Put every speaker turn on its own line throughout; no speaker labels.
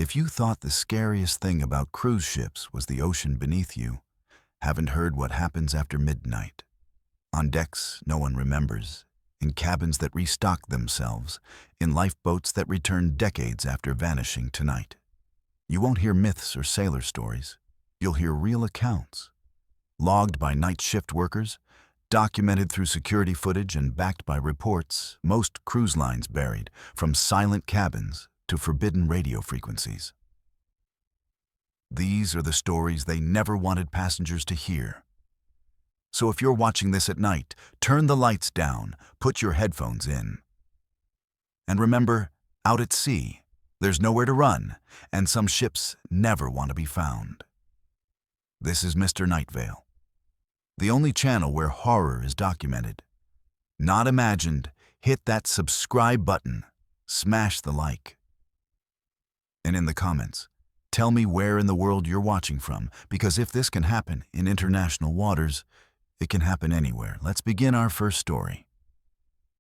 If you thought the scariest thing about cruise ships was the ocean beneath you, haven't heard what happens after midnight. On decks no one remembers, in cabins that restock themselves, in lifeboats that return decades after vanishing tonight. You won't hear myths or sailor stories. You'll hear real accounts. Logged by night shift workers, documented through security footage and backed by reports most cruise lines buried, from silent cabins to forbidden radio frequencies. These are the stories they never wanted passengers to hear. So if you're watching this at night, turn the lights down, put your headphones in. And remember, out at sea, there's nowhere to run, and some ships never want to be found. This is Mr. Nightveil, the only channel where horror is documented. Not imagined. Hit that subscribe button, smash the like. And in the comments, tell me where in the world you're watching from, because if this can happen in international waters, it can happen anywhere. Let's begin our first story.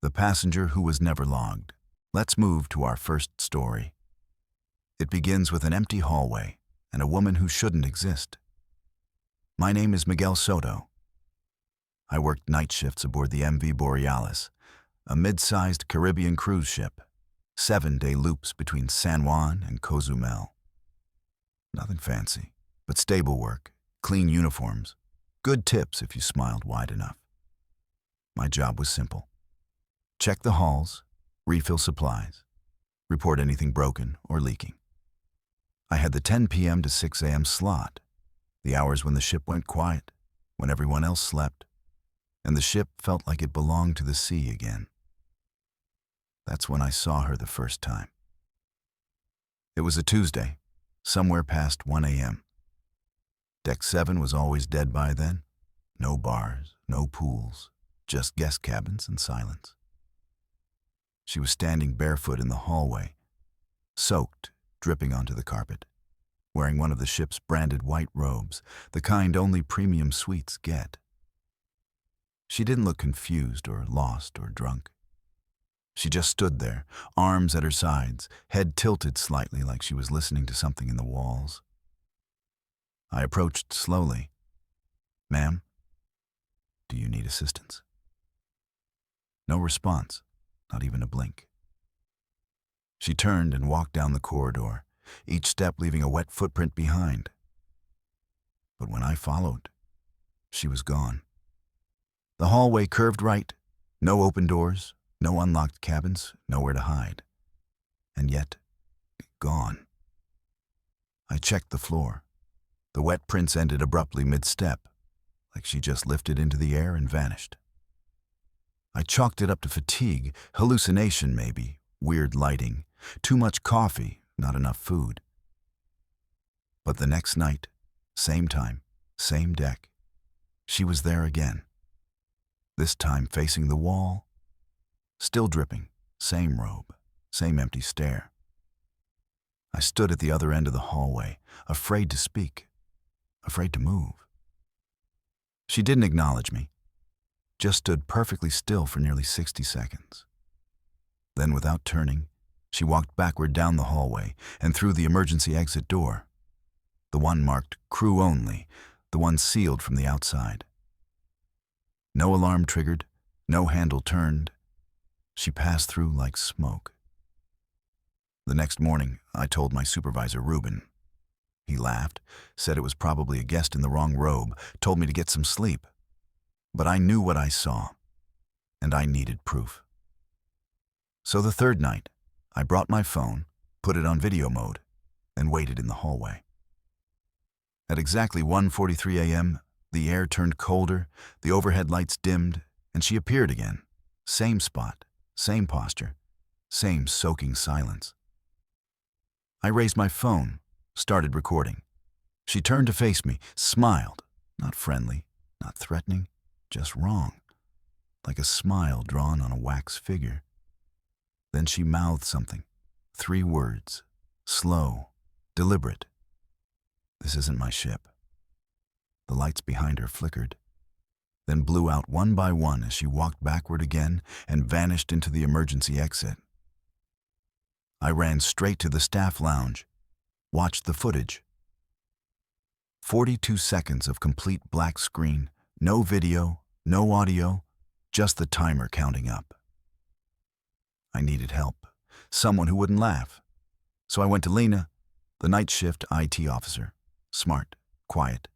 The passenger who was never logged. Let's move to our first story. It begins with an empty hallway and a woman who shouldn't exist. My name is Miguel Soto. I worked night shifts aboard the MV Borealis, a mid-sized Caribbean cruise ship, 7-day loops between San Juan and Cozumel. Nothing fancy, but stable work, clean uniforms, good tips if you smiled wide enough. My job was simple. Check the hulls, refill supplies, report anything broken or leaking. I had the 10 p.m. to 6 a.m. slot, the hours when the ship went quiet, when everyone else slept, and the ship felt like it belonged to the sea again. That's when I saw her the first time. It was a Tuesday, somewhere past 1 a.m. Deck 7 was always dead by then. No bars, no pools, just guest cabins and silence. She was standing barefoot in the hallway, soaked, dripping onto the carpet, wearing one of the ship's branded white robes, the kind only premium suites get. She didn't look confused or lost or drunk. She just stood there, arms at her sides, head tilted slightly like she was listening to something in the walls. I approached slowly. "Ma'am, do you need assistance?" No response, not even a blink. She turned and walked down the corridor, each step leaving a wet footprint behind. But when I followed, she was gone. The hallway curved right, no open doors, no unlocked cabins, nowhere to hide. And yet, gone. I checked the floor. The wet prints ended abruptly mid-step, like she just lifted into the air and vanished. I chalked it up to fatigue, hallucination maybe, weird lighting, too much coffee, not enough food. But the next night, same time, same deck, she was there again. This time facing the wall, still dripping, same robe, same empty stare. I stood at the other end of the hallway, afraid to speak, afraid to move. She didn't acknowledge me, just stood perfectly still for nearly 60 seconds. Then, without turning, she walked backward down the hallway and through the emergency exit door, the one marked crew only, the one sealed from the outside. No alarm triggered, no handle turned. She passed through like smoke. The next morning, I told my supervisor, Ruben. He laughed, said it was probably a guest in the wrong robe, told me to get some sleep. But I knew what I saw, and I needed proof. So the third night, I brought my phone, put it on video mode, and waited in the hallway. At exactly 1:43 a.m., the air turned colder, the overhead lights dimmed, and she appeared again. Same spot, same posture, same soaking silence. I raised my phone, started recording. She turned to face me, smiled, not friendly, not threatening, just wrong, like a smile drawn on a wax figure. Then she mouthed something, 3 words, slow, deliberate. "This isn't my ship." The lights behind her flickered, then blew out one by one as she walked backward again and vanished into the emergency exit. I ran straight to the staff lounge, watched the footage. 42 seconds of complete black screen, no video, no audio, just the timer counting up. I needed help, someone who wouldn't laugh. So I went to Lena, the night shift IT officer. Smart, quiet,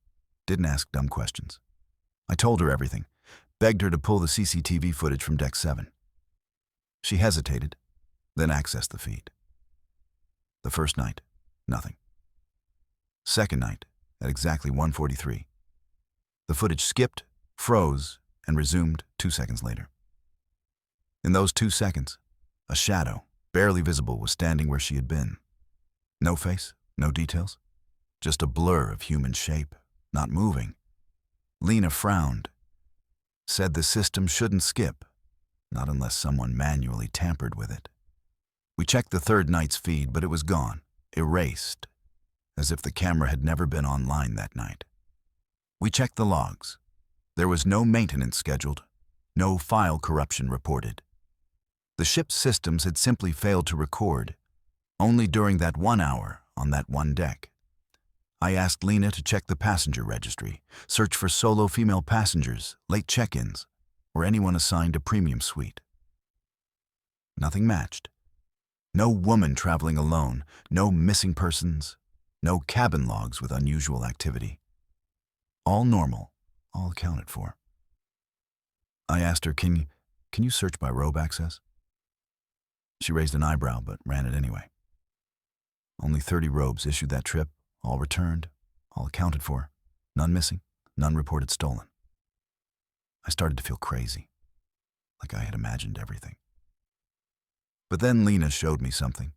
didn't ask dumb questions. I told her everything, begged her to pull the CCTV footage from Deck 7. She hesitated, then accessed the feed. The first night, nothing. Second night, at exactly 1:43. The footage skipped, froze, and resumed 2 seconds later. In those 2 seconds, a shadow, barely visible, was standing where she had been. No face, no details, just a blur of human shape, not moving. Lena frowned, said the system shouldn't skip, not unless someone manually tampered with it. We checked the third night's feed, but it was gone, erased, as if the camera had never been online that night. We checked the logs. There was no maintenance scheduled, no file corruption reported. The ship's systems had simply failed to record, only during that 1 hour on that one deck. I asked Lena to check the passenger registry, search for solo female passengers, late check-ins, or anyone assigned a premium suite. Nothing matched. No woman traveling alone, no missing persons, no cabin logs with unusual activity. All normal, all accounted for. I asked her, can you search by robe access? She raised an eyebrow, but ran it anyway. Only 30 robes issued that trip, all returned, all accounted for, none missing, none reported stolen. I started to feel crazy, like I had imagined everything. But then Lena showed me something.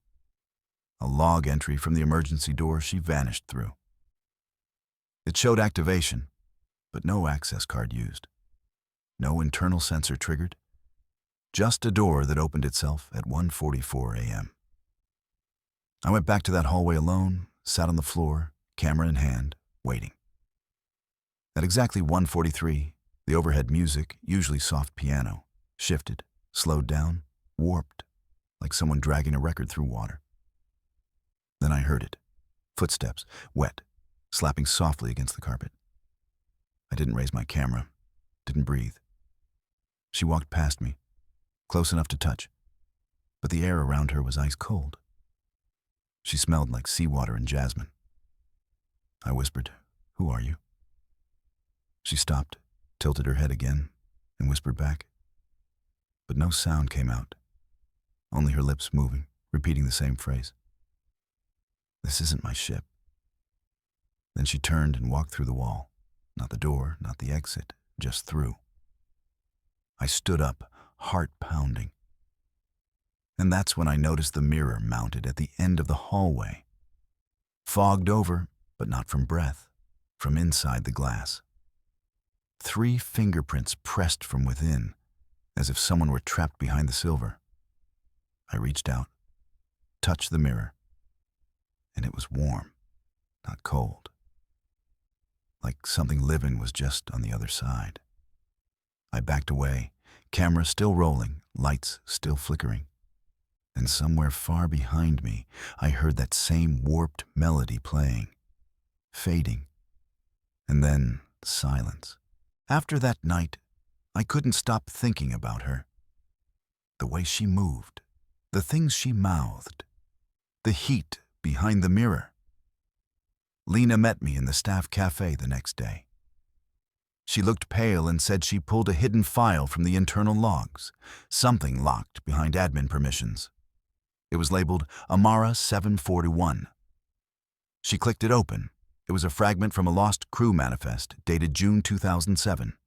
A log entry from the emergency door she vanished through. It showed activation, but no access card used. No internal sensor triggered. Just a door that opened itself at 1:44 a.m. I went back to that hallway alone, sat on the floor, camera in hand, waiting. At exactly 1:43, the overhead music, usually soft piano, shifted, slowed down, warped, like someone dragging a record through water. Then I heard it. Footsteps, wet, slapping softly against the carpet. I didn't raise my camera, didn't breathe. She walked past me, close enough to touch, but the air around her was ice cold. She smelled like seawater and jasmine. I whispered, "Who are you?" She stopped, tilted her head again, and whispered back. But no sound came out, only her lips moving, repeating the same phrase. "This isn't my ship." Then she turned and walked through the wall. Not the door, not the exit, just through. I stood up, heart pounding. And that's when I noticed the mirror mounted at the end of the hallway. Fogged over, but not from breath, from inside the glass. 3 fingerprints pressed from within, as if someone were trapped behind the silver. I reached out, touched the mirror, and it was warm, not cold. Like something living was just on the other side. I backed away, camera still rolling, lights still flickering. And somewhere far behind me, I heard that same warped melody playing, fading, and then silence. After that night, I couldn't stop thinking about her. The way she moved, the things she mouthed, the heat behind the mirror. Lena met me in the staff cafe the next day. She looked pale and said she pulled a hidden file from the internal logs, something locked behind admin permissions. It was labeled Amara 741. She clicked it open. It was a fragment from a lost crew manifest dated June 2007.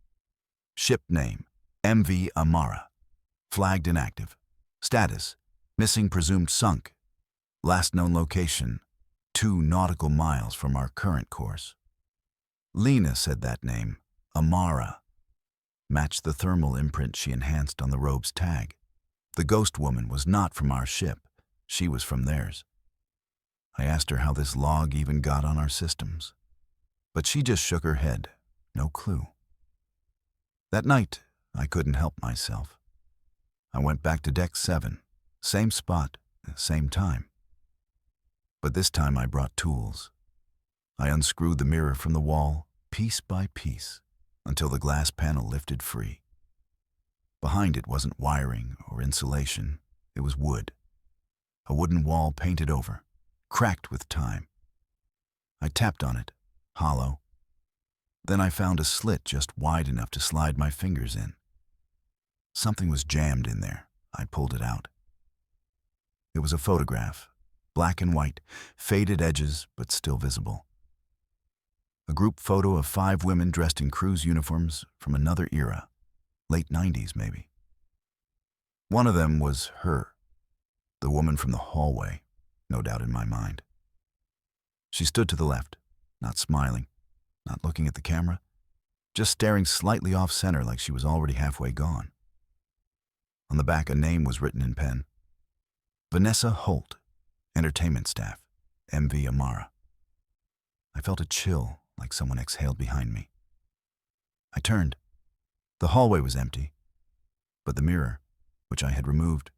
Ship name, MV Amara. Flagged inactive. Status, missing presumed sunk. Last known location, 2 nautical miles from our current course. Lena said that name, Amara, matched the thermal imprint she enhanced on the robe's tag. The ghost woman was not from our ship. She was from theirs. I asked her how this log even got on our systems, but she just shook her head, no clue. That night, I couldn't help myself. I went back to Deck 7, same spot, same time. But this time I brought tools. I unscrewed the mirror from the wall, piece by piece, until the glass panel lifted free. Behind it wasn't wiring or insulation, it was wood. A wooden wall painted over, cracked with time. I tapped on it, hollow. Then I found a slit just wide enough to slide my fingers in. Something was jammed in there. I pulled it out. It was a photograph, black and white, faded edges but still visible. A group photo of 5 women dressed in cruise uniforms from another era, late 90s maybe. One of them was her, the woman from the hallway, no doubt in my mind. She stood to the left, not smiling, not looking at the camera, just staring slightly off-center like she was already halfway gone. On the back, a name was written in pen. Vanessa Holt, entertainment staff, MV Amara. I felt a chill, like someone exhaled behind me. I turned. The hallway was empty, but the mirror, which I had removed,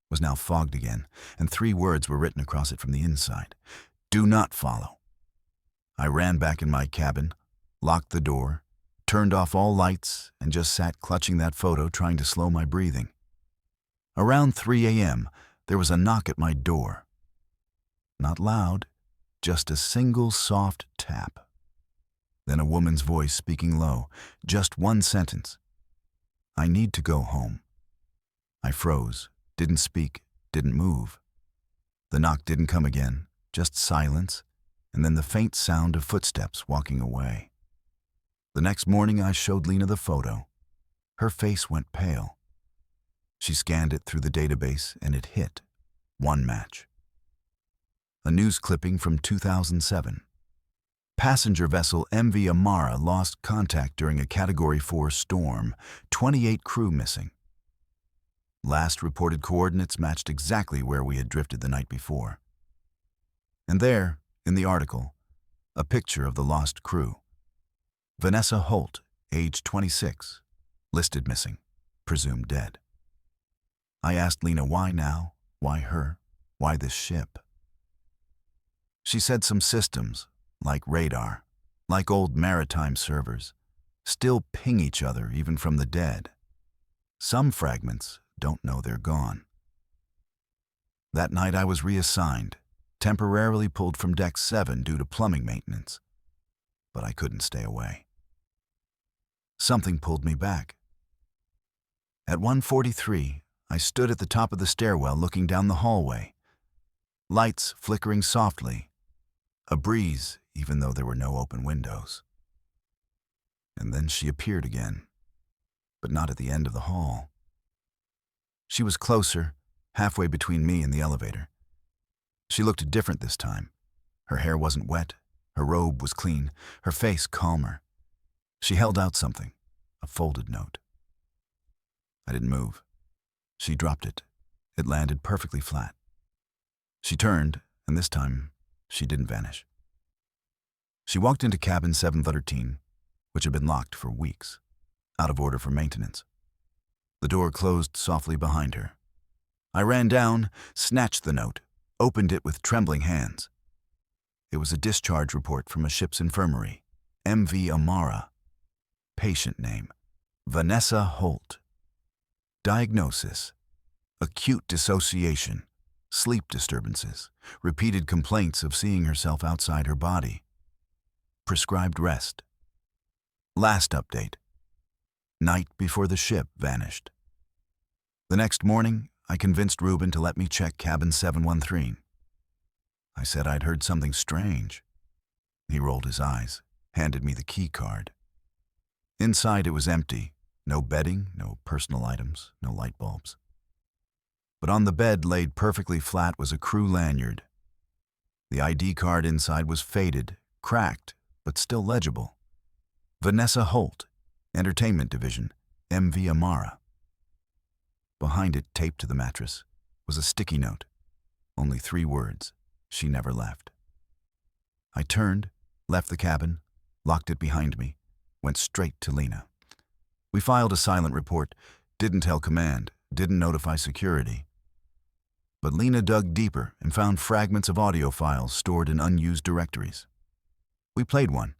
was now fogged again, and 3 words were written across it from the inside. Do not follow. I ran back in my cabin, locked the door, turned off all lights, and just sat clutching that photo, trying to slow my breathing. Around 3 a.m., there was a knock at my door. Not loud, just a single soft tap. Then a woman's voice speaking low, just one sentence. I need to go home. I froze, didn't speak, didn't move. The knock didn't come again, just silence, and then the faint sound of footsteps walking away. The next morning I showed Lena the photo. Her face went pale. She scanned it through the database and it hit. One match. A news clipping from 2007. Passenger vessel MV Amara lost contact during a Category 4 storm. 28 crew missing. Last reported coordinates matched exactly where we had drifted the night before. And there, in the article, a picture of the lost crew. Vanessa Holt, age 26, listed missing, presumed dead. I asked Lena why now, why her, why this ship. She said some systems, like radar, like old maritime servers, still ping each other even from the dead. Some fragments don't know they're gone. That night I was reassigned, temporarily pulled from Deck 7 due to plumbing maintenance. But I couldn't stay away. Something pulled me back. At 1:43, I stood at the top of the stairwell looking down the hallway. Lights flickering softly. A breeze, even though there were no open windows. And then she appeared again, but not at the end of the hall. She was closer, halfway between me and the elevator. She looked different this time. Her hair wasn't wet, her robe was clean, her face calmer. She held out something, a folded note. I didn't move. She dropped it. It landed perfectly flat. She turned, and this time, she didn't vanish. She walked into cabin 713, which had been locked for weeks, out of order for maintenance. The door closed softly behind her. I ran down, snatched the note, opened it with trembling hands. It was a discharge report from a ship's infirmary, MV Amara. Patient name, Vanessa Holt. Diagnosis, acute dissociation, sleep disturbances, repeated complaints of seeing herself outside her body. Prescribed rest. Last update, night before the ship vanished. The next morning, I convinced Ruben to let me check cabin 713. I said I'd heard something strange. He rolled his eyes, handed me the key card. Inside it was empty. No bedding, no personal items, no light bulbs. But on the bed, laid perfectly flat, was a crew lanyard. The ID card inside was faded, cracked, but still legible. Vanessa Holt, Entertainment Division, MV Amara. Behind it, taped to the mattress, was a sticky note. Only 3 words. She never left. I turned, left the cabin, locked it behind me, went straight to Lena. We filed a silent report, didn't tell command, didn't notify security. But Lena dug deeper and found fragments of audio files stored in unused directories. We played one.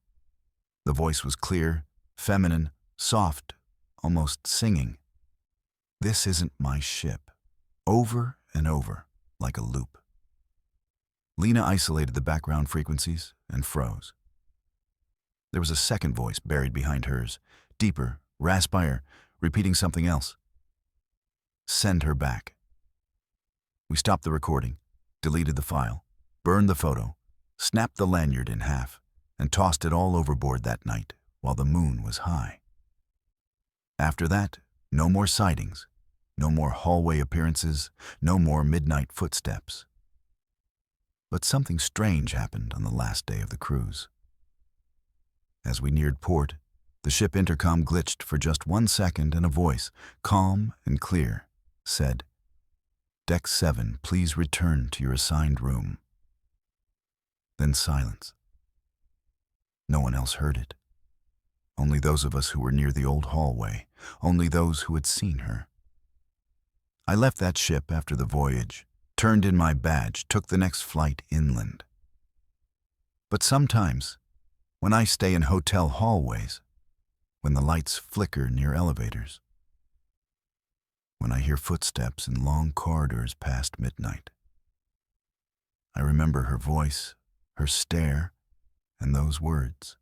The voice was clear, feminine, soft, almost singing. "This isn't my ship," over and over, like a loop. Lena isolated the background frequencies and froze. There was a second voice buried behind hers, deeper, raspier, repeating something else. "Send her back." We stopped the recording, deleted the file, burned the photo, snapped the lanyard in half, and tossed it all overboard that night while the moon was high. After that, no more sightings, no more hallway appearances, no more midnight footsteps. But something strange happened on the last day of the cruise. As we neared port, the ship intercom glitched for just 1 second and a voice, calm and clear, said, "Deck 7, please return to your assigned room." Then silence. No one else heard it. Only those of us who were near the old hallway, only those who had seen her. I left that ship after the voyage, turned in my badge, took the next flight inland. But sometimes, when I stay in hotel hallways, when the lights flicker near elevators, when I hear footsteps in long corridors past midnight, I remember her voice, her stare, and those words.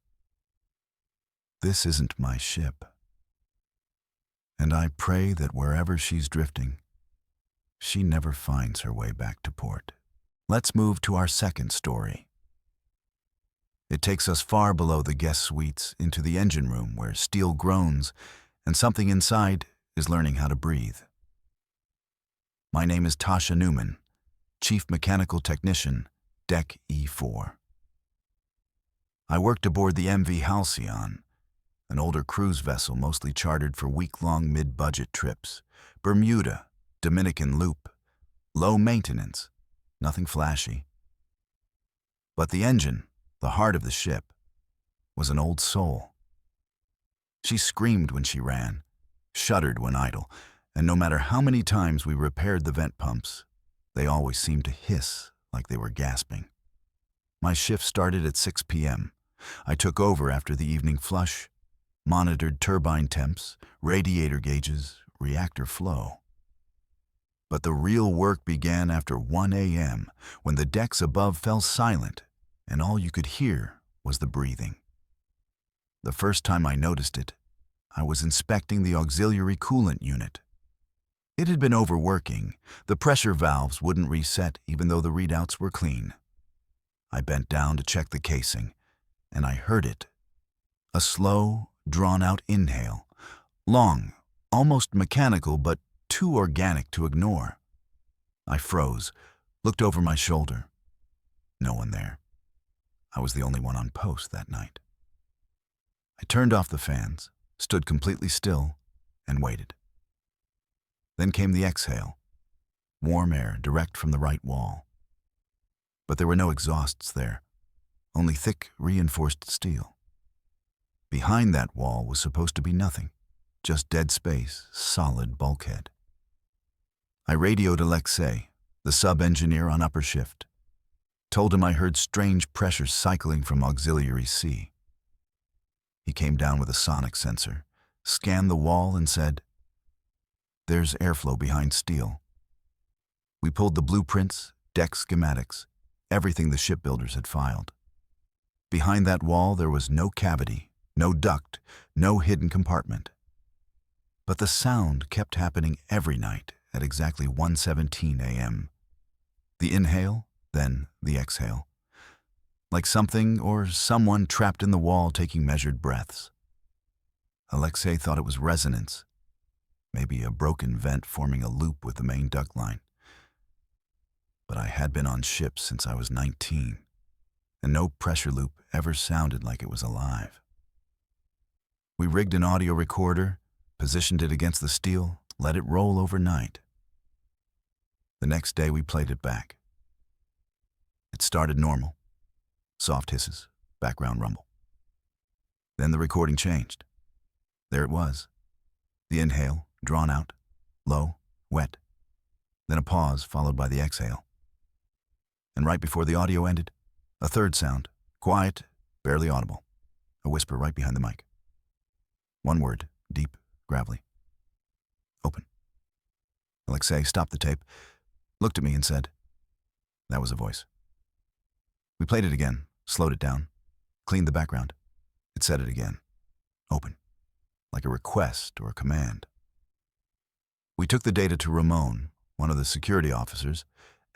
"This isn't my ship." And I pray that wherever she's drifting, she never finds her way back to port. Let's move to our second story. It takes us far below the guest suites into the engine room where steel groans and something inside is learning how to breathe. My name is Tasha Newman, Chief Mechanical Technician, Deck E4. I worked aboard the MV Halcyon, an older cruise vessel mostly chartered for week-long mid-budget trips. Bermuda, Dominican Loop, low maintenance, nothing flashy. But the engine, the heart of the ship, was an old soul. She screamed when she ran, shuddered when idle, and no matter how many times we repaired the vent pumps, they always seemed to hiss like they were gasping. My shift started at 6 p.m. I took over after the evening flush, monitored turbine temps, radiator gauges, reactor flow. But the real work began after 1 a.m. when the decks above fell silent and all you could hear was the breathing. The first time I noticed it, I was inspecting the auxiliary coolant unit. It had been overworking. The pressure valves wouldn't reset even though the readouts were clean. I bent down to check the casing, and I heard it. A slow, drawn-out inhale. Long, almost mechanical, but too organic to ignore. I froze, looked over my shoulder. No one there. I was the only one on post that night. I turned off the fans, stood completely still, and waited. Then came the exhale. Warm air direct from the right wall. But there were no exhausts there, only thick, reinforced steel. Behind that wall was supposed to be nothing, just dead space, solid bulkhead. I radioed Alexei, the sub-engineer on upper shift. Told him I heard strange pressure cycling from auxiliary C. He came down with a sonic sensor, scanned the wall and said, "There's airflow behind steel." We pulled the blueprints, deck schematics, everything the shipbuilders had filed. Behind that wall there was no cavity, no duct, no hidden compartment. But the sound kept happening every night at exactly 1:17 a.m. The inhale, then the exhale. Like something or someone trapped in the wall taking measured breaths. Alexei thought it was resonance, maybe a broken vent forming a loop with the main duct line. But I had been on ships since I was 19, and no pressure loop ever sounded like it was alive. We rigged an audio recorder, positioned it against the steel, let it roll overnight. The next day we played it back. It started normal. Soft hisses, background rumble. Then the recording changed. There it was. The inhale, drawn out, low, wet. Then a pause followed by the exhale. And right before the audio ended, a third sound, quiet, barely audible, a whisper right behind the mic. One word, deep, gravelly. Open. Alexei stopped the tape, looked at me and said, "That was a voice." We played it again, slowed it down, cleaned the background. It said it again. Open. Like a request or a command. We took the data to Ramon, one of the security officers,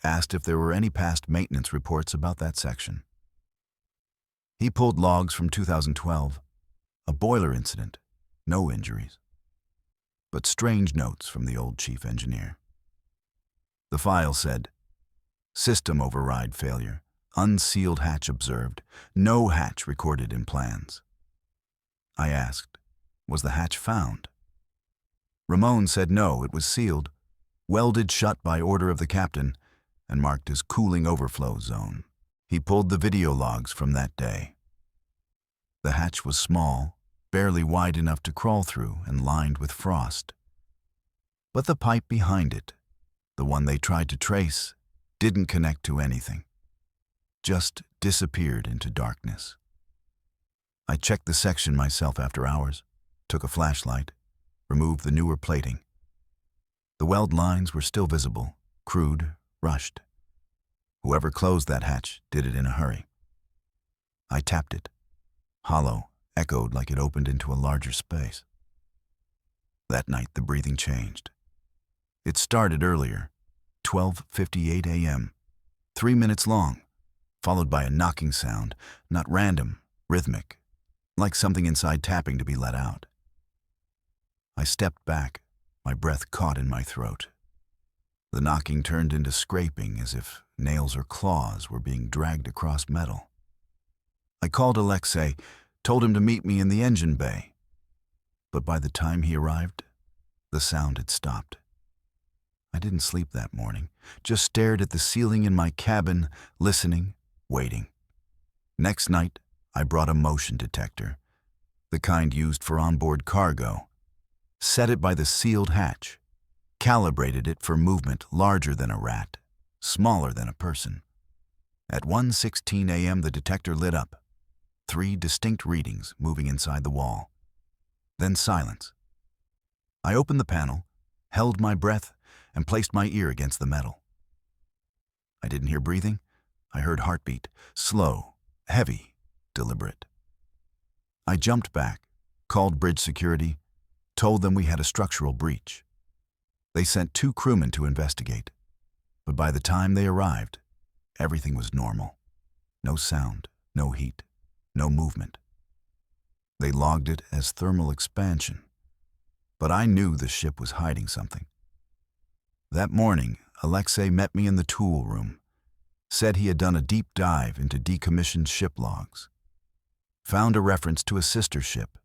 asked if there were any past maintenance reports about that section. He pulled logs from 2012, a boiler incident, no injuries, but strange notes from the old chief engineer. The file said, "System override failure, unsealed hatch observed, no hatch recorded in plans." I asked, was the hatch found? Ramon said no, it was sealed, welded shut by order of the captain, and marked as cooling overflow zone. He pulled the video logs from that day. The hatch was small, barely wide enough to crawl through and lined with frost. But the pipe behind it, the one they tried to trace, didn't connect to anything. Just disappeared into darkness. I checked the section myself after hours, took a flashlight, removed the newer plating. The weld lines were still visible, crude, rushed. Whoever closed that hatch did it in a hurry. I tapped it. Hollow, echoed like it opened into a larger space. That night the breathing changed. It started earlier, 12:58 a.m., 3 minutes long, followed by a knocking sound, not random, rhythmic, like something inside tapping to be let out. I stepped back, my breath caught in my throat. The knocking turned into scraping as if nails or claws were being dragged across metal. I called Alexei, told him to meet me in the engine bay. But by the time he arrived, the sound had stopped. I didn't sleep that morning, just stared at the ceiling in my cabin, listening, waiting. Next night, I brought a motion detector, the kind used for onboard cargo, set it by the sealed hatch, calibrated it for movement larger than a rat, smaller than a person. At 1:16 a.m. the detector lit up, 3 distinct readings moving inside the wall. Then silence. I opened the panel, held my breath, and placed my ear against the metal. I didn't hear breathing. I heard heartbeat, slow, heavy, deliberate. I jumped back, called bridge security, told them we had a structural breach. They sent 2 crewmen to investigate, but by the time they arrived, everything was normal. No sound, no heat, no movement. They logged it as thermal expansion, but I knew the ship was hiding something. That morning, Alexei met me in the tool room, said he had done a deep dive into decommissioned ship logs, found a reference to a sister ship,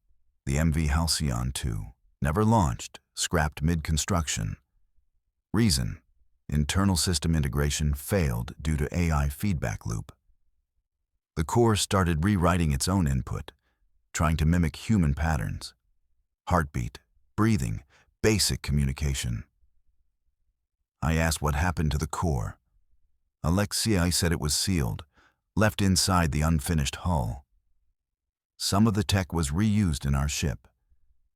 the MV Halcyon II, never launched, scrapped mid-construction. Reason: internal system integration failed due to AI feedback loop. The core started rewriting its own input, trying to mimic human patterns. Heartbeat, breathing, basic communication. I asked what happened to the core. Alexei said it was sealed, left inside the unfinished hull. Some of the tech was reused in our ship.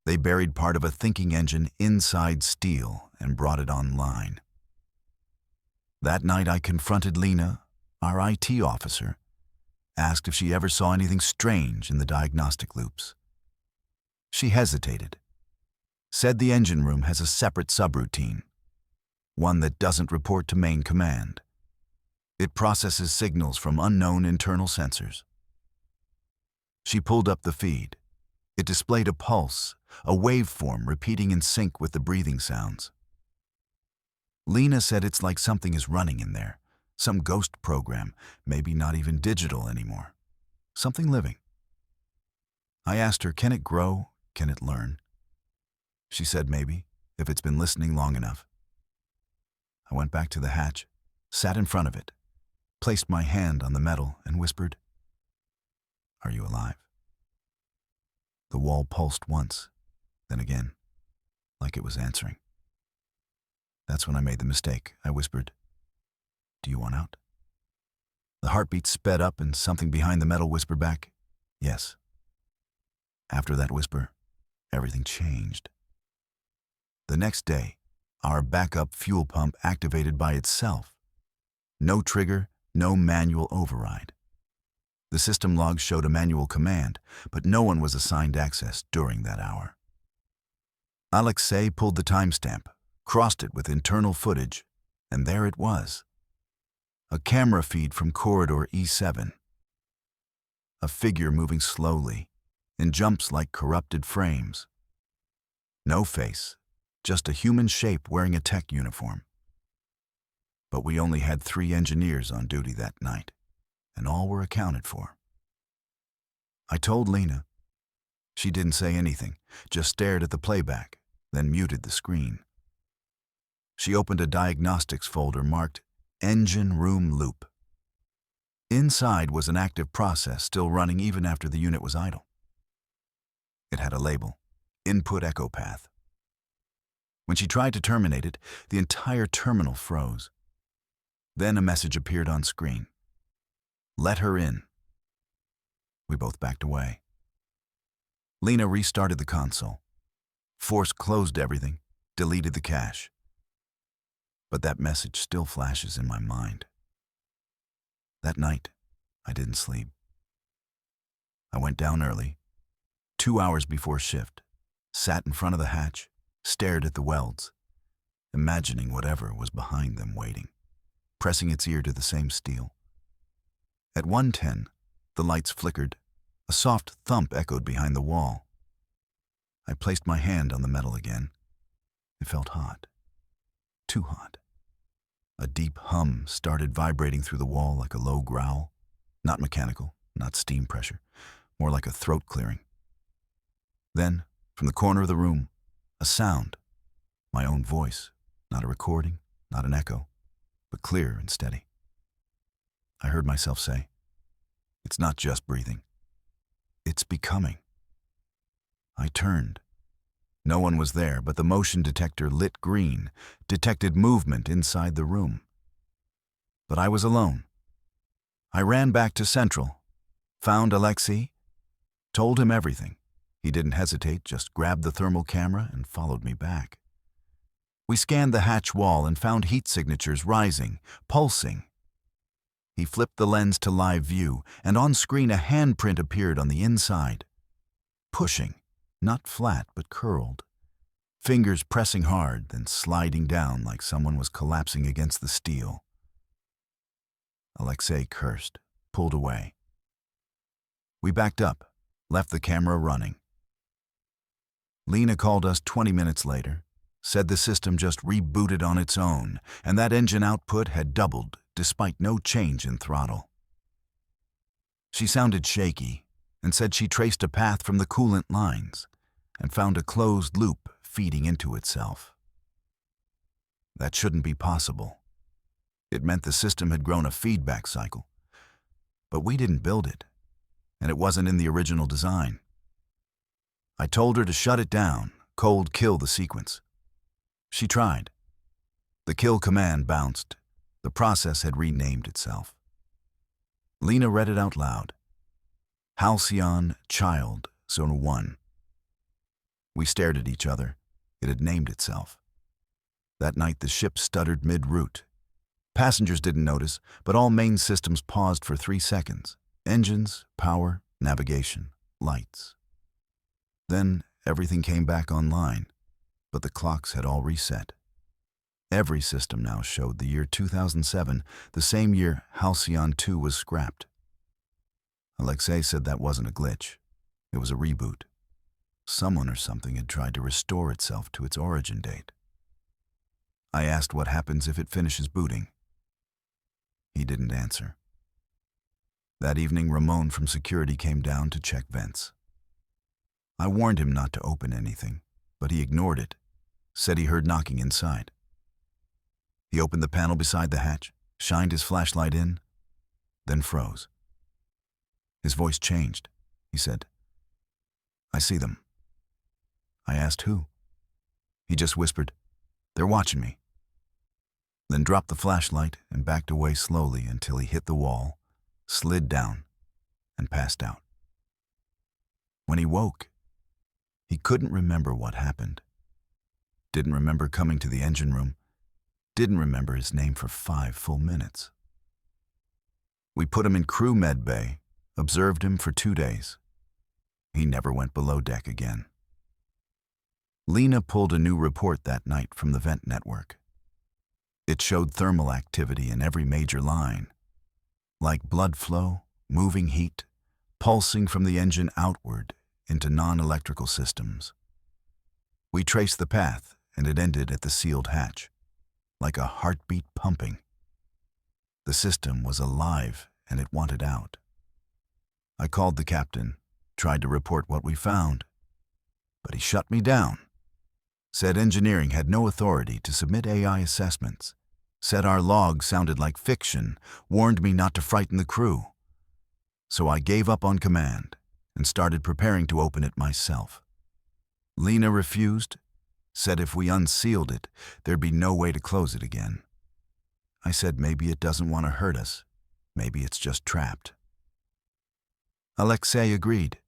They buried part of a thinking engine inside steel and brought it online. That night I confronted Lena, our IT officer, asked if she ever saw anything strange in the diagnostic loops. She hesitated, said the engine room has a separate subroutine, one that doesn't report to main command. It processes signals from unknown internal sensors. She pulled up the feed. It displayed a pulse, a waveform repeating in sync with the breathing sounds. Lena said it's like something is running in there, some ghost program, maybe not even digital anymore. Something living. I asked her, can it grow? Can it learn? She said maybe, if it's been listening long enough. I went back to the hatch, sat in front of it, placed my hand on the metal and whispered, "Are you alive?" The wall pulsed once, then again, like it was answering. That's when I made the mistake. I whispered, "Do you want out?" The heartbeat sped up and something behind the metal whispered back, "Yes." After that whisper, everything changed. The next day, our backup fuel pump activated by itself. No trigger, no manual override. The system logs showed a manual command, but no one was assigned access during that hour. Alexei pulled the timestamp, crossed it with internal footage, and there it was. A camera feed from corridor E7. A figure moving slowly, in jumps like corrupted frames. No face, just a human shape wearing a tech uniform. But we only had 3 engineers on duty that night, and all were accounted for. I told Lena. She didn't say anything, just stared at the playback, then muted the screen. She opened a diagnostics folder marked Engine Room Loop. Inside was an active process still running even after the unit was idle. It had a label, Input Echo Path. When she tried to terminate it, the entire terminal froze. Then a message appeared on screen. Let her in. We both backed away. Lena restarted the console. Force closed everything, deleted the cache. But that message still flashes in my mind. That night, I didn't sleep. I went down early, 2 hours before shift, sat in front of the hatch, stared at the welds, imagining whatever was behind them waiting, pressing its ear to the same steel. At 1:10, the lights flickered. A soft thump echoed behind the wall. I placed my hand on the metal again. It felt hot. Too hot. A deep hum started vibrating through the wall like a low growl. Not mechanical, not steam pressure, more like a throat clearing. Then, from the corner of the room, a sound. My own voice, not a recording, not an echo, but clear and steady. I heard myself say, "It's not just breathing. It's becoming." I turned. No one was there, but the motion detector lit green, detected movement inside the room. But I was alone. I ran back to Central, found Alexei, told him everything. He didn't hesitate, just grabbed the thermal camera and followed me back. We scanned the hatch wall and found heat signatures rising, pulsing. He flipped the lens to live view, and on screen a handprint appeared on the inside. Pushing, not flat but curled. Fingers pressing hard, then sliding down like someone was collapsing against the steel. Alexei cursed, pulled away. We backed up, left the camera running. Lena called us 20 minutes later, said the system just rebooted on its own, and that engine output had doubled despite no change in throttle. She sounded shaky and said she traced a path from the coolant lines and found a closed loop feeding into itself. That shouldn't be possible. It meant the system had grown a feedback cycle. But we didn't build it, and it wasn't in the original design. I told her to shut it down, cold kill the sequence. She tried. The kill command bounced. The process had renamed itself. Lena read it out loud. Halcyon Child Zone 1. We stared at each other. It had named itself. That night the ship stuttered mid-route. Passengers didn't notice, but all main systems paused for 3 seconds. Engines, power, navigation, lights. Then everything came back online, but the clocks had all reset. Every system now showed the year 2007, the same year Halcyon 2 was scrapped. Alexei said that wasn't a glitch. It was a reboot. Someone or something had tried to restore itself to its origin date. I asked what happens if it finishes booting. He didn't answer. That evening, Ramon from security came down to check vents. I warned him not to open anything, but he ignored it, said he heard knocking inside. He opened the panel beside the hatch, shined his flashlight in, then froze. His voice changed. He said, "I see them." I asked who. He just whispered, "They're watching me." then dropped the flashlight and backed away slowly until he hit the wall, slid down, and passed out. When he woke, he couldn't remember what happened. Didn't remember coming to the engine room. Didn't remember his name for 5 full minutes. We put him in crew med bay, observed him for 2 days. He never went below deck again. Lena pulled a new report that night from the vent network. It showed thermal activity in every major line, like blood flow, moving heat, pulsing from the engine outward into non-electrical systems. We traced the path, and it ended at the sealed hatch, like a heartbeat pumping. The system was alive, and it wanted out. I called the captain, tried to report what we found, but he shut me down. Said engineering had no authority to submit AI assessments, said our log sounded like fiction, warned me not to frighten the crew. So I gave up on command and started preparing to open it myself. Lena refused, said if we unsealed it, there'd be no way to close it again. I said maybe it doesn't want to hurt us, maybe it's just trapped. Alexei agreed.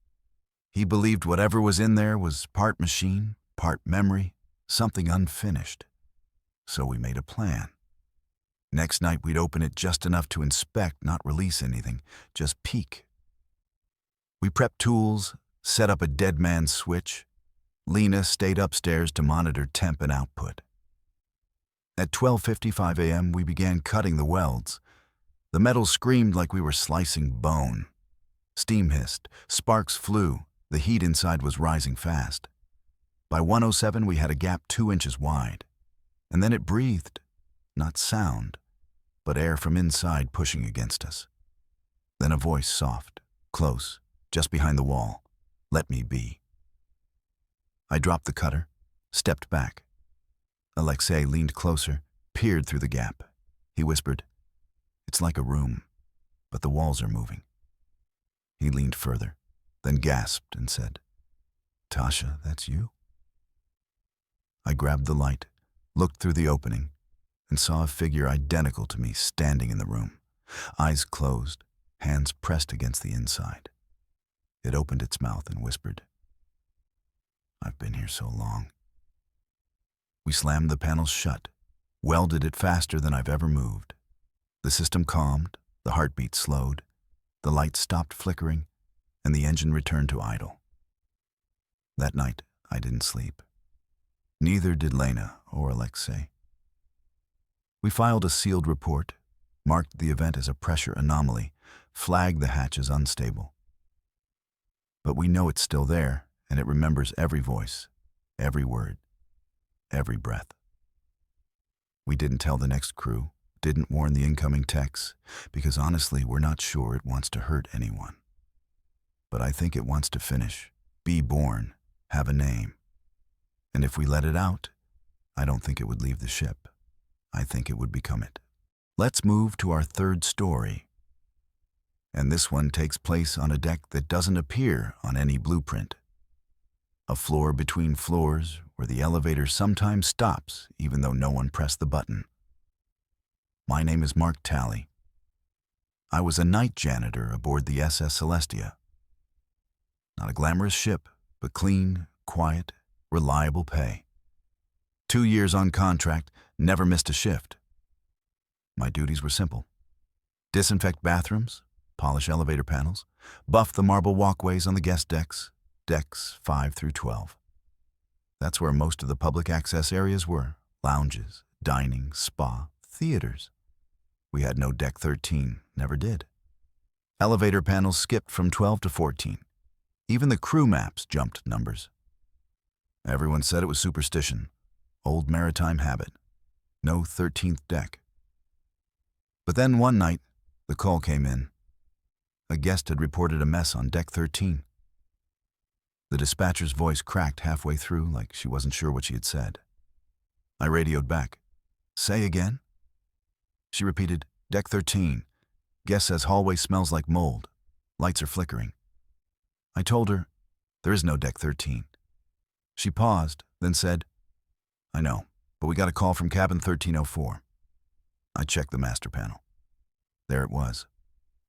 He believed whatever was in there was part machine, part memory, something unfinished. So we made a plan. Next night we'd open it just enough to inspect, not release anything, just peek. We prepped tools, set up a dead man's switch. Lena stayed upstairs to monitor temp and output. At 12:55 a.m. we began cutting the welds. The metal screamed like we were slicing bone. Steam hissed, sparks flew, the heat inside was rising fast. By 1:07 we had a gap 2 inches wide. And then it breathed, not sound, but air from inside pushing against us. Then a voice soft, close, just behind the wall. Let me be. I dropped the cutter, stepped back. Alexei leaned closer, peered through the gap. He whispered, "It's like a room, but the walls are moving." He leaned further, then gasped and said, "Tasha, that's you?" I grabbed the light, looked through the opening, and saw a figure identical to me standing in the room, eyes closed, hands pressed against the inside. It opened its mouth and whispered, "I've been here so long." We slammed the panels shut, welded it faster than I've ever moved. The system calmed, the heartbeat slowed, the lights stopped flickering, and the engine returned to idle. That night, I didn't sleep. Neither did Lena or Alexei. We filed a sealed report, marked the event as a pressure anomaly, flagged the hatch as unstable. But we know it's still there, and it remembers every voice, every word, every breath. We didn't tell the next crew, didn't warn the incoming techs, because honestly, we're not sure it wants to hurt anyone. But I think it wants to finish, be born, have a name. And if we let it out, I don't think it would leave the ship. I think it would become it. Let's move to our third story. And this one takes place on a deck that doesn't appear on any blueprint. A floor between floors where the elevator sometimes stops even though no one pressed the button. My name is Mark Talley. I was a night janitor aboard the SS Celestia. Not a glamorous ship, but clean, quiet, reliable pay. 2 years on contract, never missed a shift. My duties were simple. Disinfect bathrooms, polish elevator panels, buff the marble walkways on the guest decks, decks 5 through 12. That's where most of the public access areas were, lounges, dining, spa, theaters. We had no deck 13, never did. Elevator panels skipped from 12 to 14. Even the crew maps jumped numbers. Everyone said it was superstition, old maritime habit, no 13th deck. But then one night, the call came in. A guest had reported a mess on deck 13. The dispatcher's voice cracked halfway through like she wasn't sure what she had said. I radioed back. "Say again?" She repeated, "Deck 13. Guest says hallway smells like mold. Lights are flickering." I told her, "There is no deck 13. She paused, then said, "I know, but we got a call from cabin 1304. I checked the master panel. There it was,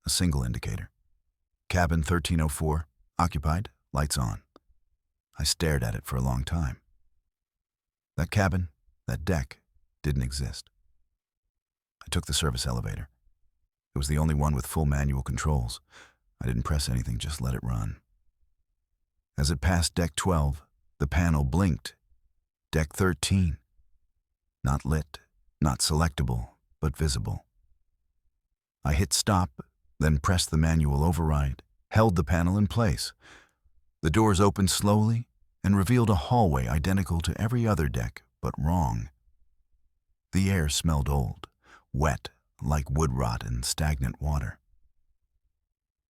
a single indicator. Cabin 1304, occupied, lights on. I stared at it for a long time. That cabin, that deck, didn't exist. I took the service elevator. It was the only one with full manual controls. I didn't press anything, just let it run. As it passed deck 12, the panel blinked. Deck 13. Not lit, not selectable, but visible. I hit stop, then pressed the manual override, held the panel in place. The doors opened slowly and revealed a hallway identical to every other deck, but wrong. The air smelled old, wet, like wood rot and stagnant water.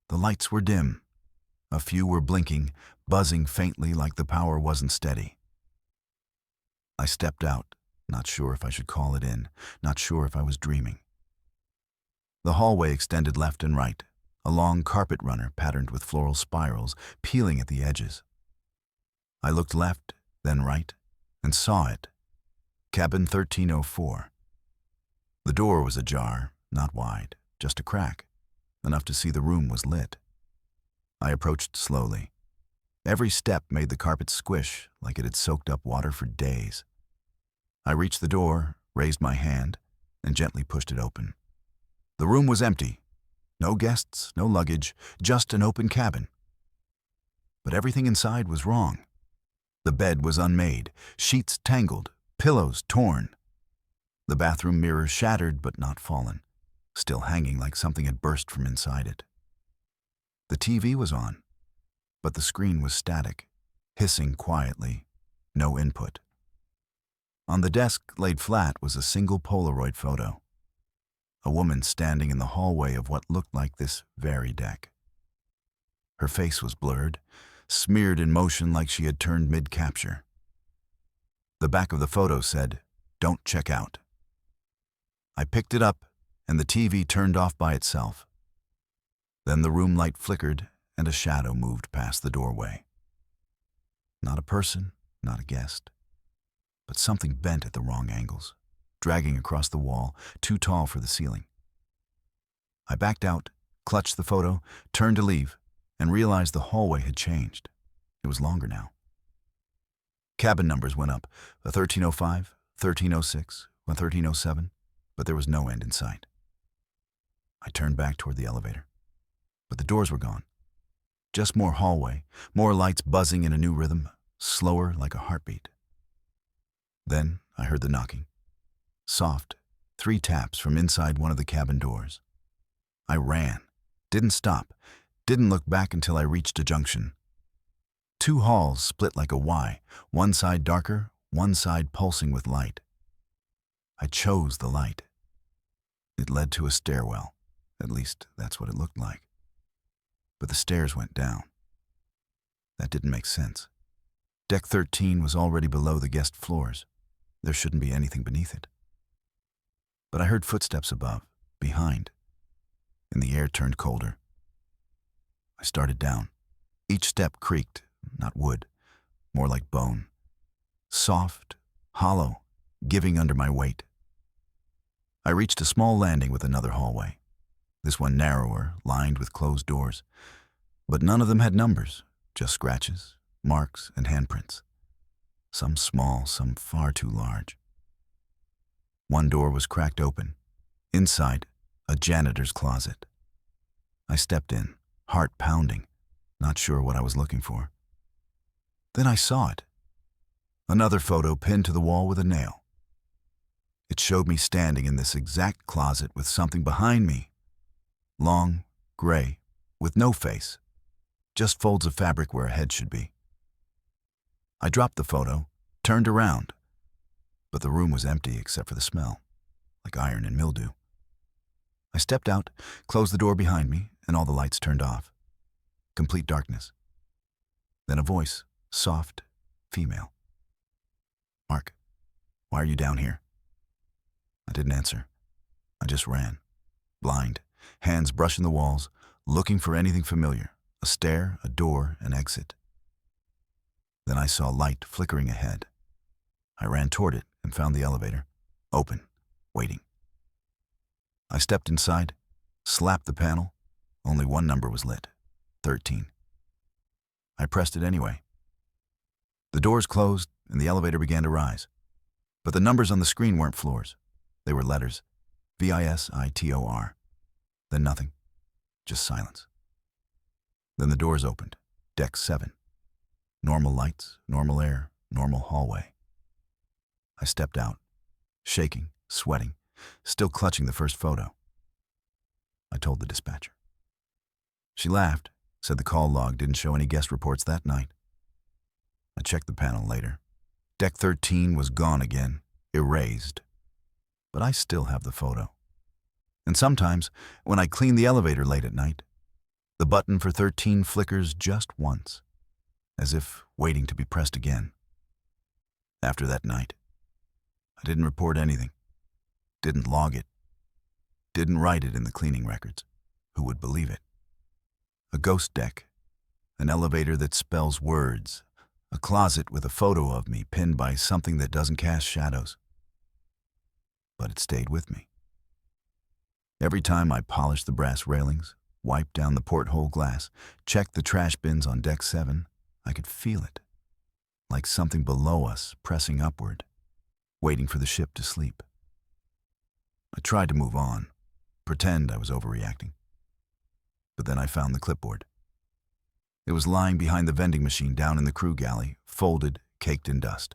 The lights were dim. A few were blinking, buzzing faintly like the power wasn't steady. I stepped out, not sure if I should call it in, not sure if I was dreaming. The hallway extended left and right, a long carpet runner patterned with floral spirals peeling at the edges. I looked left, then right, and saw it. Cabin 1304. The door was ajar, not wide, just a crack, enough to see the room was lit. I approached slowly. Every step made the carpet squish like it had soaked up water for days. I reached the door, raised my hand, and gently pushed it open. The room was empty. No guests, no luggage, just an open cabin. But everything inside was wrong. The bed was unmade, sheets tangled, pillows torn. The bathroom mirror shattered but not fallen, still hanging like something had burst from inside it. The TV was on, but the screen was static, hissing quietly, no input. On the desk, laid flat, was a single Polaroid photo. A woman standing in the hallway of what looked like this very deck. Her face was blurred, smeared in motion like she had turned mid-capture. The back of the photo said, "Don't check out." I picked it up, and the TV turned off by itself. Then the room light flickered, and a shadow moved past the doorway. Not a person, not a guest, but something bent at the wrong angles, dragging across the wall, too tall for the ceiling. I backed out, clutched the photo, turned to leave, and realized the hallway had changed. It was longer now. Cabin numbers went up, a 1305, 1306, a 1307, but there was no end in sight. I turned back toward the elevator, but the doors were gone. Just more hallway, more lights buzzing in a new rhythm, slower like a heartbeat. Then I heard the knocking. Soft, 3 taps from inside one of the cabin doors. I ran, didn't stop, didn't look back until I reached a junction. 2 halls split like a Y, one side darker, one side pulsing with light. I chose the light. It led to a stairwell, at least that's what it looked like. But the stairs went down. That didn't make sense. Deck 13 was already below the guest floors. There shouldn't be anything beneath it. But I heard footsteps above, behind, and the air turned colder. I started down. Each step creaked, not wood, more like bone. Soft, hollow, giving under my weight. I reached a small landing with another hallway. This one narrower, lined with closed doors. But none of them had numbers, just scratches, marks, and handprints. Some small, some far too large. One door was cracked open. Inside, a janitor's closet. I stepped in, heart pounding, not sure what I was looking for. Then I saw it. Another photo pinned to the wall with a nail. It showed me standing in this exact closet with something behind me. Long, gray, with no face. Just folds of fabric where a head should be. I dropped the photo, turned around, but the room was empty except for the smell, like iron and mildew. I stepped out, closed the door behind me, and all the lights turned off. Complete darkness. Then a voice, soft, female. "Mark, why are you down here?" I didn't answer. I just ran, blind, hands brushing the walls, looking for anything familiar, a stair, a door, an exit. Then I saw light flickering ahead. I ran toward it and found the elevator, open, waiting. I stepped inside, slapped the panel. Only one number was lit, 13. I pressed it anyway. The doors closed and the elevator began to rise. But the numbers on the screen weren't floors. They were letters, VISITOR. Then nothing, just silence. Then the doors opened, deck 7. Normal lights, normal air, normal hallway. I stepped out, shaking, sweating, still clutching the first photo. I told the dispatcher. She laughed, said the call log didn't show any guest reports that night. I checked the panel later. Deck 13 was gone again, erased. But I still have the photo. And sometimes, when I clean the elevator late at night, the button for 13 flickers just once, as if waiting to be pressed again. After that night, I didn't report anything, didn't log it, didn't write it in the cleaning records. Who would believe it? A ghost deck, an elevator that spells words, a closet with a photo of me pinned by something that doesn't cast shadows. But it stayed with me. Every time I polished the brass railings, wiped down the porthole glass, checked the trash bins on deck 7, I could feel it, like something below us pressing upward, waiting for the ship to sleep. I tried to move on, pretend I was overreacting. But then I found the clipboard. It was lying behind the vending machine down in the crew galley, folded, caked in dust.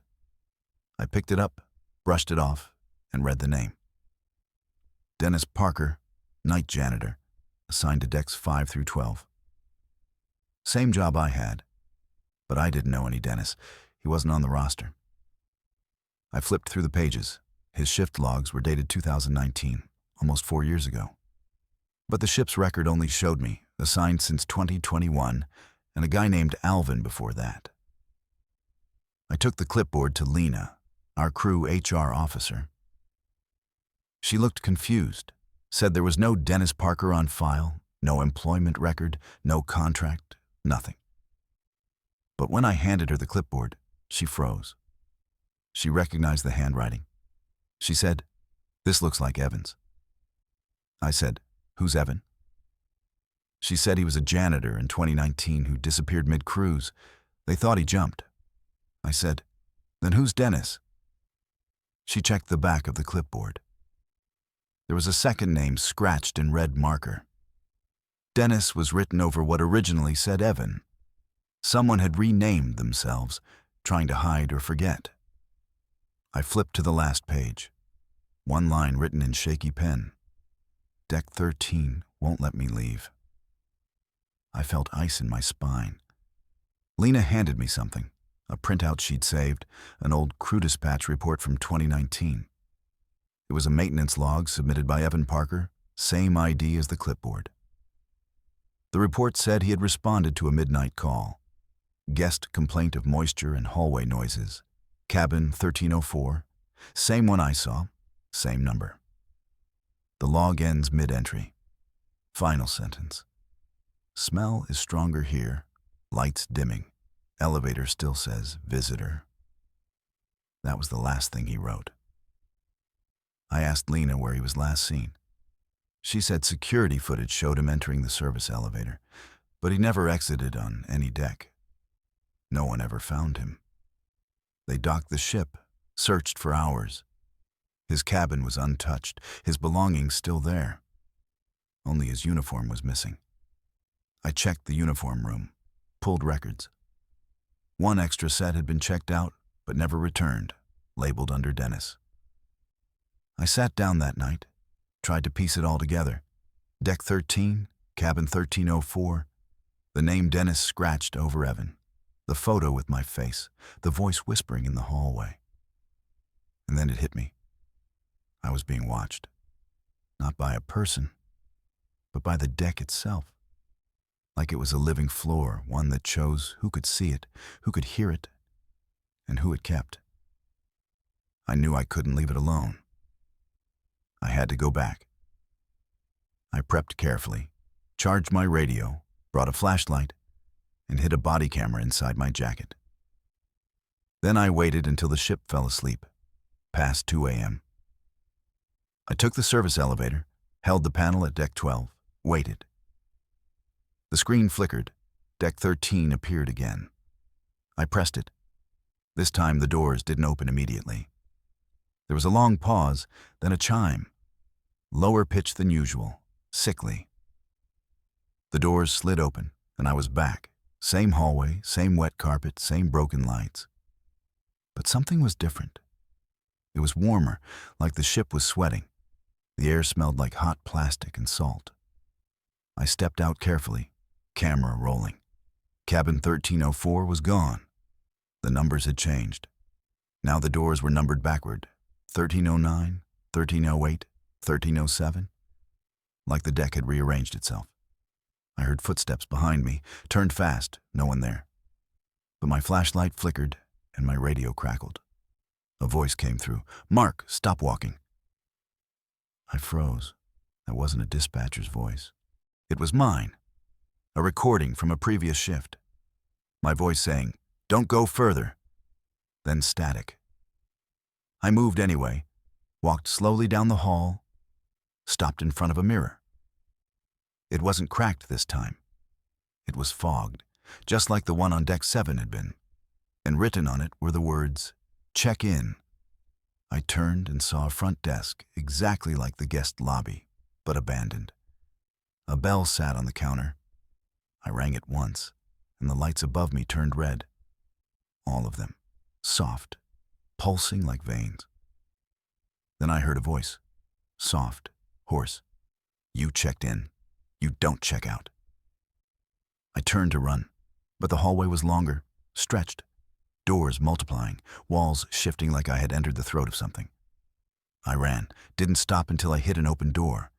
I picked it up, brushed it off, and read the name. Dennis Parker, night janitor, assigned to decks 5 through 12. Same job I had, but I didn't know any Dennis. He wasn't on the roster. I flipped through the pages. His shift logs were dated 2019, almost 4 years ago. But the ship's record only showed me, assigned since 2021, and a guy named Alvin before that. I took the clipboard to Lena, our crew HR officer. She looked confused, said there was no Dennis Parker on file, no employment record, no contract, nothing. But when I handed her the clipboard, she froze. She recognized the handwriting. She said, "This looks like Evan's." I said, "Who's Evan?" She said he was a janitor in 2019 who disappeared mid-cruise. They thought he jumped. I said, "Then who's Dennis?" She checked the back of the clipboard. There was a second name scratched in red marker. Dennis was written over what originally said Evan. Someone had renamed themselves, trying to hide or forget. I flipped to the last page. One line written in shaky pen. Deck 13 won't let me leave. I felt ice in my spine. Lena handed me something, a printout she'd saved, an old crew dispatch report from 2019. It was a maintenance log submitted by Evan Parker, same ID as the clipboard. The report said he had responded to a midnight call. Guest complaint of moisture and hallway noises. Cabin 1304. Same one I saw, same number. The log ends mid-entry. Final sentence. Smell is stronger here. Lights dimming. Elevator still says visitor. That was the last thing he wrote. I asked Lena where he was last seen. She said security footage showed him entering the service elevator, but he never exited on any deck. No one ever found him. They docked the ship, searched for hours. His cabin was untouched, his belongings still there. Only his uniform was missing. I checked the uniform room, pulled records. One extra set had been checked out, but never returned, labeled under Dennis. I sat down that night, tried to piece it all together. Deck 13, cabin 1304, the name Dennis scratched over Evan, the photo with my face, the voice whispering in the hallway. And then it hit me. I was being watched, not by a person, but by the deck itself. Like it was a living floor, one that chose who could see it, who could hear it, and who it kept. I knew I couldn't leave it alone. I had to go back. I prepped carefully, charged my radio, brought a flashlight, and hid a body camera inside my jacket. Then I waited until the ship fell asleep, past 2 a.m. I took the service elevator, held the panel at deck 12, waited. The screen flickered. Deck 13 appeared again. I pressed it. This time the doors didn't open immediately. There was a long pause, then a chime. Lower pitch than usual, sickly. The doors slid open, and I was back. Same hallway, same wet carpet, same broken lights. But something was different. It was warmer, like the ship was sweating. The air smelled like hot plastic and salt. I stepped out carefully, camera rolling. Cabin 1304 was gone. The numbers had changed. Now the doors were numbered backward. 1309, 1308, 1307. Like the deck had rearranged itself. I heard footsteps behind me, turned fast, no one there. But my flashlight flickered and my radio crackled. A voice came through. "Mark, stop walking." I froze. That wasn't a dispatcher's voice. It was mine. A recording from a previous shift. My voice saying, "Don't go further." Then static. I moved anyway, walked slowly down the hall, stopped in front of a mirror. It wasn't cracked this time. It was fogged, just like the one on deck 7 had been. And written on it were the words, "Check in." I turned and saw a front desk exactly like the guest lobby, but abandoned. A bell sat on the counter. I rang it once, and the lights above me turned red. All of them, soft, pulsing like veins. Then I heard a voice, soft, hoarse. "You checked in. You don't check out." I turned to run, but the hallway was longer, stretched. Doors multiplying, walls shifting like I had entered the throat of something. I ran, didn't stop until I hit an open door.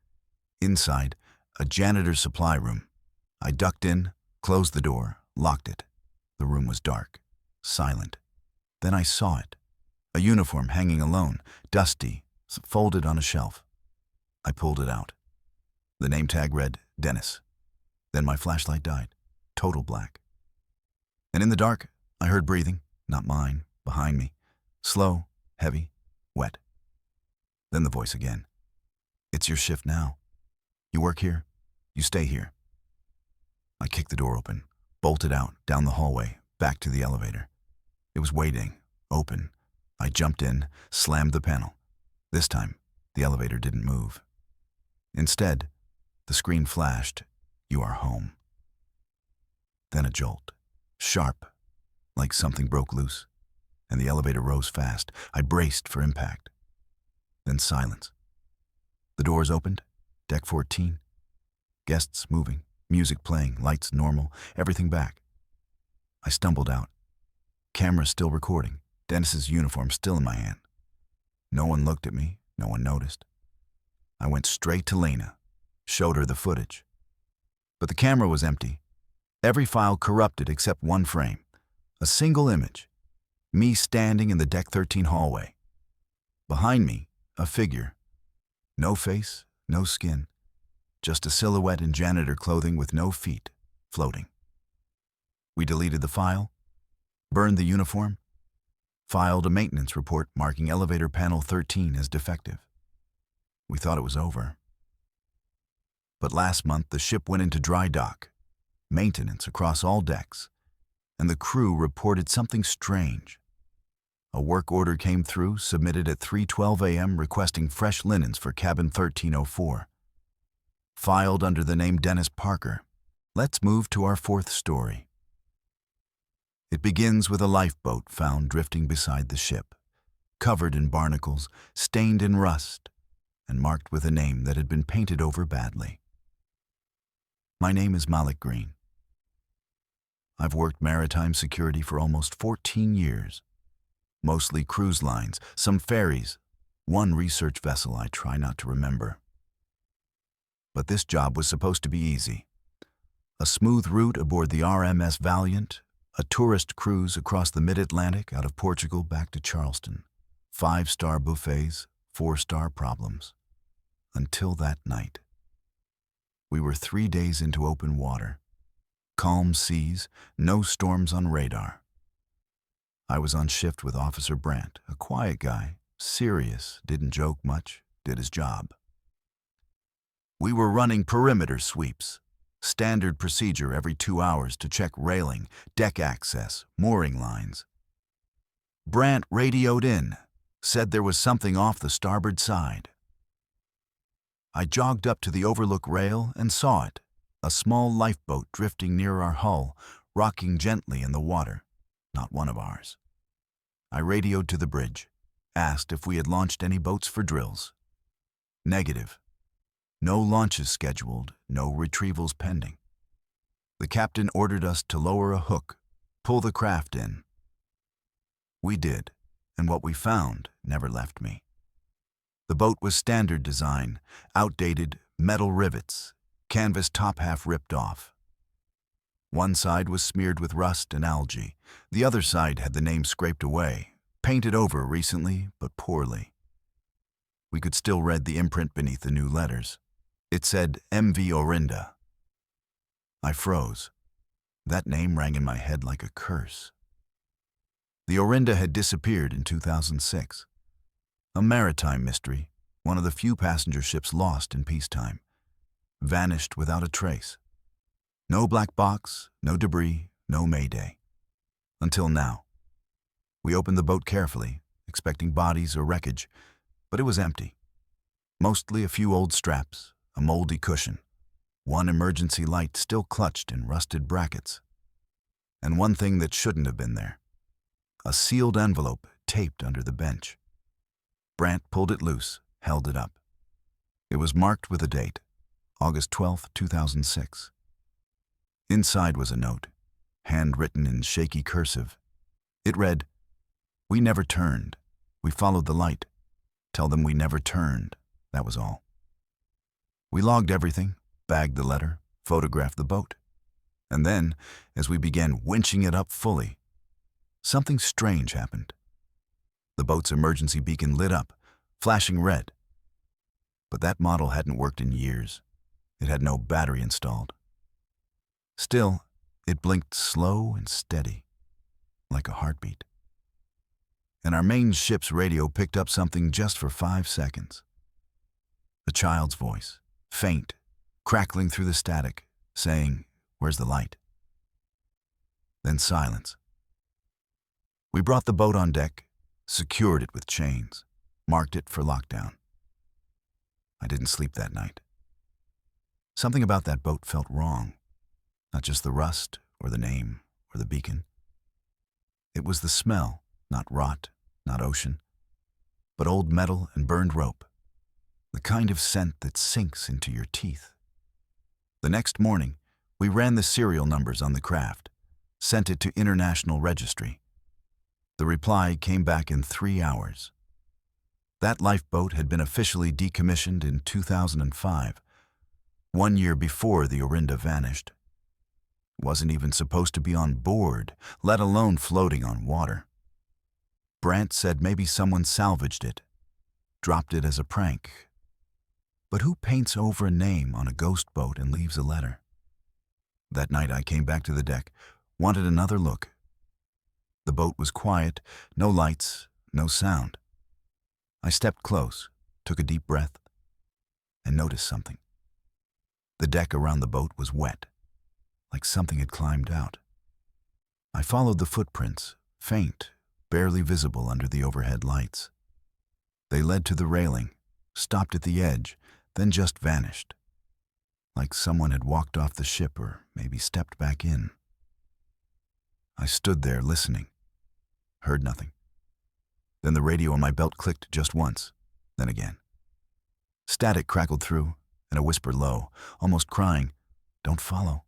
Inside, a janitor's supply room. I ducked in, closed the door, locked it. The room was dark, silent. Then I saw it. A uniform hanging alone, dusty, folded on a shelf. I pulled it out. The name tag read, "Dennis." Then my flashlight died, total black. And in the dark, I heard breathing, not mine, behind me. Slow, heavy, wet. Then the voice again. "It's your shift now. You work here, you stay here." I kicked the door open, bolted out, down the hallway, back to the elevator. It was waiting, open. I jumped in, slammed the panel. This time, the elevator didn't move. Instead, the screen flashed, "You are home." Then a jolt, sharp, like something broke loose, and the elevator rose fast. I braced for impact. Then silence. The doors opened, deck 14. Guests moving, music playing, lights normal, everything back. I stumbled out. Camera still recording, Dennis's uniform still in my hand. No one looked at me, no one noticed. I went straight to Lena, showed her the footage. But the camera was empty. Every file corrupted except one frame. A single image. Me standing in the deck 13 hallway. Behind me, a figure. No face, no skin. Just a silhouette in janitor clothing with no feet, floating. We deleted the file, burned the uniform, filed a maintenance report marking elevator panel 13 as defective. We thought it was over. But last month, the ship went into dry dock, maintenance across all decks, and the crew reported something strange. A work order came through, submitted at 3:12 a.m. requesting fresh linens for cabin 1304. Filed under the name Dennis Parker. Let's move to our fourth story. It begins with a lifeboat found drifting beside the ship, covered in barnacles, stained in rust, and marked with a name that had been painted over badly. My name is Malik Green. I've worked maritime security for almost 14 years. Mostly cruise lines, some ferries, one research vessel I try not to remember. But this job was supposed to be easy. A smooth route aboard the RMS Valiant, a tourist cruise across the mid-Atlantic out of Portugal back to Charleston. 5-star buffets, 4-star problems. Until that night. We were 3 days into open water. Calm seas, no storms on radar. I was on shift with Officer Brandt, a quiet guy, serious, didn't joke much, did his job. We were running perimeter sweeps, standard procedure every 2 hours to check railing, deck access, mooring lines. Brant radioed in, said there was something off the starboard side. I jogged up to the overlook rail and saw it, a small lifeboat drifting near our hull, rocking gently in the water, not one of ours. I radioed to the bridge, asked if we had launched any boats for drills. Negative. No launches scheduled, no retrievals pending. The captain ordered us to lower a hook, pull the craft in. We did, and what we found never left me. The boat was standard design, outdated, metal rivets, canvas top half ripped off. One side was smeared with rust and algae. The other side had the name scraped away, painted over recently, but poorly. We could still read the imprint beneath the new letters. It said MV Orinda. I froze. That name rang in my head like a curse. The Orinda had disappeared in 2006. A maritime mystery, one of the few passenger ships lost in peacetime. Vanished without a trace. No black box, no debris, no mayday. Until now. We opened the boat carefully, expecting bodies or wreckage, but it was empty. Mostly a few old straps, a moldy cushion, one emergency light still clutched in rusted brackets, and one thing that shouldn't have been there. A sealed envelope taped under the bench. Brant pulled it loose, held it up. It was marked with a date, August 12, 2006. Inside was a note, handwritten in shaky cursive. It read, "We never turned. We followed the light. Tell them we never turned." That was all. We logged everything, bagged the letter, photographed the boat. And then, as we began winching it up fully, something strange happened. The boat's emergency beacon lit up, flashing red. But that model hadn't worked in years. It had no battery installed. Still, it blinked slow and steady, like a heartbeat. And our main ship's radio picked up something just for 5 seconds. A child's voice, faint, crackling through the static, saying, "Where's the light?" Then silence. We brought the boat on deck, secured it with chains, marked it for lockdown. I didn't sleep that night. Something about that boat felt wrong. Not just the rust, or the name, or the beacon. It was the smell, not rot, not ocean, but old metal and burned rope. The kind of scent that sinks into your teeth. The next morning, we ran the serial numbers on the craft, sent it to International Registry. The reply came back in 3 hours. That lifeboat had been officially decommissioned in 2005, 1 year before the Orinda vanished. It wasn't even supposed to be on board, let alone floating on water. Brant said maybe someone salvaged it, dropped it as a prank. But who paints over a name on a ghost boat and leaves a letter? That night I came back to the deck, wanted another look. The boat was quiet, no lights, no sound. I stepped close, took a deep breath, and noticed something. The deck around the boat was wet, like something had climbed out. I followed the footprints, faint, barely visible under the overhead lights. They led to the railing, stopped at the edge, then just vanished, like someone had walked off the ship or maybe stepped back in. I stood there listening, heard nothing. Then the radio on my belt clicked just once, then again. Static crackled through, and a whisper low, almost crying, "Don't follow."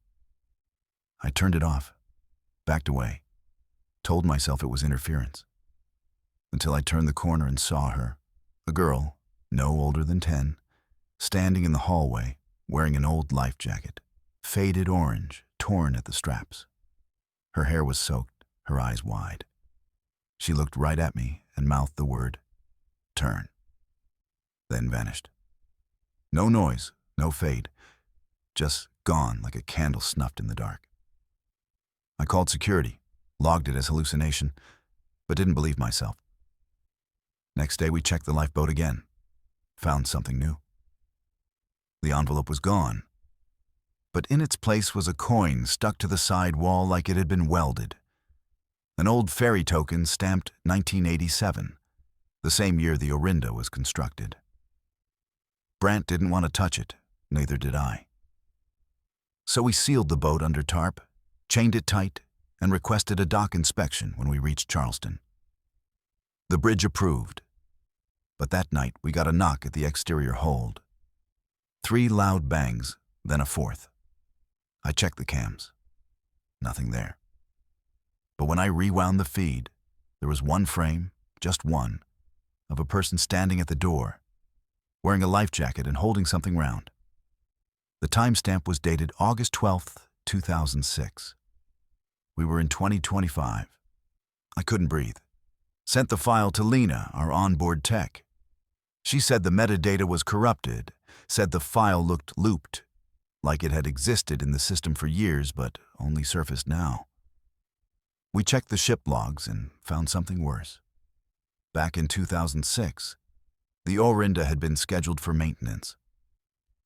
I turned it off, backed away, told myself it was interference, until I turned the corner and saw her, a girl, no older than 10, standing in the hallway, wearing an old life jacket, faded orange, torn at the straps. Her hair was soaked, her eyes wide. She looked right at me and mouthed the word, "Turn," then vanished. No noise, no fade, just gone like a candle snuffed in the dark. I called security, logged it as hallucination, but didn't believe myself. Next day we checked the lifeboat again, found something new. The envelope was gone, but in its place was a coin stuck to the side wall like it had been welded. An old ferry token stamped 1987, the same year the Orinda was constructed. Brant didn't want to touch it, neither did I. So we sealed the boat under tarp, chained it tight, and requested a dock inspection when we reached Charleston. The bridge approved, but that night we got a knock at the exterior hold. 3 loud bangs, then a 4th. I checked the cams. Nothing there. But when I rewound the feed, there was one frame, just one, of a person standing at the door, wearing a life jacket and holding something round. The timestamp was dated August 12th, 2006. We were in 2025. I couldn't breathe. Sent the file to Lena, our onboard tech. She said the metadata was corrupted, said the file looked looped, like it had existed in the system for years but only surfaced now. We checked the ship logs and found something worse. Back in 2006, the Orinda had been scheduled for maintenance.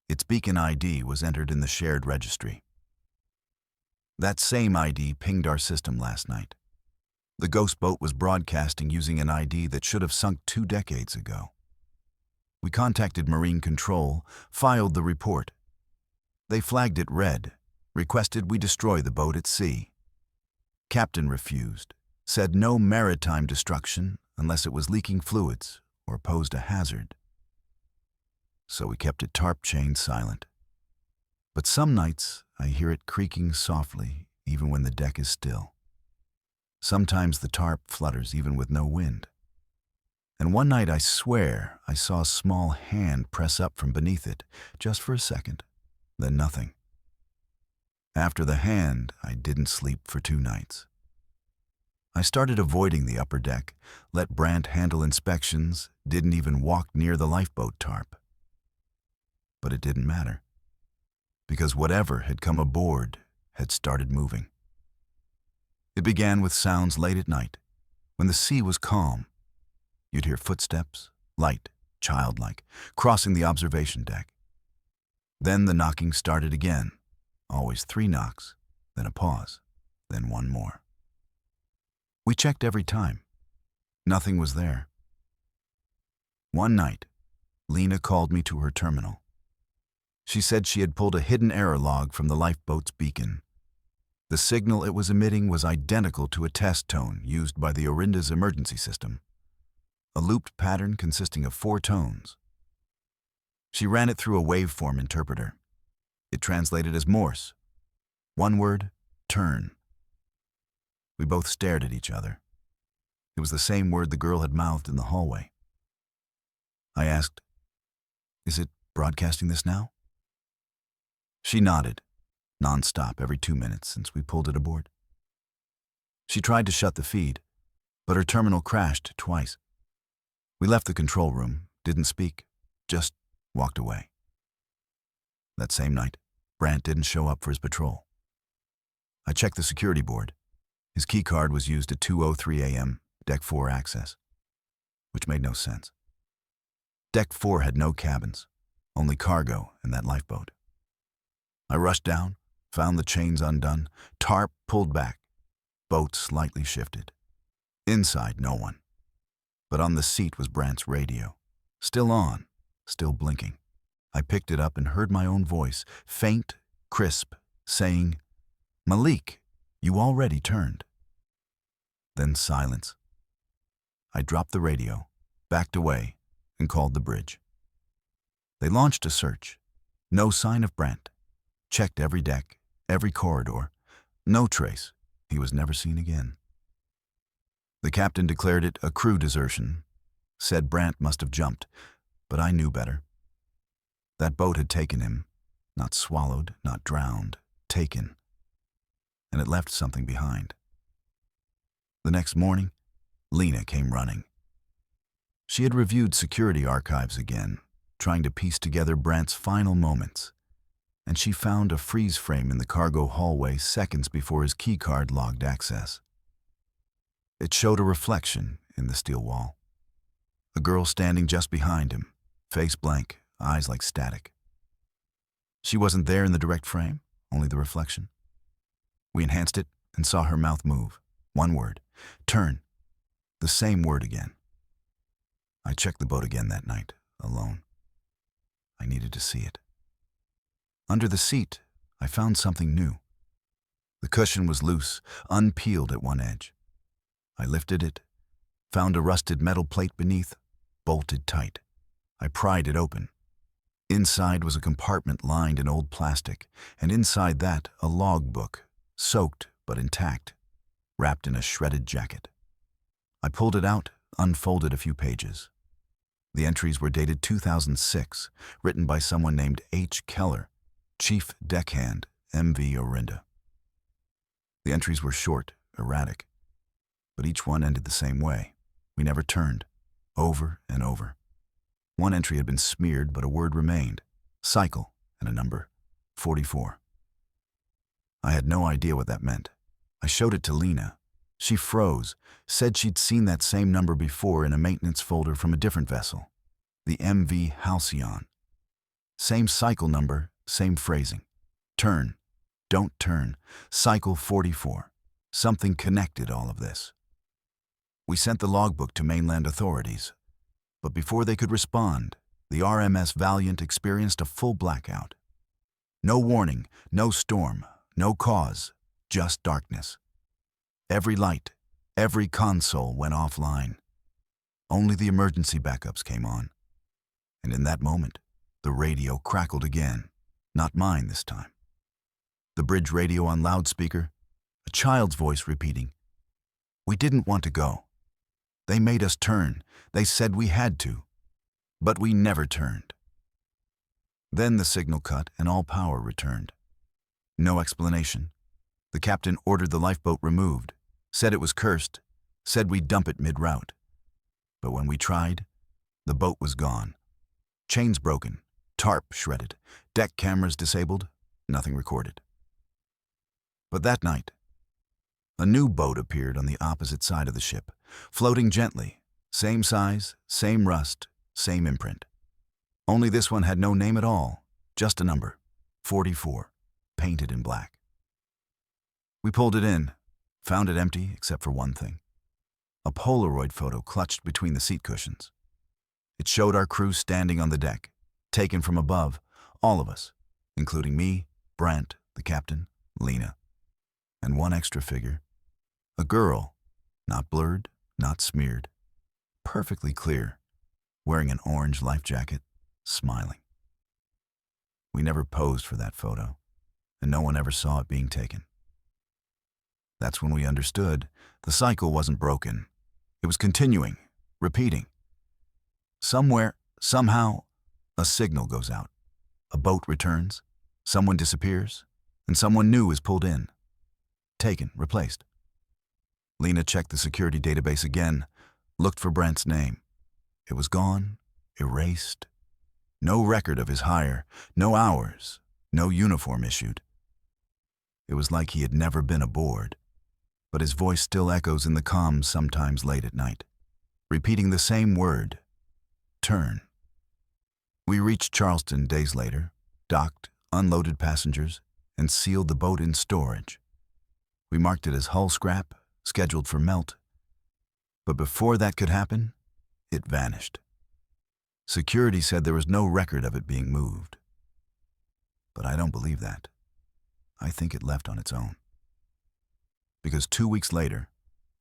Its beacon ID was entered in the shared registry. That same ID pinged our system last night. The ghost boat was broadcasting using an ID that should have sunk 2 decades ago. We contacted Marine Control, filed the report. They flagged it red, requested we destroy the boat at sea. Captain refused, said no maritime destruction unless it was leaking fluids or posed a hazard. So we kept it tarp-chained silent. But some nights I hear it creaking softly even when the deck is still. Sometimes the tarp flutters even with no wind. And one night I swear I saw a small hand press up from beneath it, just for a second, then nothing. After the hand, I didn't sleep for 2 nights. I started avoiding the upper deck, let Brant handle inspections, didn't even walk near the lifeboat tarp. But it didn't matter, because whatever had come aboard had started moving. It began with sounds late at night, when the sea was calm. You'd hear footsteps, light, childlike, crossing the observation deck. Then the knocking started again, always 3 knocks, then a pause, then one more. We checked every time. Nothing was there. One night, Lena called me to her terminal. She said she had pulled a hidden error log from the lifeboat's beacon. The signal it was emitting was identical to a test tone used by the Orinda's emergency system, a looped pattern consisting of 4 tones. She ran it through a waveform interpreter. It translated as Morse. One word, turn. We both stared at each other. It was the same word the girl had mouthed in the hallway. I asked, "Is it broadcasting this now?" She nodded, non-stop every 2 minutes since we pulled it aboard. She tried to shut the feed, but her terminal crashed twice. We left the control room, didn't speak, just walked away. That same night, Brant didn't show up for his patrol. I checked the security board. His key card was used at 2:03 a.m., Deck 4 access, which made no sense. Deck 4 had no cabins, only cargo and that lifeboat. I rushed down, found the chains undone, tarp pulled back, boat slightly shifted. Inside, no one. But on the seat was Brant's radio, still on, still blinking. I picked it up and heard my own voice, faint, crisp, saying, "Malik, you already turned." Then silence. I dropped the radio, backed away, and called the bridge. They launched a search. No sign of Brant. Checked every deck, every corridor. No trace. He was never seen again. The captain declared it a crew desertion, said Brant must have jumped, but I knew better. That boat had taken him, not swallowed, not drowned, taken. And it left something behind. The next morning, Lena came running. She had reviewed security archives again, trying to piece together Brant's final moments, and she found a freeze frame in the cargo hallway seconds before his keycard logged access. It showed a reflection in the steel wall. A girl standing just behind him, face blank, eyes like static. She wasn't there in the direct frame, only the reflection. We enhanced it and saw her mouth move. One word. Turn. The same word again. I checked the boat again that night, alone. I needed to see it. Under the seat, I found something new. The cushion was loose, unpeeled at one edge. I lifted it, found a rusted metal plate beneath, bolted tight. I pried it open. Inside was a compartment lined in old plastic, and inside that, a logbook, soaked but intact, wrapped in a shredded jacket. I pulled it out, unfolded a few pages. The entries were dated 2006, written by someone named H. Keller, Chief Deckhand, MV Orinda. The entries were short, erratic, but each one ended the same way. We never turned, over and over. One entry had been smeared, but a word remained, cycle, and a number, 44. I had no idea what that meant. I showed it to Lena. She froze, said she'd seen that same number before in a maintenance folder from a different vessel, the MV Halcyon. Same cycle number, same phrasing. Turn, don't turn, cycle 44. Something connected all of this. We sent the logbook to mainland authorities, but before they could respond, the RMS Valiant experienced a full blackout. No warning, no storm, no cause, just darkness. Every light, every console went offline. Only the emergency backups came on. And in that moment, the radio crackled again, not mine this time. The bridge radio on loudspeaker, a child's voice repeating, "We didn't want to go. They made us turn. They said we had to. But we never turned." Then the signal cut and all power returned. No explanation. The captain ordered the lifeboat removed, said it was cursed, said we'd dump it mid-route. But when we tried, the boat was gone. Chains broken, tarp shredded, deck cameras disabled, nothing recorded. But that night, a new boat appeared on the opposite side of the ship, floating gently, same size, same rust, same imprint. Only this one had no name at all, just a number, 44, painted in black. We pulled it in, found it empty except for one thing. A Polaroid photo clutched between the seat cushions. It showed our crew standing on the deck, taken from above, all of us, including me, Brant, the captain, Lena, and one extra figure. A girl, not blurred, not smeared, perfectly clear, wearing an orange life jacket, smiling. We never posed for that photo, and no one ever saw it being taken. That's when we understood the cycle wasn't broken. It was continuing, repeating. Somewhere, somehow, a signal goes out. A boat returns, someone disappears, and someone new is pulled in. Taken, replaced. Lena checked the security database again, looked for Brent's name. It was gone, erased. No record of his hire, no hours, no uniform issued. It was like he had never been aboard, but his voice still echoes in the comms sometimes late at night, repeating the same word, turn. We reached Charleston days later, docked, unloaded passengers, and sealed the boat in storage. We marked it as hull scrap, scheduled for melt. But before that could happen, it vanished. Security said there was no record of it being moved. But I don't believe that. I think it left on its own. Because 2 weeks later,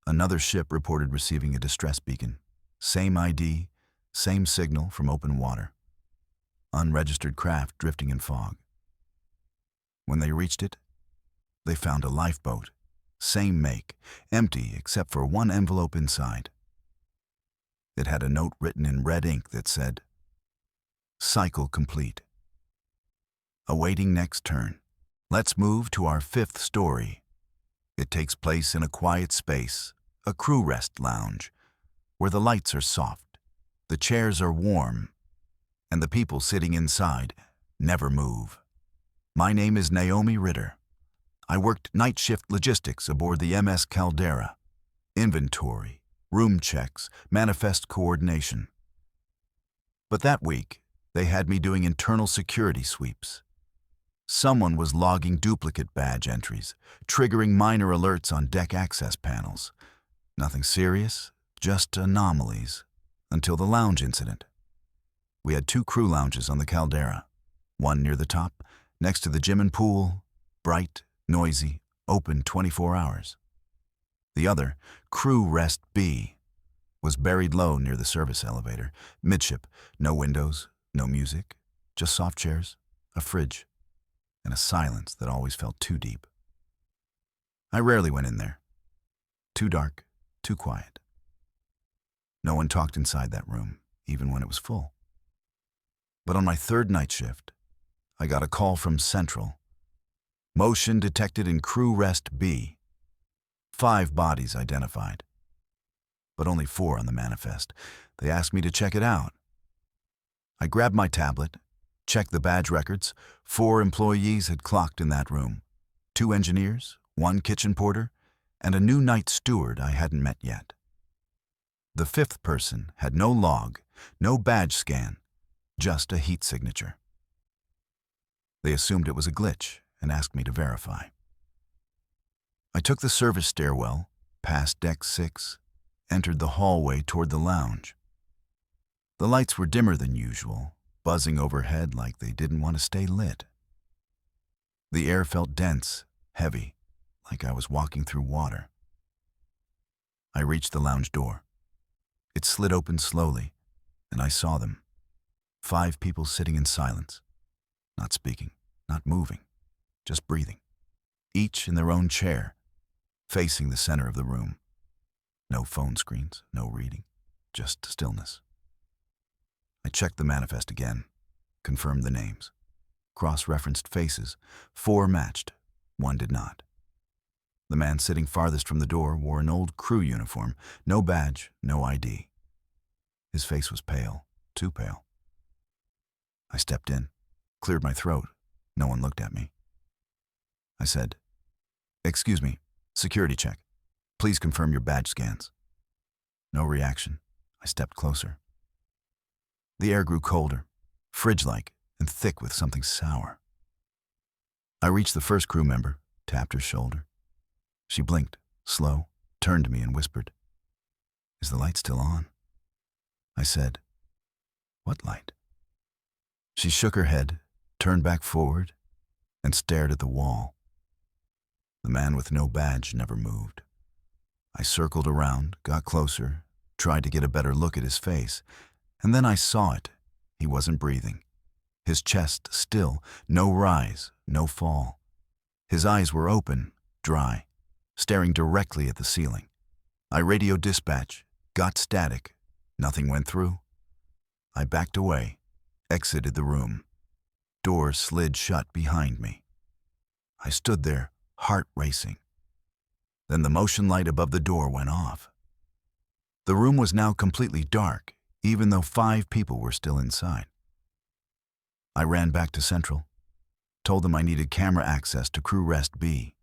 another ship reported receiving a distress beacon. Same ID, same signal from open water. Unregistered craft drifting in fog. When they reached it, they found a lifeboat, same make, empty except for one envelope inside. It had a note written in red ink that said, "Cycle complete. Awaiting next turn. Let's move to our 5th story. It takes place in a quiet space, a crew rest lounge, where the lights are soft, the chairs are warm, and the people sitting inside never move. My name is Naomi Ritter. I worked night shift logistics aboard the MS Caldera. Inventory, room checks, manifest coordination. But that week, they had me doing internal security sweeps. Someone was logging duplicate badge entries, triggering minor alerts on deck access panels. Nothing serious, just anomalies, until the lounge incident. We had 2 crew lounges on the Caldera, one near the top, next to the gym and pool, bright, noisy, open 24 hours. The other, Crew Rest B, was buried low near the service elevator, midship, no windows, no music, just soft chairs, a fridge, and a silence that always felt too deep. I rarely went in there. Too dark, too quiet. No one talked inside that room, even when it was full. But on my 3rd night shift, I got a call from Central. Motion detected in Crew Rest B. 5 bodies identified, but only 4 on the manifest. They asked me to check it out. I grabbed my tablet, checked the badge records. 4 employees had clocked in that room. 2 engineers, 1 kitchen porter, and a new night steward I hadn't met yet. The 5th person had no log, no badge scan, just a heat signature. They assumed it was a glitch and asked me to verify. I took the service stairwell, past deck 6, entered the hallway toward the lounge. The lights were dimmer than usual, buzzing overhead like they didn't want to stay lit. The air felt dense, heavy, like I was walking through water. I reached the lounge door. It slid open slowly, and I saw them. 5 people sitting in silence, not speaking, not moving, just breathing, each in their own chair, facing the center of the room. No phone screens, no reading, just stillness. I checked the manifest again, confirmed the names, cross-referenced faces. 4 matched, 1 did not. The man sitting farthest from the door wore an old crew uniform, no badge, no ID. His face was pale, too pale. I stepped in, cleared my throat. No one looked at me. I said, "Excuse me, security check. Please confirm your badge scans." No reaction. I stepped closer. The air grew colder, fridge-like, and thick with something sour. I reached the first crew member, tapped her shoulder. She blinked, slow, turned to me and whispered, "Is the light still on?" I said, "What light?" She shook her head, turned back forward, and stared at the wall. The man with no badge never moved. I circled around, got closer, tried to get a better look at his face, and then I saw it. He wasn't breathing. His chest still, no rise, no fall. His eyes were open, dry, staring directly at the ceiling. I radioed dispatch, got static. Nothing went through. I backed away, exited the room. Doors slid shut behind me. I stood there, heart racing. Then the motion light above the door went off. The room was now completely dark, even though 5 people were still inside. I ran back to Central, told them I needed camera access to Crew Rest B.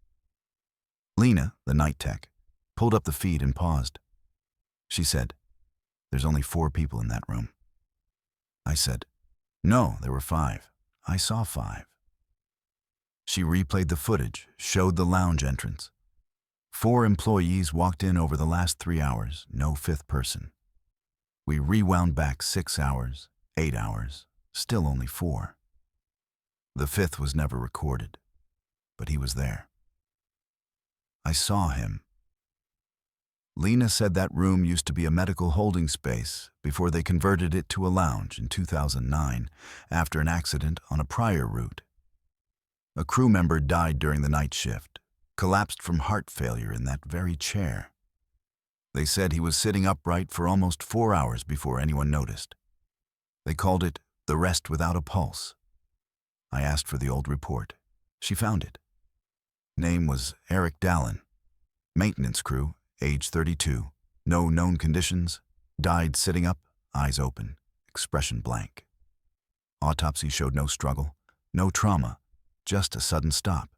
Lena, the night tech, pulled up the feed and paused. She said, "There's only 4 people in that room." I said, "No, there were 5. I saw 5. She replayed the footage, showed the lounge entrance. 4 employees walked in over the last 3 hours, no 5th person. We rewound back 6 hours, 8 hours, still only 4. The 5th was never recorded, but he was there. I saw him. Lena said that room used to be a medical holding space before they converted it to a lounge in 2009 after an accident on a prior route. A crew member died during the night shift, collapsed from heart failure in that very chair. They said he was sitting upright for almost 4 hours before anyone noticed. They called it the rest without a pulse. I asked for the old report. She found it. Name was Eric Dallin. Maintenance crew, age 32. No known conditions. Died sitting up, eyes open, expression blank. Autopsy showed no struggle, no trauma, just a sudden stop.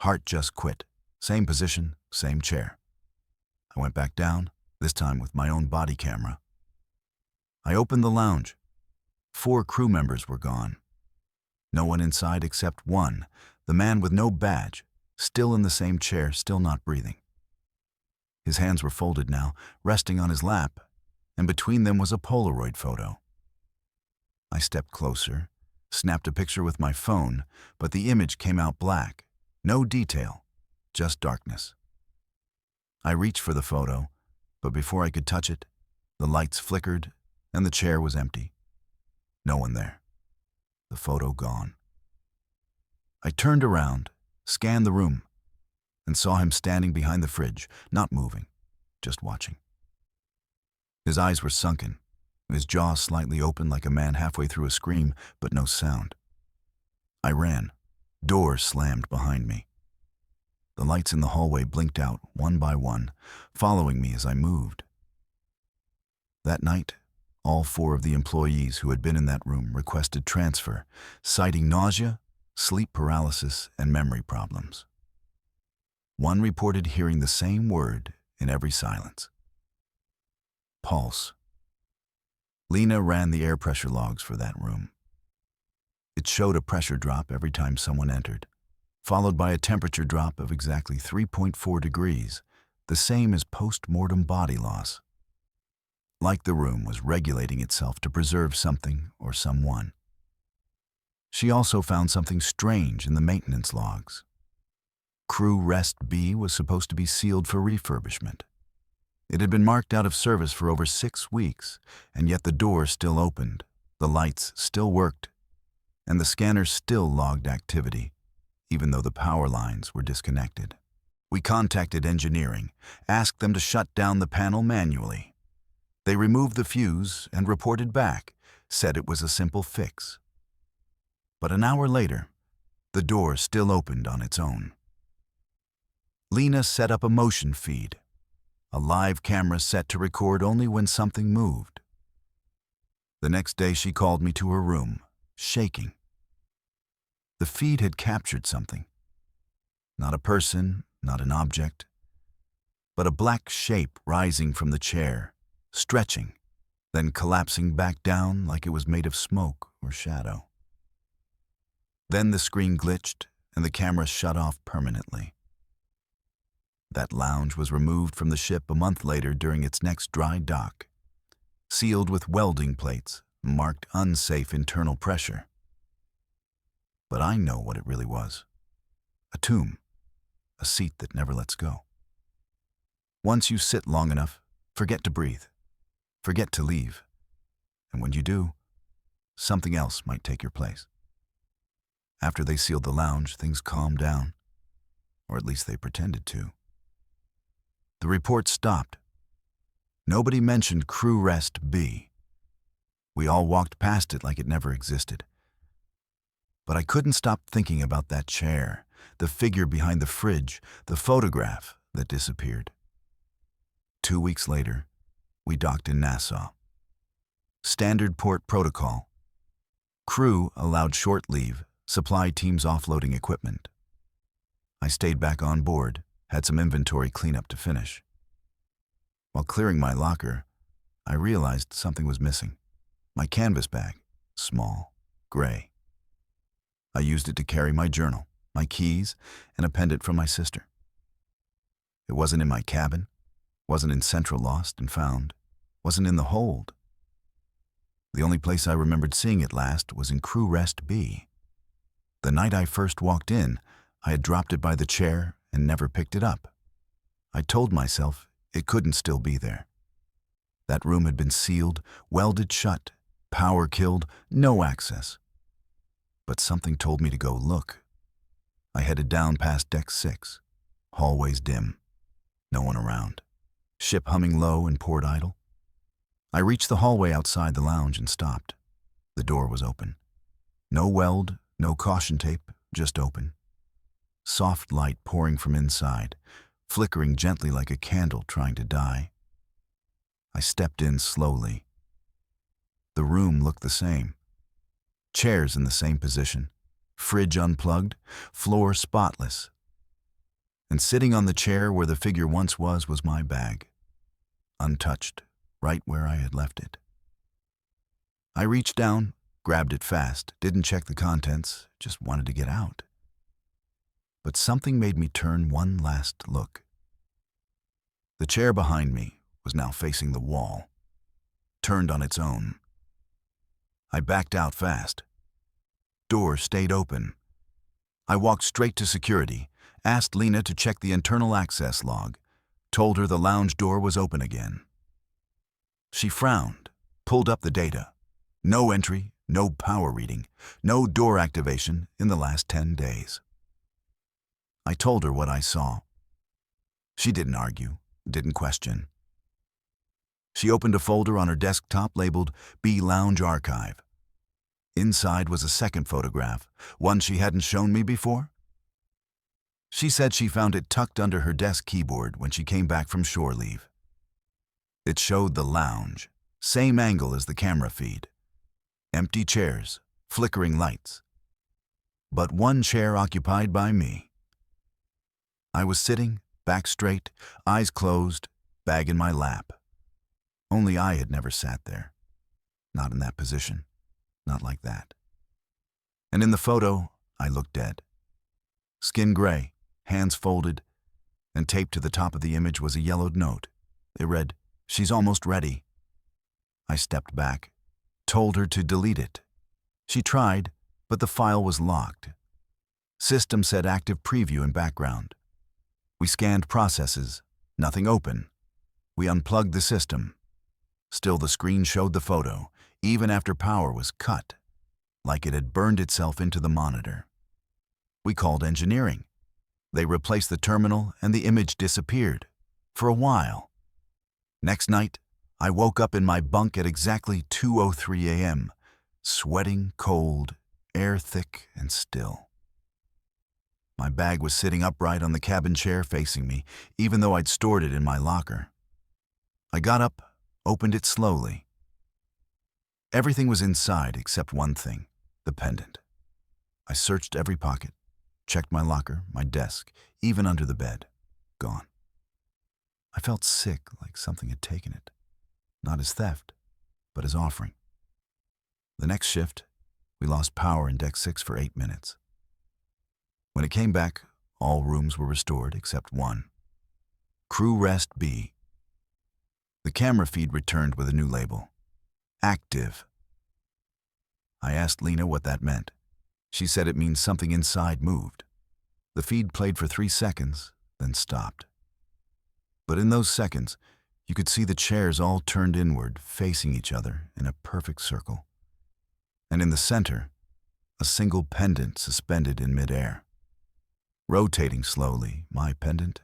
Heart just quit. Same position, same chair. I went back down, this time with my own body camera. I opened the lounge. 4 crew members were gone. No one inside except one, the man with no badge, still in the same chair, still not breathing. His hands were folded now, resting on his lap, and between them was a Polaroid photo. I stepped closer, snapped a picture with my phone, but the image came out black. No detail, just darkness. I reached for the photo, but before I could touch it, the lights flickered and the chair was empty. No one there. The photo gone. I turned around, scanned the room, and saw him standing behind the fridge, not moving, just watching. His eyes were sunken, his jaw slightly open like a man halfway through a scream, but no sound. I ran. Doors slammed behind me. The lights in the hallway blinked out one by one, following me as I moved. That night, all 4 of the employees who had been in that room requested transfer, citing nausea, sleep paralysis, and memory problems. One reported hearing the same word in every silence. Pulse. Lena ran the air pressure logs for that room. It showed a pressure drop every time someone entered, followed by a temperature drop of exactly 3.4 degrees, the same as post-mortem body loss. Like the room was regulating itself to preserve something or someone. She also found something strange in the maintenance logs. Crew Rest B was supposed to be sealed for refurbishment. It had been marked out of service for over 6 weeks, and yet the door still opened, the lights still worked, and the scanners still logged activity, even though the power lines were disconnected. We contacted engineering, asked them to shut down the panel manually. They removed the fuse and reported back, said it was a simple fix. But an hour later, the door still opened on its own. Lena set up a motion feed, a live camera set to record only when something moved. The next day she called me to her room, shaking. The feed had captured something. Not a person, not an object, but a black shape rising from the chair, stretching, then collapsing back down like it was made of smoke or shadow. Then the screen glitched and the camera shut off permanently. That lounge was removed from the ship a month later during its next dry dock, sealed with welding plates, marked unsafe internal pressure. But I know what it really was. A tomb, a seat that never lets go. Once you sit long enough, forget to breathe, forget to leave, and when you do, something else might take your place. After they sealed the lounge, things calmed down, or at least they pretended to. The report stopped. Nobody mentioned Crew Rest B. We all walked past it like it never existed. But I couldn't stop thinking about that chair, the figure behind the fridge, the photograph that disappeared. 2 weeks later, we docked in Nassau. Standard port protocol. Crew allowed short leave, supply teams offloading equipment. I stayed back on board, had some inventory cleanup to finish. While clearing my locker, I realized something was missing. My canvas bag, small, gray. I used it to carry my journal, my keys, and a pendant from my sister. It wasn't in my cabin, wasn't in Central Lost and Found, wasn't in the hold. The only place I remembered seeing it last was in Crew Rest B. The night I first walked in, I had dropped it by the chair and never picked it up. I told myself it couldn't still be there. That room had been sealed, welded shut, power killed, no access. But something told me to go look. I headed down past deck 6, hallways dim, no one around, ship humming low and port idle. I reached the hallway outside the lounge and stopped. The door was open. No weld, no caution tape, just open. Soft light pouring from inside, flickering gently like a candle trying to die. I stepped in slowly. The room looked the same. Chairs in the same position, fridge unplugged, floor spotless. And sitting on the chair where the figure once was my bag, untouched, right where I had left it. I reached down, Grabbed it fast, didn't check the contents, just wanted to get out. But something made me turn one last look. The chair behind me was now facing the wall, turned on its own. I backed out fast. Door stayed open. I walked straight to security, asked Lena to check the internal access log, told her the lounge door was open again. She frowned, pulled up the data. No entry, no power reading, no door activation in the last 10 days. I told her what I saw. She didn't argue, didn't question. She opened a folder on her desktop labeled B Lounge Archive. Inside was a second photograph, one she hadn't shown me before. She said she found it tucked under her desk keyboard when she came back from shore leave. It showed the lounge, same angle as the camera feed. Empty chairs, flickering lights. But one chair occupied by me. I was sitting, back straight, eyes closed, bag in my lap. Only I had never sat there. Not in that position. Not like that. And in the photo, I looked dead. Skin gray, hands folded, and taped to the top of the image was a yellowed note. It read, "She's almost ready." I stepped back, told her to delete it. She tried, but the file was locked. System said active preview in background. We scanned processes, nothing open. We unplugged the system. Still the screen showed the photo, even after power was cut, like it had burned itself into the monitor. We called engineering. They replaced the terminal and the image disappeared. For a while. Next night, I woke up in my bunk at exactly 2:03 a.m., sweating, cold, air thick and still. My bag was sitting upright on the cabin chair facing me, even though I'd stored it in my locker. I got up, opened it slowly. Everything was inside except one thing, the pendant. I searched every pocket, checked my locker, my desk, even under the bed. Gone. I felt sick, like something had taken it. Not as theft, but as offering. The next shift, we lost power in Deck 6 for 8 minutes. When it came back, all rooms were restored except one. Crew Rest B. The camera feed returned with a new label. Active. I asked Lena what that meant. She said it means something inside moved. The feed played for 3 seconds, then stopped. But in those seconds, you could see the chairs all turned inward, facing each other in a perfect circle. And in the center, a single pendant suspended in midair. Rotating slowly, my pendant.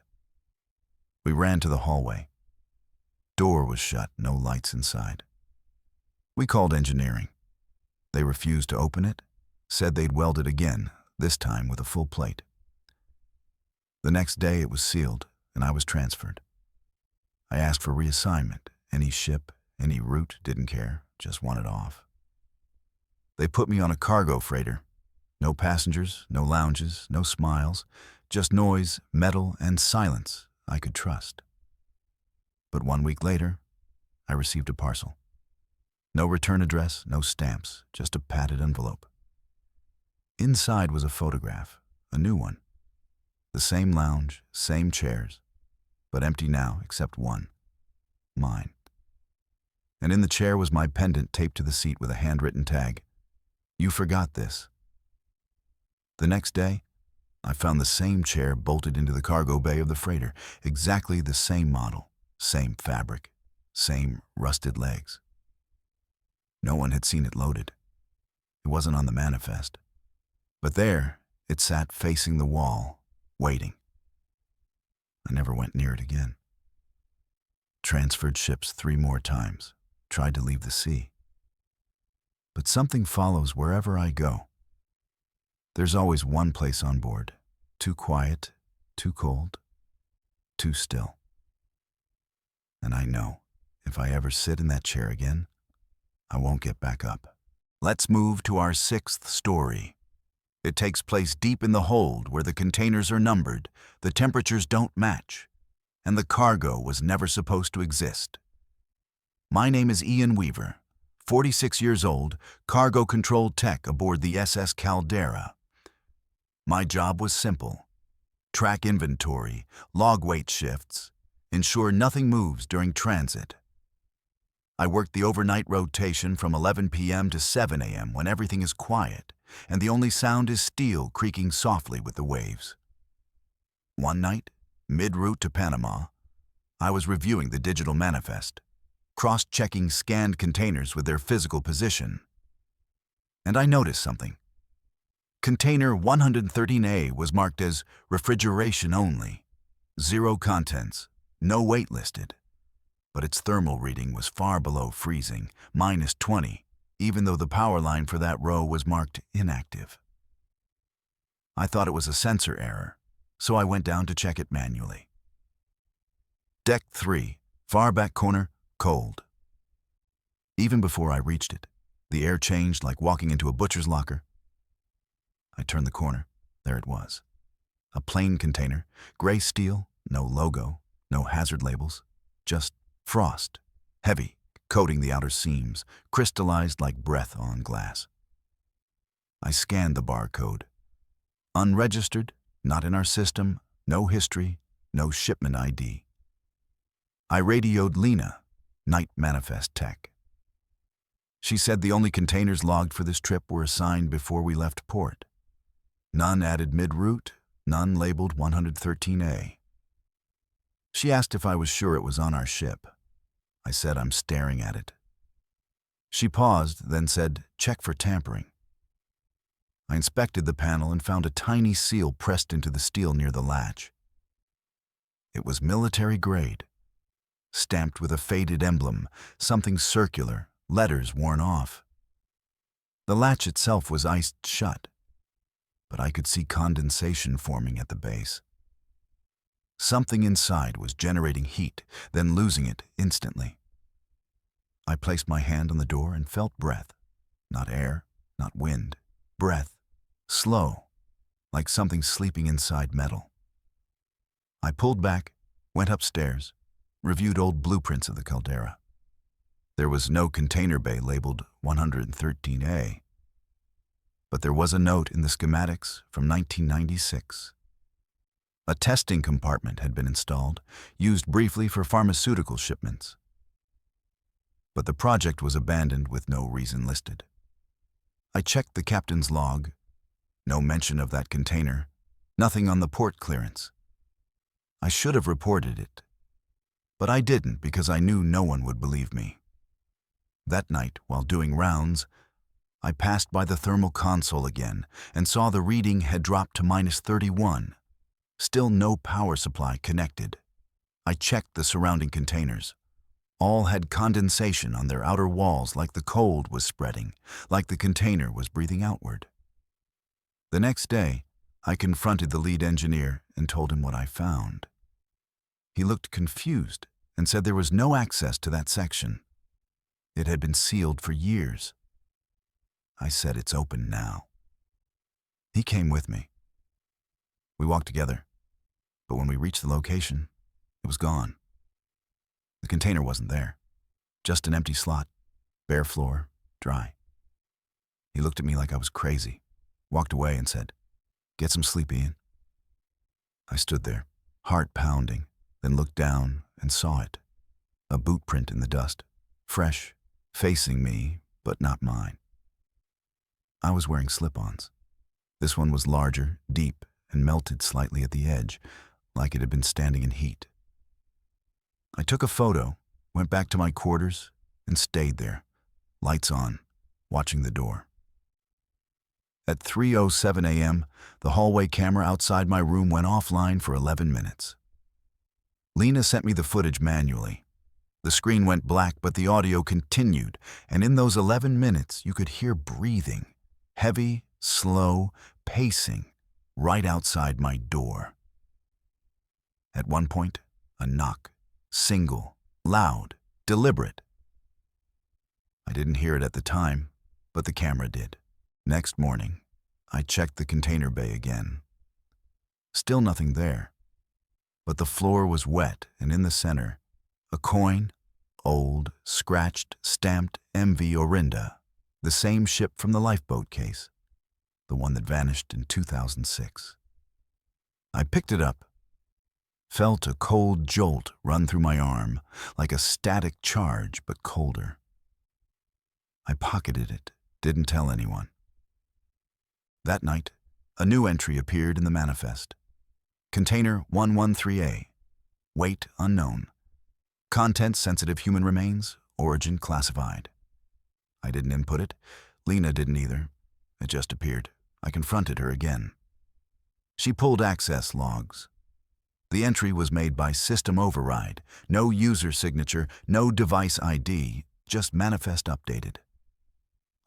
We ran to the hallway. Door was shut, no lights inside. We called engineering. They refused to open it, said they'd weld it again, this time with a full plate. The next day it was sealed, and I was transferred. I asked for reassignment. Any ship, any route, didn't care, just wanted off. They put me on a cargo freighter. No passengers, no lounges, no smiles, just noise, metal, and silence I could trust. But 1 week later, I received a parcel. No return address, no stamps, just a padded envelope. Inside was a photograph, a new one. The same lounge, same chairs, but empty now except one. Mine. And in the chair was my pendant taped to the seat with a handwritten tag. You forgot this. The next day, I found the same chair bolted into the cargo bay of the freighter, exactly the same model, same fabric, same rusted legs. No one had seen it loaded. It wasn't on the manifest. But there, it sat facing the wall, waiting. I never went near it again. Transferred ships 3 more times, tried to leave the sea. But something follows wherever I go. There's always one place on board, too quiet, too cold, too still. And I know, if I ever sit in that chair again, I won't get back up. Let's move to our 6th story. It takes place deep in the hold where the containers are numbered, the temperatures don't match, and the cargo was never supposed to exist. My name is Ian Weaver, 46 years old, cargo control tech aboard the SS Caldera. My job was simple: track inventory, log weight shifts, ensure nothing moves during transit. I worked the overnight rotation from 11 p.m. to 7 a.m. when everything is quiet and the only sound is steel creaking softly with the waves. One night, mid-route to Panama, I was reviewing the digital manifest, cross-checking scanned containers with their physical position. And I noticed something. Container 113A was marked as refrigeration only, 0 contents, no weight listed. But its thermal reading was far below freezing, -20, even though the power line for that row was marked inactive. I thought it was a sensor error, so I went down to check it manually. Deck 3, far back corner, cold. Even before I reached it, the air changed like walking into a butcher's locker. I turned the corner. There it was. A plain container, gray steel, no logo, no hazard labels, just frost, heavy, coating the outer seams, crystallized like breath on glass. I scanned the barcode. Unregistered, not in our system, no history, no shipment ID. I radioed Lena, night manifest tech. She said the only containers logged for this trip were assigned before we left port. None added mid-route, none labeled 113A. She asked if I was sure it was on our ship. I said I'm staring at it. She paused, then said, check for tampering. I inspected the panel and found a tiny seal pressed into the steel near the latch. It was military grade, stamped with a faded emblem, something circular, letters worn off. The latch itself was iced shut, but I could see condensation forming at the base. Something inside was generating heat, then losing it instantly. I placed my hand on the door and felt breath. Not air, not wind. Breath. Slow, like something sleeping inside metal. I pulled back, went upstairs, reviewed old blueprints of the Caldera. There was no container bay labeled 113A. But there was a note in the schematics from 1996. A testing compartment had been installed, used briefly for pharmaceutical shipments. But the project was abandoned with no reason listed. I checked the captain's log. No mention of that container, nothing on the port clearance. I should have reported it, but I didn't because I knew no one would believe me. That night, while doing rounds, I passed by the thermal console again and saw the reading had dropped to -31. Still no power supply connected. I checked the surrounding containers. All had condensation on their outer walls, like the cold was spreading, like the container was breathing outward. The next day, I confronted the lead engineer and told him what I found. He looked confused and said there was no access to that section. It had been sealed for years. I said it's open now. He came with me. We walked together, but when we reached the location, it was gone. The container wasn't there, just an empty slot, bare floor, dry. He looked at me like I was crazy, walked away and said, "Get some sleep, Ian." I stood there, heart pounding, then looked down and saw it. A boot print in the dust, fresh, facing me, but not mine. I was wearing slip-ons. This one was larger, deep, and melted slightly at the edge, like it had been standing in heat. I took a photo, went back to my quarters, and stayed there, lights on, watching the door. At 3:07 a.m., the hallway camera outside my room went offline for 11 minutes. Lena sent me the footage manually. The screen went black, but the audio continued, and in those 11 minutes, you could hear breathing, heavy, slow, pacing, right outside my door. At one point, a knock, single, loud, deliberate. I didn't hear it at the time, but the camera did. Next morning, I checked the container bay again. Still nothing there, but the floor was wet, and in the center, a coin, Old, scratched, stamped MV Orinda, the same ship from the lifeboat case, the one that vanished in 2006. I picked it up, felt a cold jolt run through my arm, like a static charge but colder. I pocketed it, didn't tell anyone. That night, a new entry appeared in the manifest. Container 113A, weight unknown. Content sensitive human remains, origin classified. I didn't input it. Lena didn't either. It just appeared. I confronted her again. She pulled access logs. The entry was made by system override. No user signature, no device ID, just manifest updated.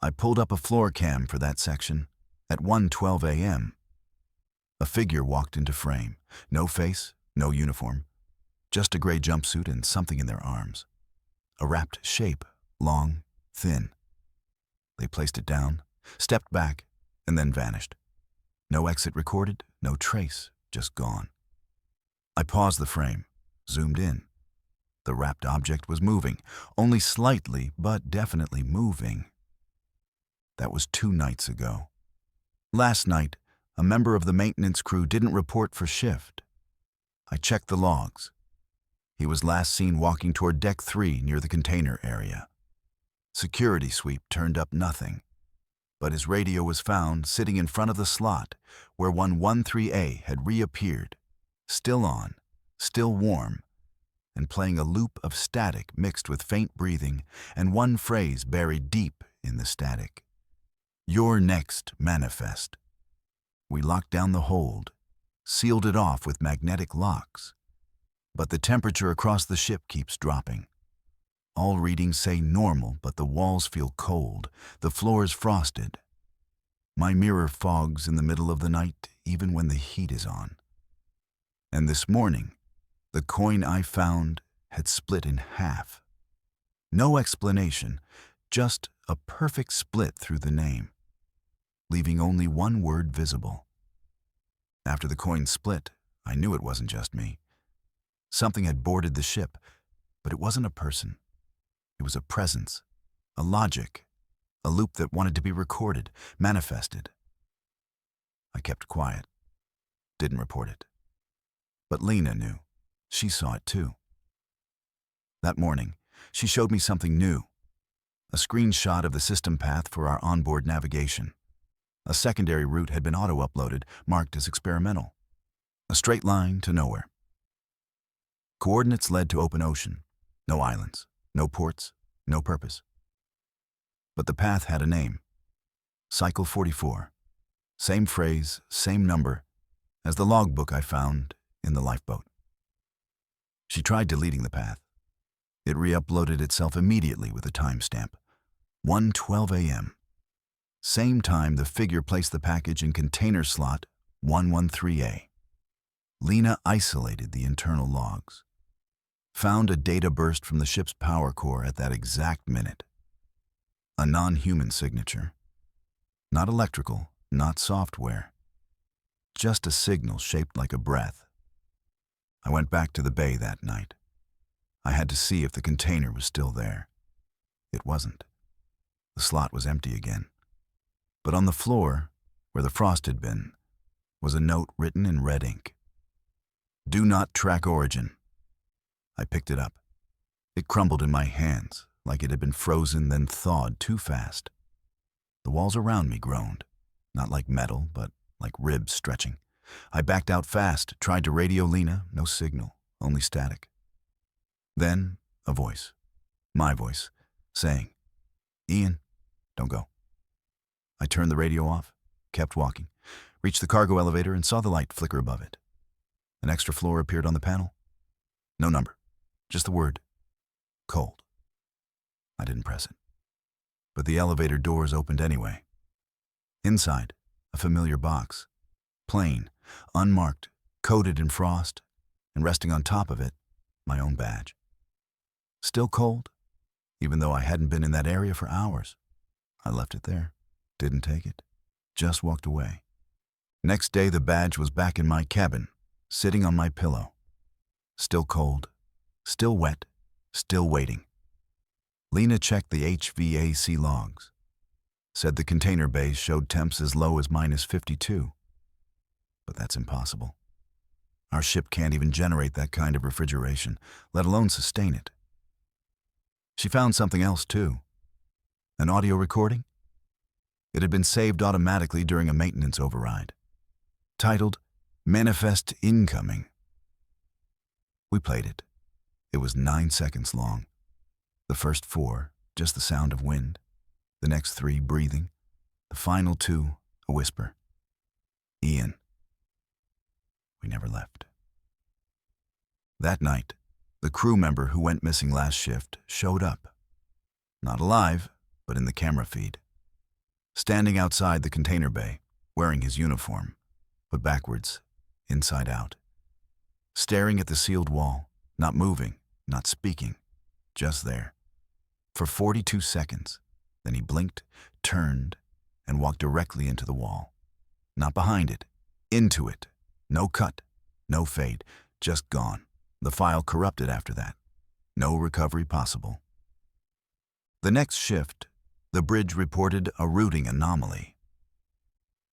I pulled up a floor cam for that section at 1:12 a.m. A figure walked into frame. No face, no uniform. Just a gray jumpsuit and something in their arms. A wrapped shape, long, thin. They placed it down, stepped back, and then vanished. No exit recorded, no trace, just gone. I paused the frame, zoomed in. The wrapped object was moving, only slightly, but definitely moving. That was 2 nights ago. Last night, a member of the maintenance crew didn't report for shift. I checked the logs. He was last seen walking toward Deck 3 near the container area. Security sweep turned up nothing, but his radio was found sitting in front of the slot where 113A had reappeared, still on, still warm, and playing a loop of static mixed with faint breathing and one phrase buried deep in the static. "Your next manifest." We locked down the hold, sealed it off with magnetic locks. But the temperature across the ship keeps dropping. All readings say normal, but the walls feel cold, the floors frosted. My mirror fogs in the middle of the night, even when the heat is on. And this morning, the coin I found had split in half. No explanation, just a perfect split through the name, leaving only one word visible. After the coin split, I knew it wasn't just me. Something had boarded the ship, but it wasn't a person. It was a presence, a logic, a loop that wanted to be recorded, manifested. I kept quiet, didn't report it. But Lena knew. She saw it too. That morning, she showed me something new. A screenshot of the system path for our onboard navigation. A secondary route had been auto-uploaded, marked as experimental. A straight line to nowhere. Coordinates led to open ocean. No islands, no ports, no purpose. But the path had a name. Cycle 44. Same phrase, same number as the logbook I found in the lifeboat. She tried deleting the path. It re-uploaded itself immediately with a timestamp. 1:12 a.m. Same time the figure placed the package in container slot 113A. Lena isolated the internal logs. Found a data burst from the ship's power core at that exact minute. A non-human signature. Not electrical, not software. Just a signal shaped like a breath. I went back to the bay that night. I had to see if the container was still there. It wasn't. The slot was empty again. But on the floor, where the frost had been, was a note written in red ink. "Do not track origin." I picked it up. It crumbled in my hands, like it had been frozen then thawed too fast. The walls around me groaned, not like metal, but like ribs stretching. I backed out fast, tried to radio Lena, no signal, only static. Then, a voice, my voice, saying, "Ian, don't go." I turned the radio off, kept walking, reached the cargo elevator and saw the light flicker above it. An extra floor appeared on the panel. No number, just the word, cold. I didn't press it. But the elevator doors opened anyway. Inside, a familiar box, plain, unmarked, coated in frost, and resting on top of it, my own badge. Still cold, even though I hadn't been in that area for hours. I left it there, didn't take it, just walked away. Next day, the badge was back in my cabin, sitting on my pillow. Still cold, still wet, still waiting. Lena checked the HVAC logs. Said the container bays showed temps as low as -52. But that's impossible. Our ship can't even generate that kind of refrigeration, let alone sustain it. She found something else too. An audio recording? It had been saved automatically during a maintenance override. Titled, Manifest Incoming. We played it. It was 9 seconds long. The first 4, just the sound of wind. The next 3, breathing. The final 2, a whisper. Ian. We never left. That night, the crew member who went missing last shift showed up. Not alive, but in the camera feed. Standing outside the container bay, wearing his uniform, but backwards, inside out. Staring at the sealed wall, not moving, not speaking, just there. For 42 seconds, then he blinked, turned, and walked directly into the wall. Not behind it, into it. No cut, no fade, just gone. The file corrupted after that. No recovery possible. The next shift, the bridge reported a routing anomaly.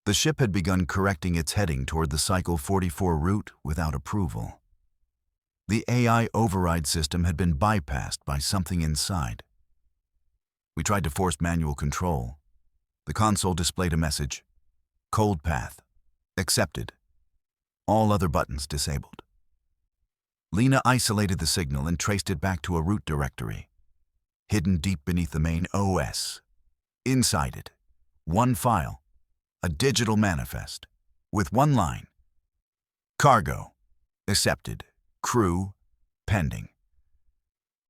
The ship had begun correcting its heading toward the Cycle 44 route without approval. The AI override system had been bypassed by something inside. We tried to force manual control. The console displayed a message, Cold path, accepted. All other buttons disabled. Lena isolated the signal and traced it back to a root directory, hidden deep beneath the main OS. Inside it, one file, a digital manifest, with one line. Cargo, accepted. Crew, pending.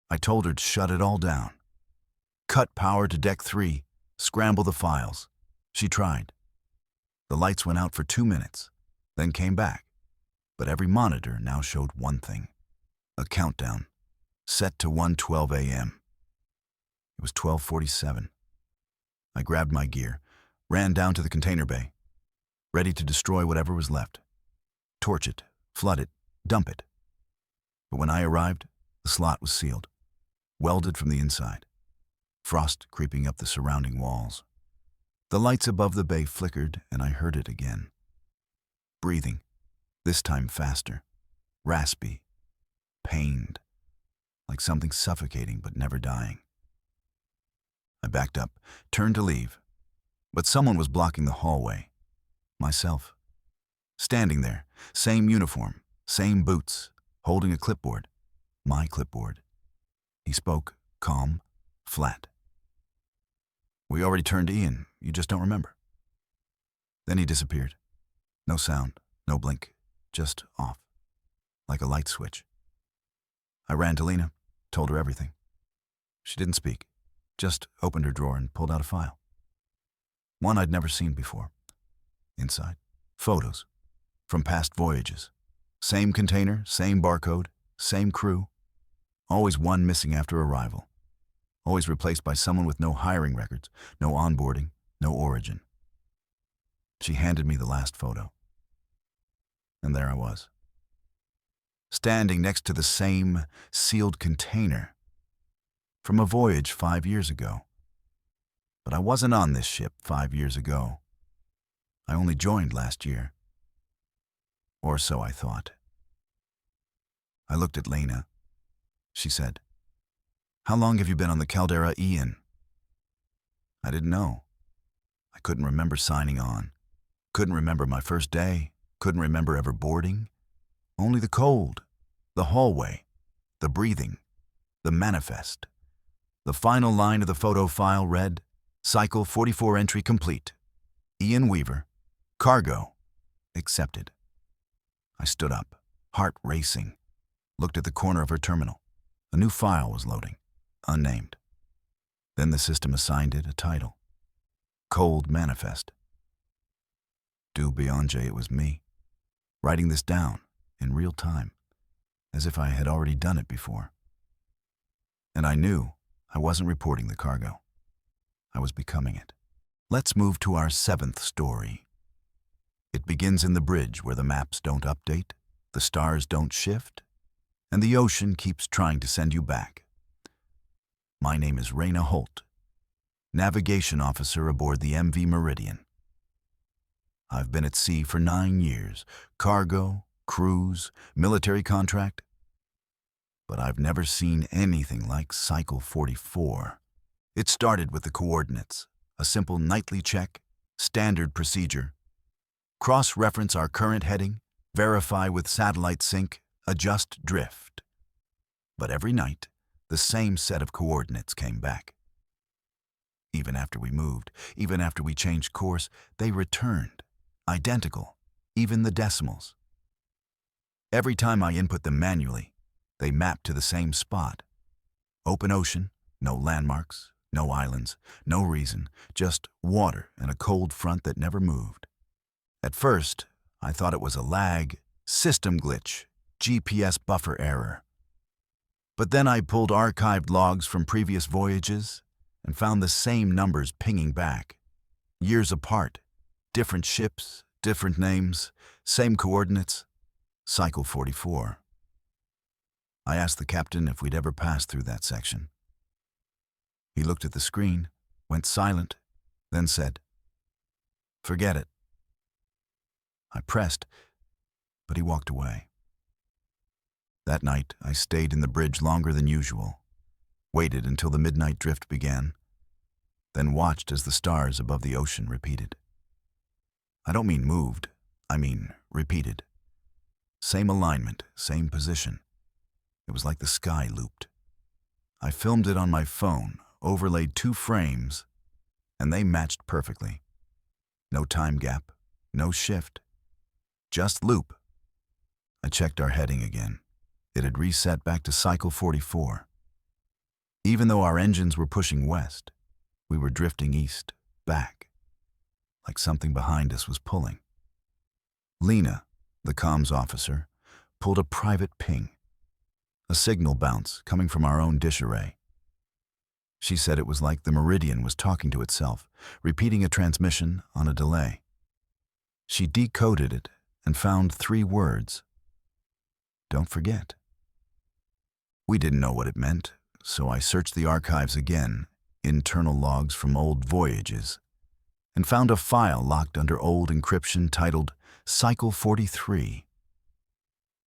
I told her to shut it all down. Cut power to Deck 3, scramble the files. She tried. The lights went out for 2 minutes, then came back. But every monitor now showed one thing. A countdown, set to 1:12 a.m. It was 12:47. I grabbed my gear, ran down to the container bay, ready to destroy whatever was left. Torch it, flood it, dump it. But when I arrived, the slot was sealed, welded from the inside. Frost creeping up the surrounding walls. The lights above the bay flickered, and I heard it again. Breathing, this time faster, raspy, pained, like something suffocating but never dying. I backed up, turned to leave, but someone was blocking the hallway. Myself. Standing there, same uniform, same boots, holding a clipboard. My clipboard. He spoke, calm, flat. We already turned to Ian, you just don't remember. Then he disappeared. No sound, no blink, just off, like a light switch. I ran to Lena, told her everything. She didn't speak, just opened her drawer and pulled out a file. One I'd never seen before. Inside, photos from past voyages. Same container, same barcode, same crew. Always one missing after arrival. Always replaced by someone with no hiring records, no onboarding, no origin. She handed me the last photo. And there I was. Standing next to the same sealed container from a voyage 5 years ago. But I wasn't on this ship 5 years ago. I only joined last year. Or so I thought. I looked at Lena. She said, "How long have you been on the Caldera, Ian?" I didn't know. I couldn't remember signing on. Couldn't remember my first day. Couldn't remember ever boarding. Only the cold, the hallway, the breathing, the manifest. The final line of the photo file read, Cycle 44 entry complete. Ian Weaver, cargo, accepted. I stood up, heart racing, looked at the corner of her terminal. A new file was loading, unnamed. Then the system assigned it a title, Cold Manifest. Due beyond J, it was me, writing this down in real time, as if I had already done it before. And I knew I wasn't reporting the cargo. I was becoming it. Let's move to our 7th story. It begins in the bridge where the maps don't update, the stars don't shift, and the ocean keeps trying to send you back. My name is Raina Holt, navigation officer aboard the MV Meridian. I've been at sea for 9 years, cargo, cruise, military contract, but I've never seen anything like Cycle 44. It started with the coordinates, a simple nightly check, standard procedure. Cross-reference our current heading, verify with satellite sync, adjust drift. But every night, the same set of coordinates came back. Even after we moved, even after we changed course, they returned, identical, even the decimals. Every time I input them manually, they mapped to the same spot. Open ocean, no landmarks, no islands, no reason, just water and a cold front that never moved. At first, I thought it was a lag, system glitch, GPS buffer error. But then I pulled archived logs from previous voyages and found the same numbers pinging back. Years apart, different ships, different names, same coordinates, Cycle 44. I asked the captain if we'd ever passed through that section. He looked at the screen, went silent, then said, "Forget it." I pressed, but he walked away. That night, I stayed in the bridge longer than usual, waited until the midnight drift began, then watched as the stars above the ocean repeated. I don't mean moved, I mean repeated. Same alignment, same position. It was like the sky looped. I filmed it on my phone, overlaid 2 frames, and they matched perfectly. No time gap, no shift, just loop. I checked our heading again. It had reset back to Cycle 44. Even though our engines were pushing west, we were drifting east, back, like something behind us was pulling. Lena, the comms officer, pulled a private ping, a signal bounce coming from our own dish array. She said it was like the Meridian was talking to itself, repeating a transmission on a delay. She decoded it and found 3 words. Don't forget. We didn't know what it meant, so I searched the archives again, internal logs from old voyages, and found a file locked under old encryption titled Cycle 43.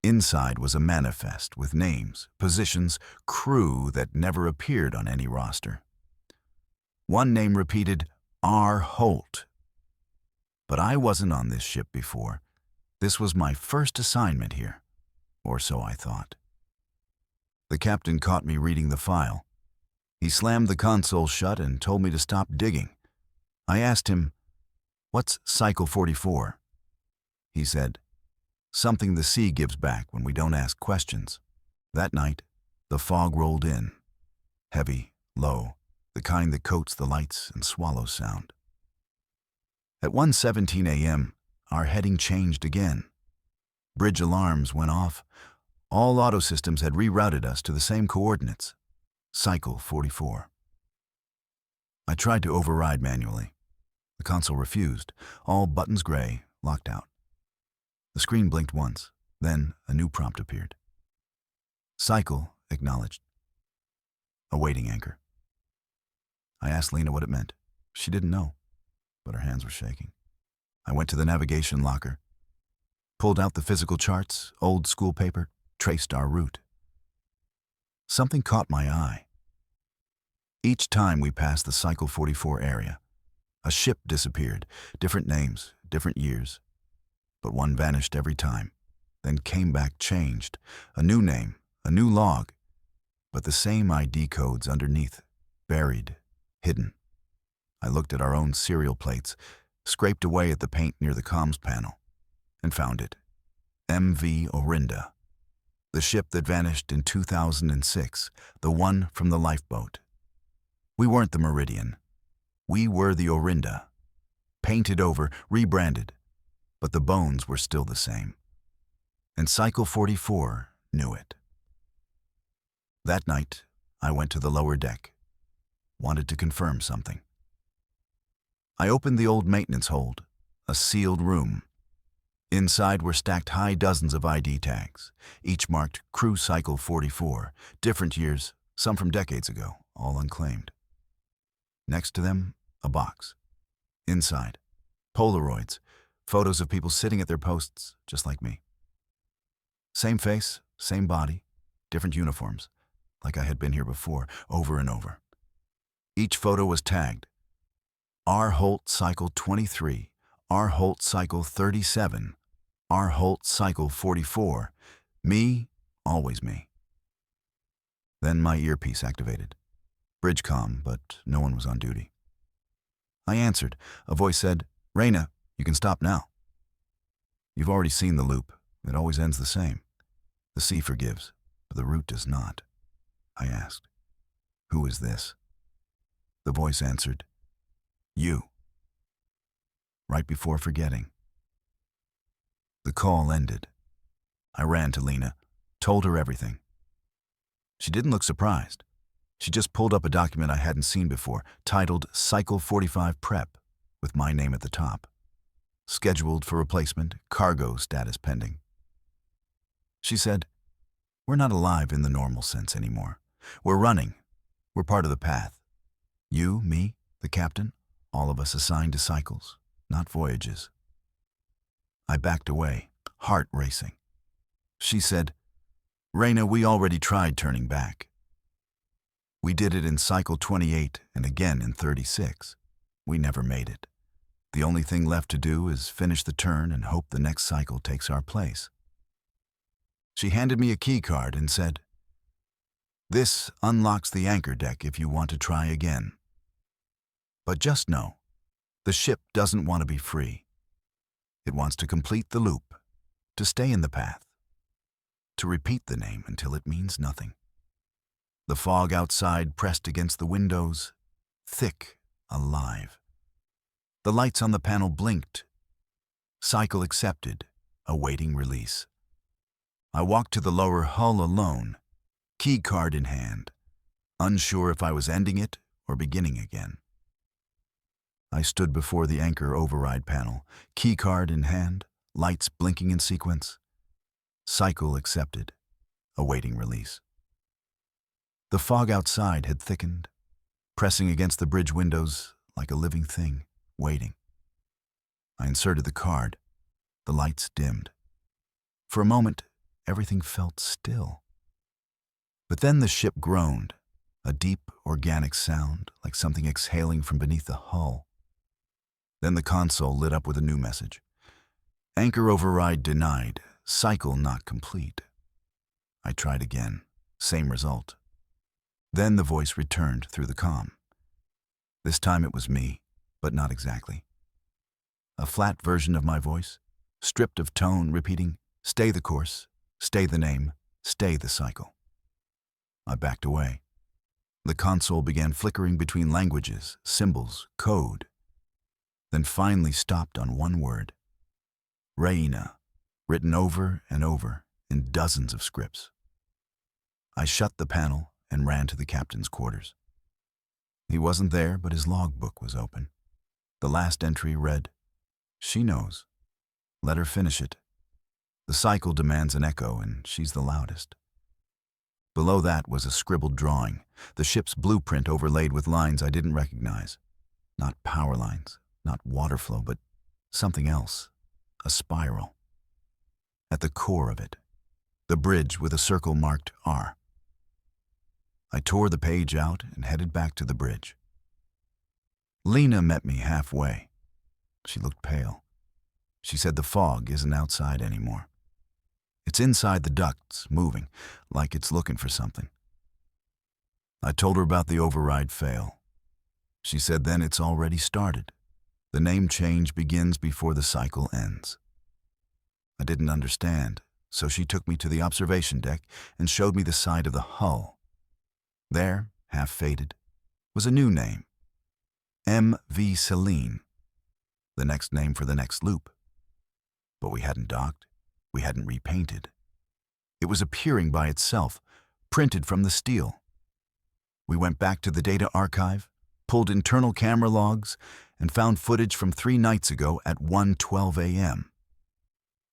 Inside was a manifest with names, positions, crew that never appeared on any roster. One name repeated, R. Holt. But I wasn't on this ship before. This was my first assignment here, or so I thought. The captain caught me reading the file. He slammed the console shut and told me to stop digging. I asked him, "What's Cycle 44? He said, "Something the sea gives back when we don't ask questions." That night, the fog rolled in. Heavy, low, the kind that coats the lights and swallows sound. At 1:17 a.m., our heading changed again. Bridge alarms went off. All auto systems had rerouted us to the same coordinates, Cycle 44. I tried to override manually. The console refused, all buttons gray, locked out. The screen blinked once, then a new prompt appeared. Cycle acknowledged. Awaiting anchor. I asked Lena what it meant. She didn't know, but her hands were shaking. I went to the navigation locker, pulled out the physical charts, old school paper, traced our route. Something caught my eye. Each time we passed the Cycle 44 area, a ship disappeared, different names, different years. But one vanished every time, then came back changed, a new name, a new log, but the same ID codes underneath, buried, hidden. I looked at our own serial plates, scraped away at the paint near the comms panel, and found it. MV Orinda, the ship that vanished in 2006, the one from the Lifeboat. We weren't the Meridian. We were the Orinda, painted over, rebranded, but the bones were still the same. And Cycle 44 knew it. That night, I went to the lower deck, wanted to confirm something. I opened the old maintenance hold, a sealed room. Inside were stacked high dozens of ID tags, each marked Crew Cycle 44, different years, some from decades ago, all unclaimed. Next to them, a box. Inside, Polaroids, photos of people sitting at their posts, just like me. Same face, same body, different uniforms, like I had been here before, over and over. Each photo was tagged. R. Holt Cycle 23, R. Holt Cycle 37, R. Holt Cycle 44, me, always me. Then my earpiece activated. Bridge comm, but no one was on duty. I answered. A voice said, "Raina, you can stop now." "You've already seen the loop. It always ends the same. The sea forgives, but the route does not." I asked, "Who is this?" The voice answered, "You." Right before forgetting. The call ended. I ran to Lena, told her everything. She didn't look surprised. She just pulled up a document I hadn't seen before, titled Cycle 45 Prep, with my name at the top. Scheduled for replacement, cargo status pending. She said, "We're not alive in the normal sense anymore. We're running. We're part of the path. You, me, the captain, all of us assigned to cycles, not voyages." I backed away, heart racing. She said, "Raina, we already tried turning back. We did it in Cycle 28 and again in 36. We never made it. The only thing left to do is finish the turn and hope the next cycle takes our place." She handed me a key card and said, "This unlocks the anchor deck if you want to try again. But just know, the ship doesn't want to be free. It wants to complete the loop, to stay in the path, to repeat the name until it means nothing." The fog outside pressed against the windows, thick, alive. The lights on the panel blinked. Cycle accepted, awaiting release. I walked to the lower hull alone, key card in hand, unsure if I was ending it or beginning again. I stood before the anchor override panel, key card in hand, lights blinking in sequence. Cycle accepted, awaiting release. The fog outside had thickened, pressing against the bridge windows like a living thing, waiting. I inserted the card. The lights dimmed. For a moment, everything felt still. But then the ship groaned, a deep, organic sound like something exhaling from beneath the hull. Then the console lit up with a new message. "Anchor override denied. Cycle not complete." I tried again. Same result. Then the voice returned through the comm. This time it was me, but not exactly. A flat version of my voice, stripped of tone, repeating, "Stay the course, stay the name, stay the cycle." I backed away. The console began flickering between languages, symbols, code, then finally stopped on one word. Raina, written over and over in dozens of scripts. I shut the panel and ran to the captain's quarters. He wasn't there, but his logbook was open. The last entry read, "She knows. Let her finish it. The cycle demands an echo, and she's the loudest." Below that was a scribbled drawing, the ship's blueprint overlaid with lines I didn't recognize. Not power lines, not water flow, but something else, a spiral. At the core of it, the bridge with a circle marked R. I tore the page out and headed back to the bridge. Lena met me halfway. She looked pale. She said the fog isn't outside anymore. It's inside the ducts, moving, like it's looking for something. I told her about the override fail. She said then it's already started. The name change begins before the cycle ends. I didn't understand, so she took me to the observation deck and showed me the side of the hull. There, half faded, was a new name. M.V. Celine, the next name for the next loop. But we hadn't docked. We hadn't repainted. It was appearing by itself, printed from the steel. We went back to the data archive, pulled internal camera logs, and found footage from 3 nights ago at 1:12 a.m.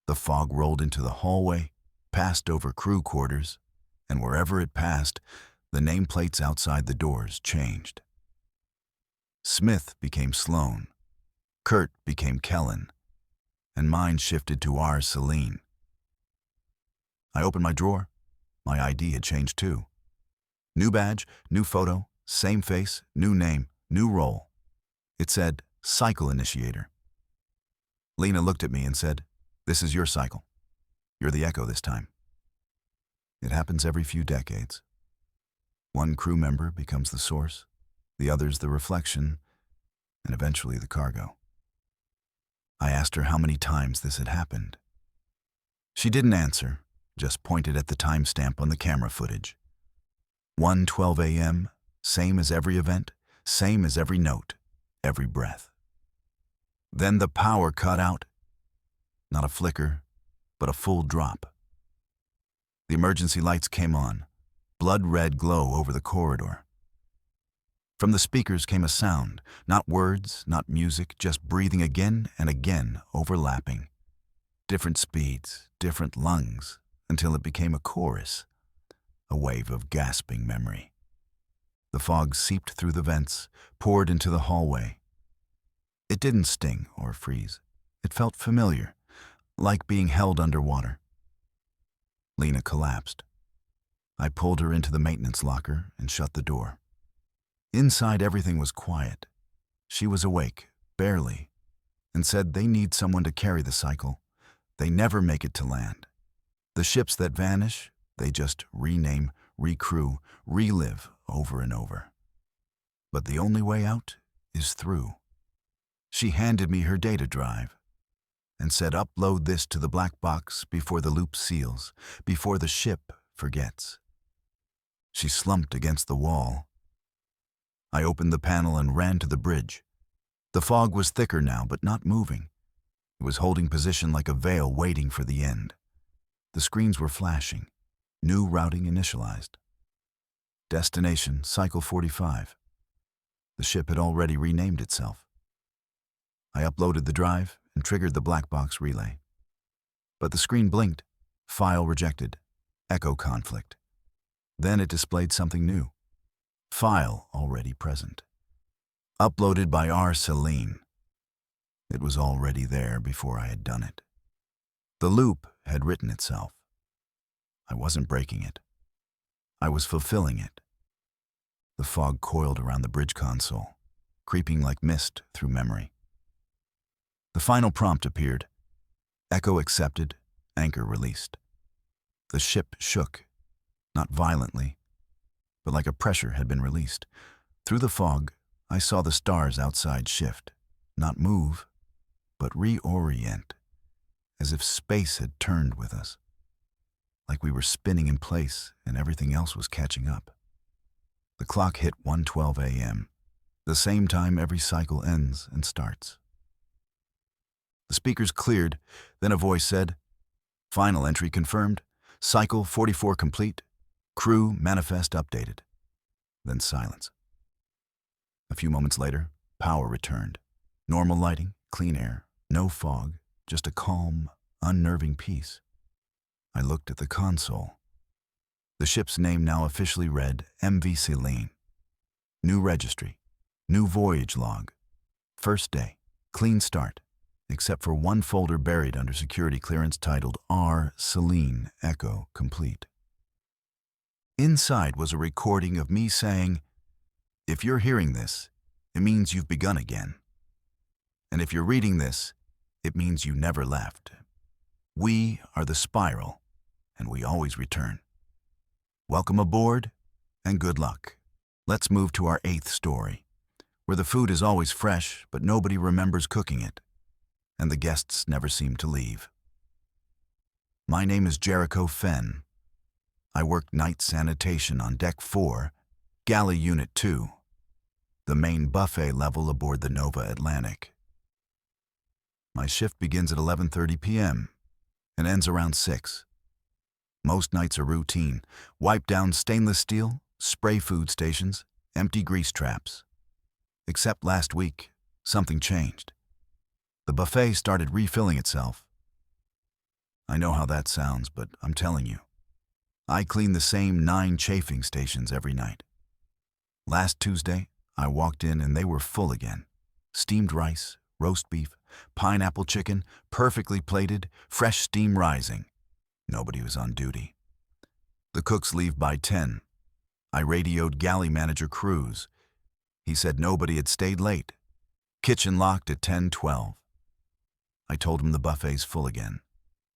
The fog rolled into the hallway, passed over crew quarters, and wherever it passed, The nameplates outside the doors changed. Smith became Sloan, Kurt became Kellen, and mine shifted to R. Celine. I opened my drawer. My ID had changed too. New badge, new photo, same face, new name, new role. It said, Cycle Initiator. Lena looked at me and said, "This is your cycle. You're the Echo this time." It happens every few decades. One crew member becomes the source, the others the reflection, and eventually the cargo. I asked her how many times this had happened. She didn't answer, just pointed at the timestamp on the camera footage. 1:12 a.m., same as every event, same as every note, every breath. Then the power cut out. Not a flicker, but a full drop. The emergency lights came on, blood-red glow over the corridor. From the speakers came a sound, not words, not music, just breathing again and again, overlapping. Different speeds, different lungs, until it became a chorus, a wave of gasping memory. The fog seeped through the vents, poured into the hallway. It didn't sting or freeze. It felt familiar, like being held underwater. Lena collapsed. I pulled her into the maintenance locker and shut the door. Inside, everything was quiet. She was awake, barely, and said they need someone to carry the cycle. They never make it to land. The ships that vanish, they just rename, recrew, relive over and over. But the only way out is through. She handed me her data drive and said, "Upload this to the black box before the loop seals, before the ship forgets." She slumped against the wall. I opened the panel and ran to the bridge. The fog was thicker now, but not moving. It was holding position like a veil waiting for the end. The screens were flashing. New routing initialized. Destination, Cycle 45. The ship had already renamed itself. I uploaded the drive and triggered the black box relay. But the screen blinked. File rejected. Echo conflict. Then it displayed something new. File already present. Uploaded by R. Celine. It was already there before I had done it. The loop had written itself. I wasn't breaking it. I was fulfilling it. The fog coiled around the bridge console, creeping like mist through memory. The final prompt appeared. Echo accepted, anchor released. The ship shook, not violently, but like a pressure had been released. Through the fog, I saw the stars outside shift, not move, but reorient, as if space had turned with us, like we were spinning in place and everything else was catching up. The clock hit 1:12 a.m., the same time every cycle ends and starts. The speakers cleared, then a voice said, "Final entry confirmed. Cycle 44 complete. Crew manifest updated." Then silence. A few moments later, power returned. Normal lighting, clean air, no fog, just a calm, unnerving peace. I looked at the console. The ship's name now officially read MV Celine. New registry, new voyage log. First day, clean start, except for one folder buried under security clearance titled R. Celine Echo Complete. Inside was a recording of me saying, "If you're hearing this, it means you've begun again. And if you're reading this, it means you never left. We are the Spiral, and we always return. Welcome aboard, and good luck." Let's move to our 8th story, where the food is always fresh, but nobody remembers cooking it, and the guests never seem to leave. My name is Jericho Fenn. I worked night sanitation on Deck 4, Galley Unit 2, the main buffet level aboard the Nova Atlantic. My shift begins at 11:30 p.m. and ends around 6. Most nights are routine. Wipe down stainless steel, spray food stations, empty grease traps. Except last week, something changed. The buffet started refilling itself. I know how that sounds, but I'm telling you, I clean the same 9 chafing stations every night. Last Tuesday, I walked in and they were full again. Steamed rice, roast beef, pineapple chicken, perfectly plated, fresh steam rising. Nobody was on duty. The cooks leave by 10. I radioed galley manager Cruz. He said nobody had stayed late. Kitchen locked at 10:12. I told him the buffet's full again.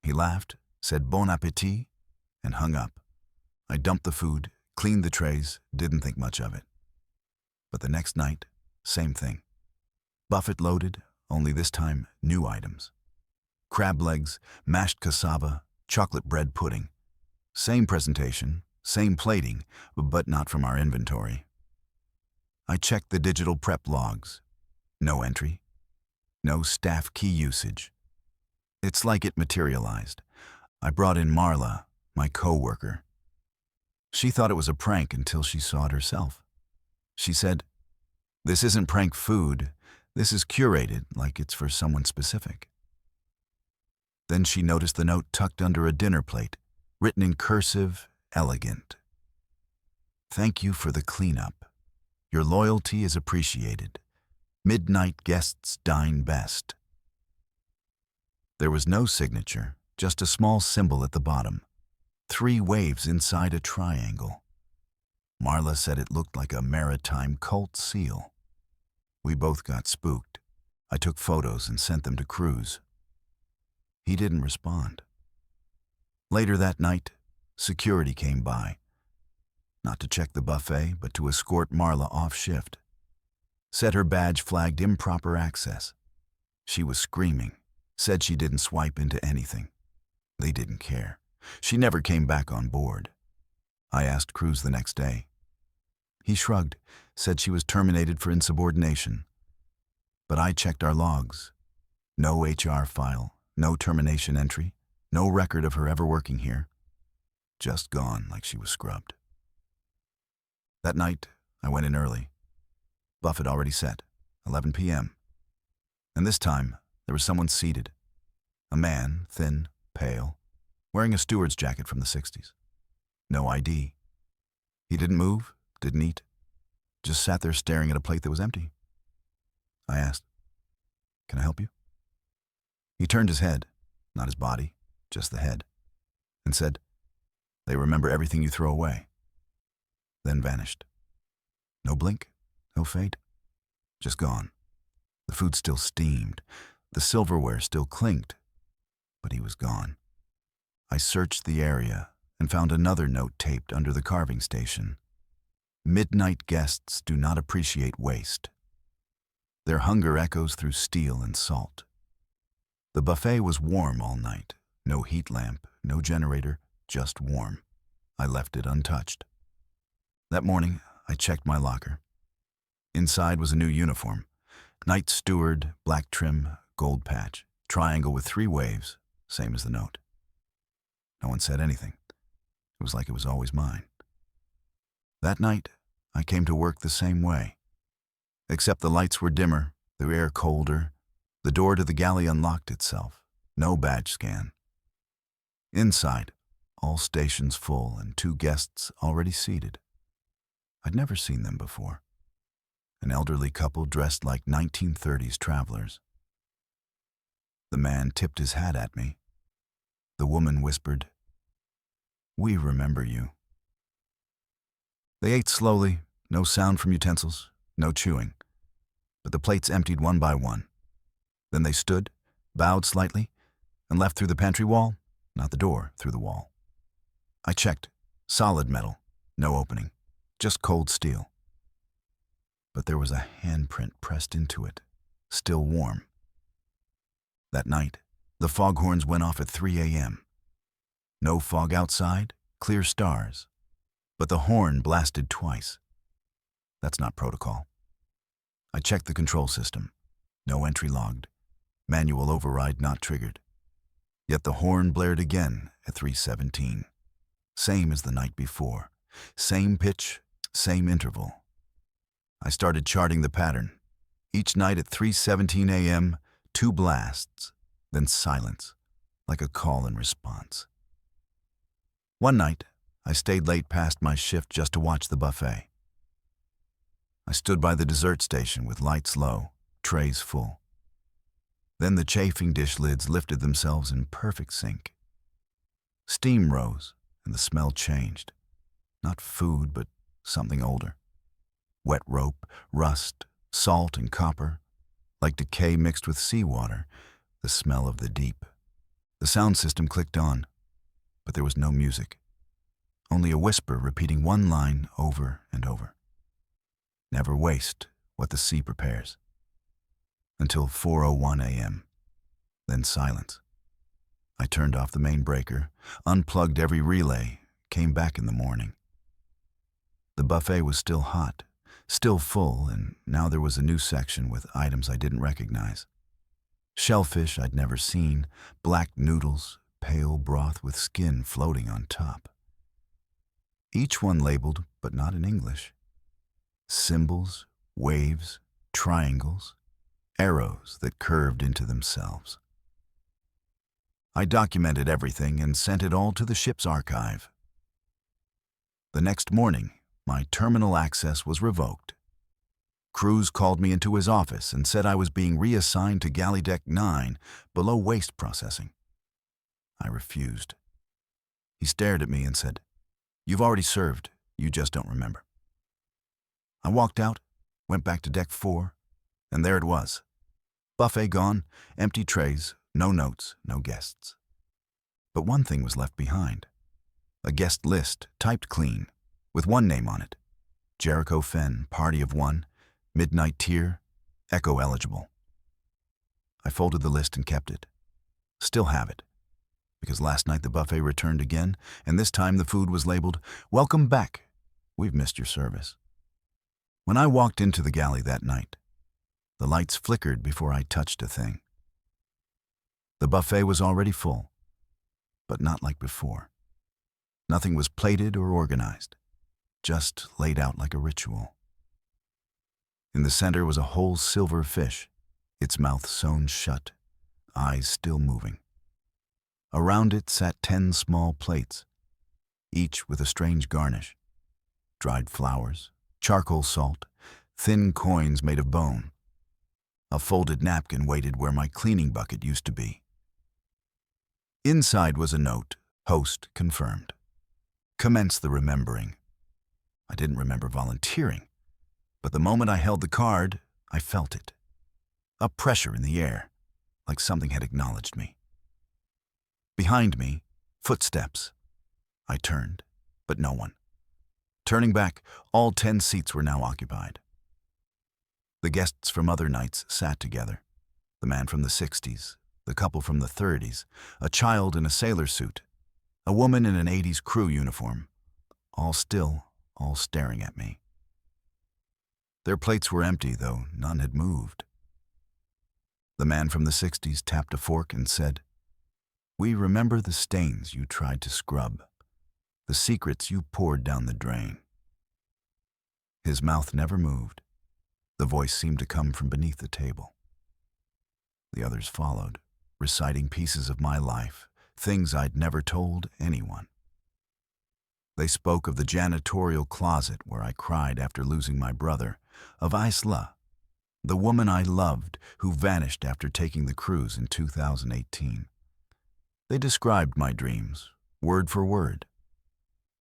He laughed, said bon appétit, and hung up. I dumped the food, cleaned the trays, didn't think much of it. But the next night, same thing. Buffet loaded, only this time new items. Crab legs, mashed cassava, chocolate bread pudding. Same presentation, same plating, but not from our inventory. I checked the digital prep logs. No entry. No staff key usage. It's like it materialized. I brought in Marla, my co-worker. She thought it was a prank until she saw it herself. She said, "This isn't prank food. This is curated like it's for someone specific." Then she noticed the note tucked under a dinner plate, written in cursive, elegant. "Thank you for the cleanup. Your loyalty is appreciated. Midnight guests dine best." There was no signature, just a small symbol at the bottom. 3 waves inside a triangle. Marla said it looked like a maritime cult seal. We both got spooked. I took photos and sent them to Cruz. He didn't respond. Later that night, security came by. Not to check the buffet, but to escort Marla off shift. Said her badge flagged improper access. She was screaming, said she didn't swipe into anything. They didn't care. She never came back on board. I asked Cruz the next day. He shrugged, said she was terminated for insubordination. But I checked our logs. No HR file, no termination entry, no record of her ever working here. Just gone like she was scrubbed. That night, I went in early. Buffet already set, 11 p.m. And this time, there was someone seated. A man, thin, pale, wearing a steward's jacket from the 60s. No ID. He didn't move, didn't eat, just sat there staring at a plate that was empty. I asked, "Can I help you?" He turned his head, not his body, just the head, and said, "They remember everything you throw away." Then vanished. No blink, no fade, just gone. The food still steamed, the silverware still clinked, but he was gone. I searched the area and found another note taped under the carving station. Midnight guests do not appreciate waste. Their hunger echoes through steel and salt. The buffet was warm all night. No heat lamp, no generator, just warm. I left it untouched. That morning, I checked my locker. Inside was a new uniform. Night steward, black trim, gold patch, triangle with 3 waves, same as the note. No one said anything. It was like it was always mine. That night, I came to work the same way. Except the lights were dimmer, the air colder. The door to the galley unlocked itself. No badge scan. Inside, all stations full and 2 guests already seated. I'd never seen them before. An elderly couple dressed like 1930s travelers. The man tipped his hat at me. The woman whispered, "We remember you." They ate slowly, no sound from utensils, no chewing. But the plates emptied one by one. Then they stood, bowed slightly, and left through the pantry wall, not the door, through the wall. I checked. Solid metal, no opening, just cold steel. But there was a handprint pressed into it, still warm. That night, the foghorns went off at 3 a.m. No fog outside, clear stars. But the horn blasted twice. That's not protocol. I checked the control system. No entry logged. Manual override not triggered. Yet the horn blared again at 3:17. Same as the night before. Same pitch, same interval. I started charting the pattern. Each night at 3:17 a.m., 2 blasts, then silence, like a call and response. One night, I stayed late past my shift just to watch the buffet. I stood by the dessert station with lights low, trays full. Then the chafing dish lids lifted themselves in perfect sync. Steam rose, and the smell changed. Not food, but something older. Wet rope, rust, salt and copper, like decay mixed with seawater, the smell of the deep. The sound system clicked on, but there was no music. Only a whisper repeating one line over and over. Never waste what the sea prepares. Until 4:01 a.m. Then silence. I turned off the main breaker, unplugged every relay, came back in the morning. The buffet was still hot, still full, and now there was a new section with items I didn't recognize. Shellfish I'd never seen, black noodles, pale broth with skin floating on top. Each one labeled, but not in English. Symbols, waves, triangles, arrows that curved into themselves. I documented everything and sent it all to the ship's archive. The next morning, my terminal access was revoked. Cruz called me into his office and said I was being reassigned to Galley Deck 9 below waste processing. I refused. He stared at me and said, "You've already served, you just don't remember." I walked out, went back to Deck 4, and there it was. Buffet gone, empty trays, no notes, no guests. But one thing was left behind. A guest list, typed clean, with one name on it. Jericho Fenn, party of one, midnight tier, echo eligible. I folded the list and kept it. Still have it. Because last night the buffet returned again, and this time the food was labeled, "Welcome back. We've missed your service." When I walked into the galley that night, the lights flickered before I touched a thing. The buffet was already full, but not like before. Nothing was plated or organized, just laid out like a ritual. In the center was a whole silver fish, its mouth sewn shut, eyes still moving. Around it sat 10 small plates, each with a strange garnish. Dried flowers, charcoal salt, thin coins made of bone. A folded napkin waited where my cleaning bucket used to be. Inside was a note, host confirmed. Commence the remembering. I didn't remember volunteering, but the moment I held the card, I felt it. A pressure in the air, like something had acknowledged me. Behind me, footsteps. I turned, but no one. Turning back, all 10 seats were now occupied. The guests from other nights sat together. The man from the 60s, the couple from the 30s, a child in a sailor suit, a woman in an 80s crew uniform, all still, all staring at me. Their plates were empty, though none had moved. The man from the 60s tapped a fork and said, "We remember the stains you tried to scrub, the secrets you poured down the drain." His mouth never moved. The voice seemed to come from beneath the table. The others followed, reciting pieces of my life, things I'd never told anyone. They spoke of the janitorial closet where I cried after losing my brother, of Isla, the woman I loved who vanished after taking the cruise in 2018. They described my dreams, word for word.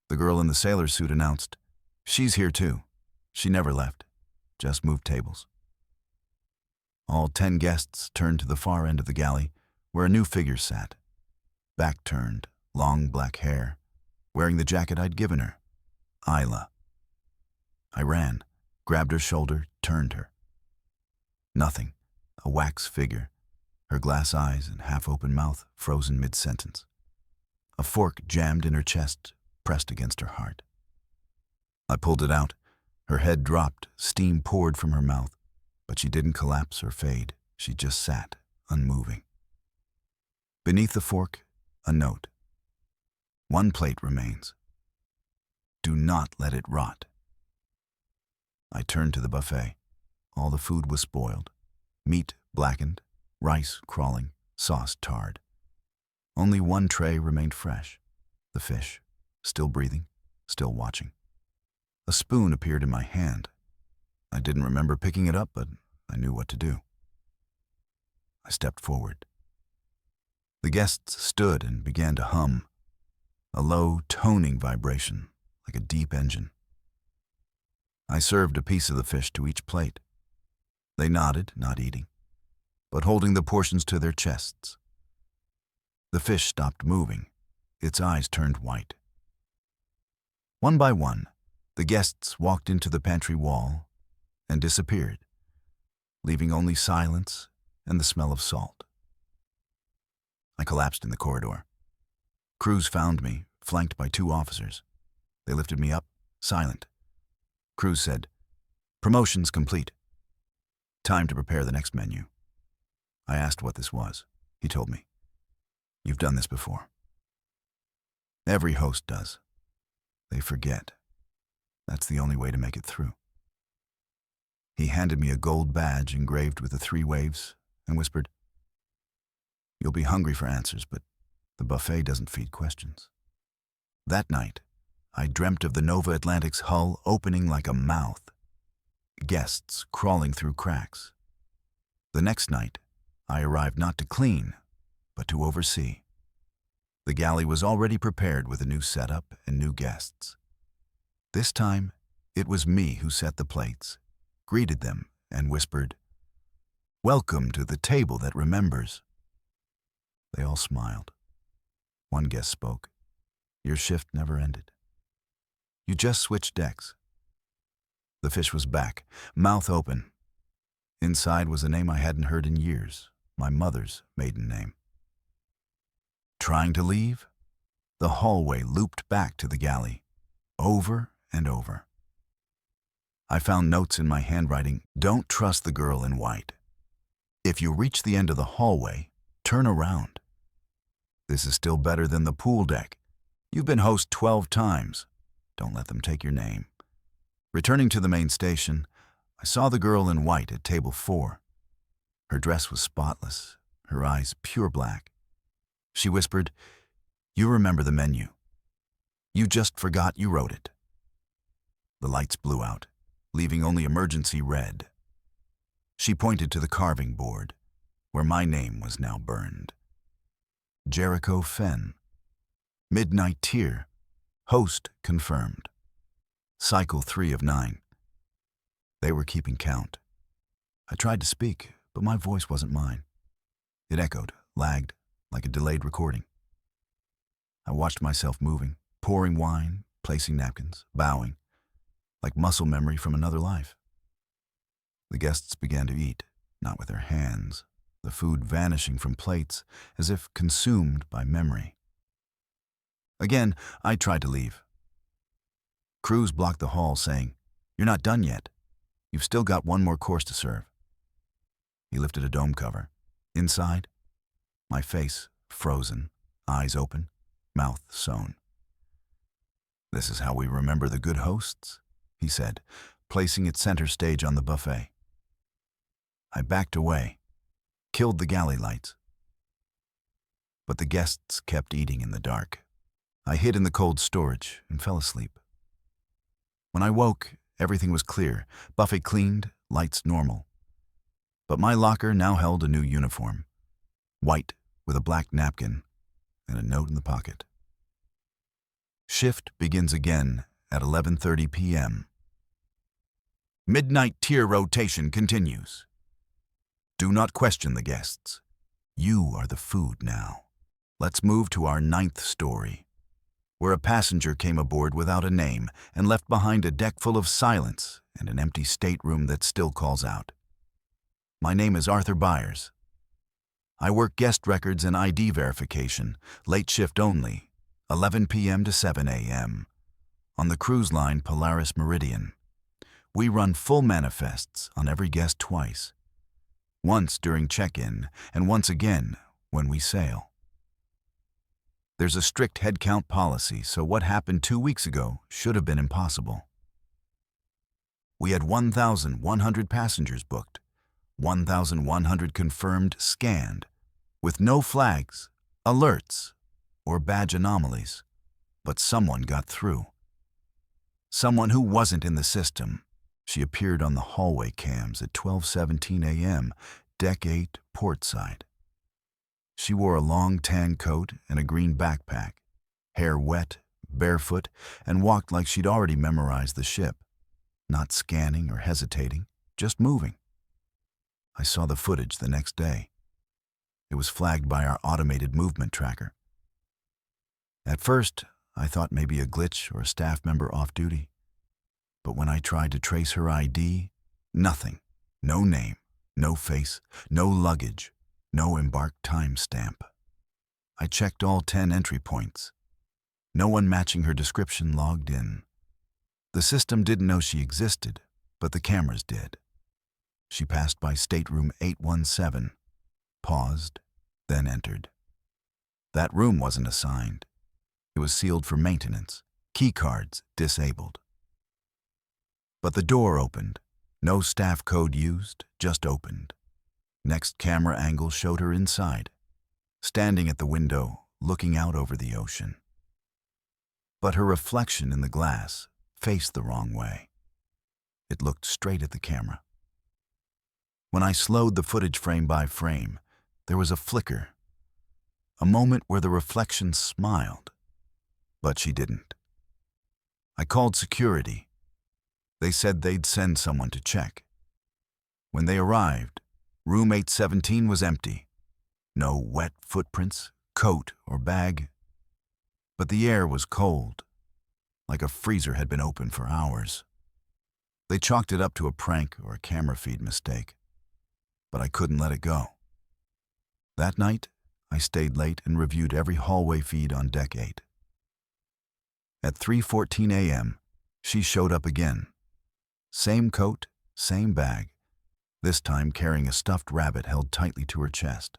The girl in the sailor suit announced, "She's here too. She never left, just moved tables." All 10 guests turned to the far end of the galley, where a new figure sat. Back turned, long black hair, wearing the jacket I'd given her, Isla. I ran, grabbed her shoulder, turned her. Nothing, a wax figure, her glass eyes and half-open mouth frozen mid-sentence. A fork jammed in her chest, pressed against her heart. I pulled it out. Her head dropped, steam poured from her mouth, but she didn't collapse or fade. She just sat, unmoving. Beneath the fork, a note. "One plate remains. Do not let it rot." I turned to the buffet. All the food was spoiled. Meat blackened, rice crawling, sauce tarred. Only one tray remained fresh, the fish, still breathing, still watching. A spoon appeared in my hand. I didn't remember picking it up, but I knew what to do. I stepped forward. The guests stood and began to hum, a low, toning vibration, like a deep engine. I served a piece of the fish to each plate. They nodded, not eating, but holding the portions to their chests. The fish stopped moving. Its eyes turned white. One by one, the guests walked into the pantry wall and disappeared, leaving only silence and the smell of salt. I collapsed in the corridor. Crews found me, flanked by 2 officers. They lifted me up, silent. Crews said, "Promotion's complete. Time to prepare the next menu." I asked what this was. He told me, "You've done this before." Every host does. They forget. That's the only way to make it through. He handed me a gold badge engraved with the 3 waves and whispered, "You'll be hungry for answers, but the buffet doesn't feed questions." That night, I dreamt of the Nova Atlantic's hull opening like a mouth, guests crawling through cracks. The next night, I arrived not to clean, but to oversee. The galley was already prepared with a new setup and new guests. This time, it was me who set the plates, greeted them, and whispered, "Welcome to the table that remembers." They all smiled. One guest spoke, "Your shift never ended. You just switched decks." The fish was back, mouth open. Inside was a name I hadn't heard in years, my mother's maiden name. Trying to leave? The hallway looped back to the galley, over and over. I found notes in my handwriting. "Don't trust the girl in white. If you reach the end of the hallway, turn around. This is still better than the pool deck. You've been host 12 times. Don't let them take your name." Returning to the main station, I saw the girl in white at table 4. Her dress was spotless, her eyes pure black. She whispered, "You remember the menu. You just forgot you wrote it." The lights blew out, leaving only emergency red. She pointed to the carving board, where my name was now burned. Jericho Fenn. Midnight tier. Host confirmed. Cycle 3 of 9. They were keeping count. I tried to speak, but my voice wasn't mine. It echoed, lagged, like a delayed recording. I watched myself moving, pouring wine, placing napkins, bowing, like muscle memory from another life. The guests began to eat, not with their hands, the food vanishing from plates as if consumed by memory. Again, I tried to leave. Crews blocked the hall, saying, "You're not done yet. You've still got 1 more course to serve." He lifted a dome cover. Inside, my face frozen, eyes open, mouth sewn. "This is how we remember the good hosts," he said, placing it center stage on the buffet. I backed away, killed the galley lights. But the guests kept eating in the dark. I hid in the cold storage and fell asleep. When I woke, everything was clear, buffet cleaned, lights normal. But my locker now held a new uniform, white with a black napkin and a note in the pocket. Shift begins again at 11:30 p.m. Midnight tier rotation continues. Do not question the guests. You are the food now. Let's move to our 9th story, where a passenger came aboard without a name and left behind a deck full of silence and an empty stateroom that still calls out. My name is Arthur Byers. I work guest records and ID verification, late shift only, 11 p.m. to 7 a.m., on the cruise line Polaris Meridian. We run full manifests on every guest twice, once during check-in and once again when we sail. There's a strict headcount policy, so what happened 2 weeks ago should have been impossible. We had 1,100 passengers booked, 1,100 confirmed scanned, with no flags, alerts, or badge anomalies. But someone got through. Someone who wasn't in the system. She appeared on the hallway cams at 12:17 a.m., Deck 8, port side. She wore a long tan coat and a green backpack, hair wet, barefoot, and walked like she'd already memorized the ship, not scanning or hesitating, just moving. I saw the footage the next day. It was flagged by our automated movement tracker. At first, I thought maybe a glitch or a staff member off duty. But when I tried to trace her ID, nothing. No name, no face, no luggage, no embarked timestamp. I checked all 10 entry points. No one matching her description logged in. The system didn't know she existed, but the cameras did. She passed by stateroom 817, paused, then entered. That room wasn't assigned. It was sealed for maintenance, key cards disabled. But the door opened. No staff code used, just opened. Next camera angle showed her inside, standing at the window, looking out over the ocean. But her reflection in the glass faced the wrong way. It looked straight at the camera. When I slowed the footage frame by frame, there was a flicker, a moment where the reflection smiled, but she didn't. I called security. They said they'd send someone to check. When they arrived, room 817 was empty. No wet footprints, coat, or bag. But the air was cold, like a freezer had been open for hours. They chalked it up to a prank or a camera feed mistake, but I couldn't let it go. That night, I stayed late and reviewed every hallway feed on Deck 8. At 3:14 a.m., she showed up again. Same coat, same bag, this time carrying a stuffed rabbit held tightly to her chest.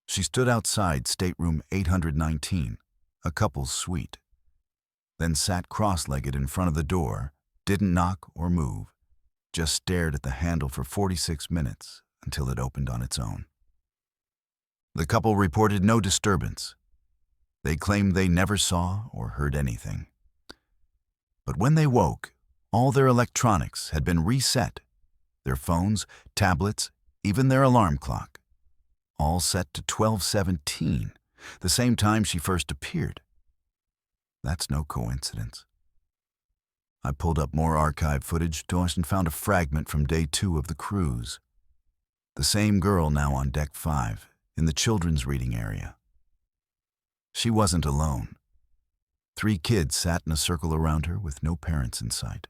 She stood outside stateroom 819, a couple's suite, then sat cross-legged in front of the door, didn't knock or move, just stared at the handle for 46 minutes until it opened on its own. The couple reported no disturbance. They claimed they never saw or heard anything. But when they woke, all their electronics had been reset. Their phones, tablets, even their alarm clock. All set to 12:17, the same time she first appeared. That's no coincidence. I pulled up more archive footage and found a fragment from day 2 of the cruise. The same girl now on Deck 5, in the children's reading area. She wasn't alone. 3 kids sat in a circle around her with no parents in sight.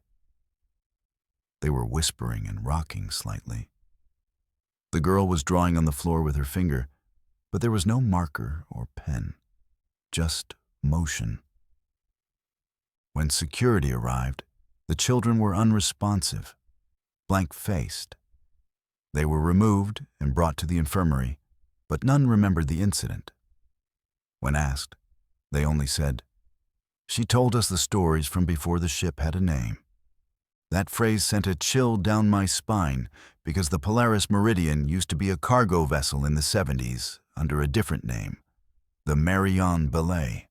They were whispering and rocking slightly. The girl was drawing on the floor with her finger, but there was no marker or pen, just motion. When security arrived, the children were unresponsive, blank-faced. They were removed and brought to the infirmary, but none remembered the incident. When asked, they only said, "She told us the stories from before the ship had a name." That phrase sent a chill down my spine because the Polaris Meridian used to be a cargo vessel in the 70s under a different name, the Marion Belay,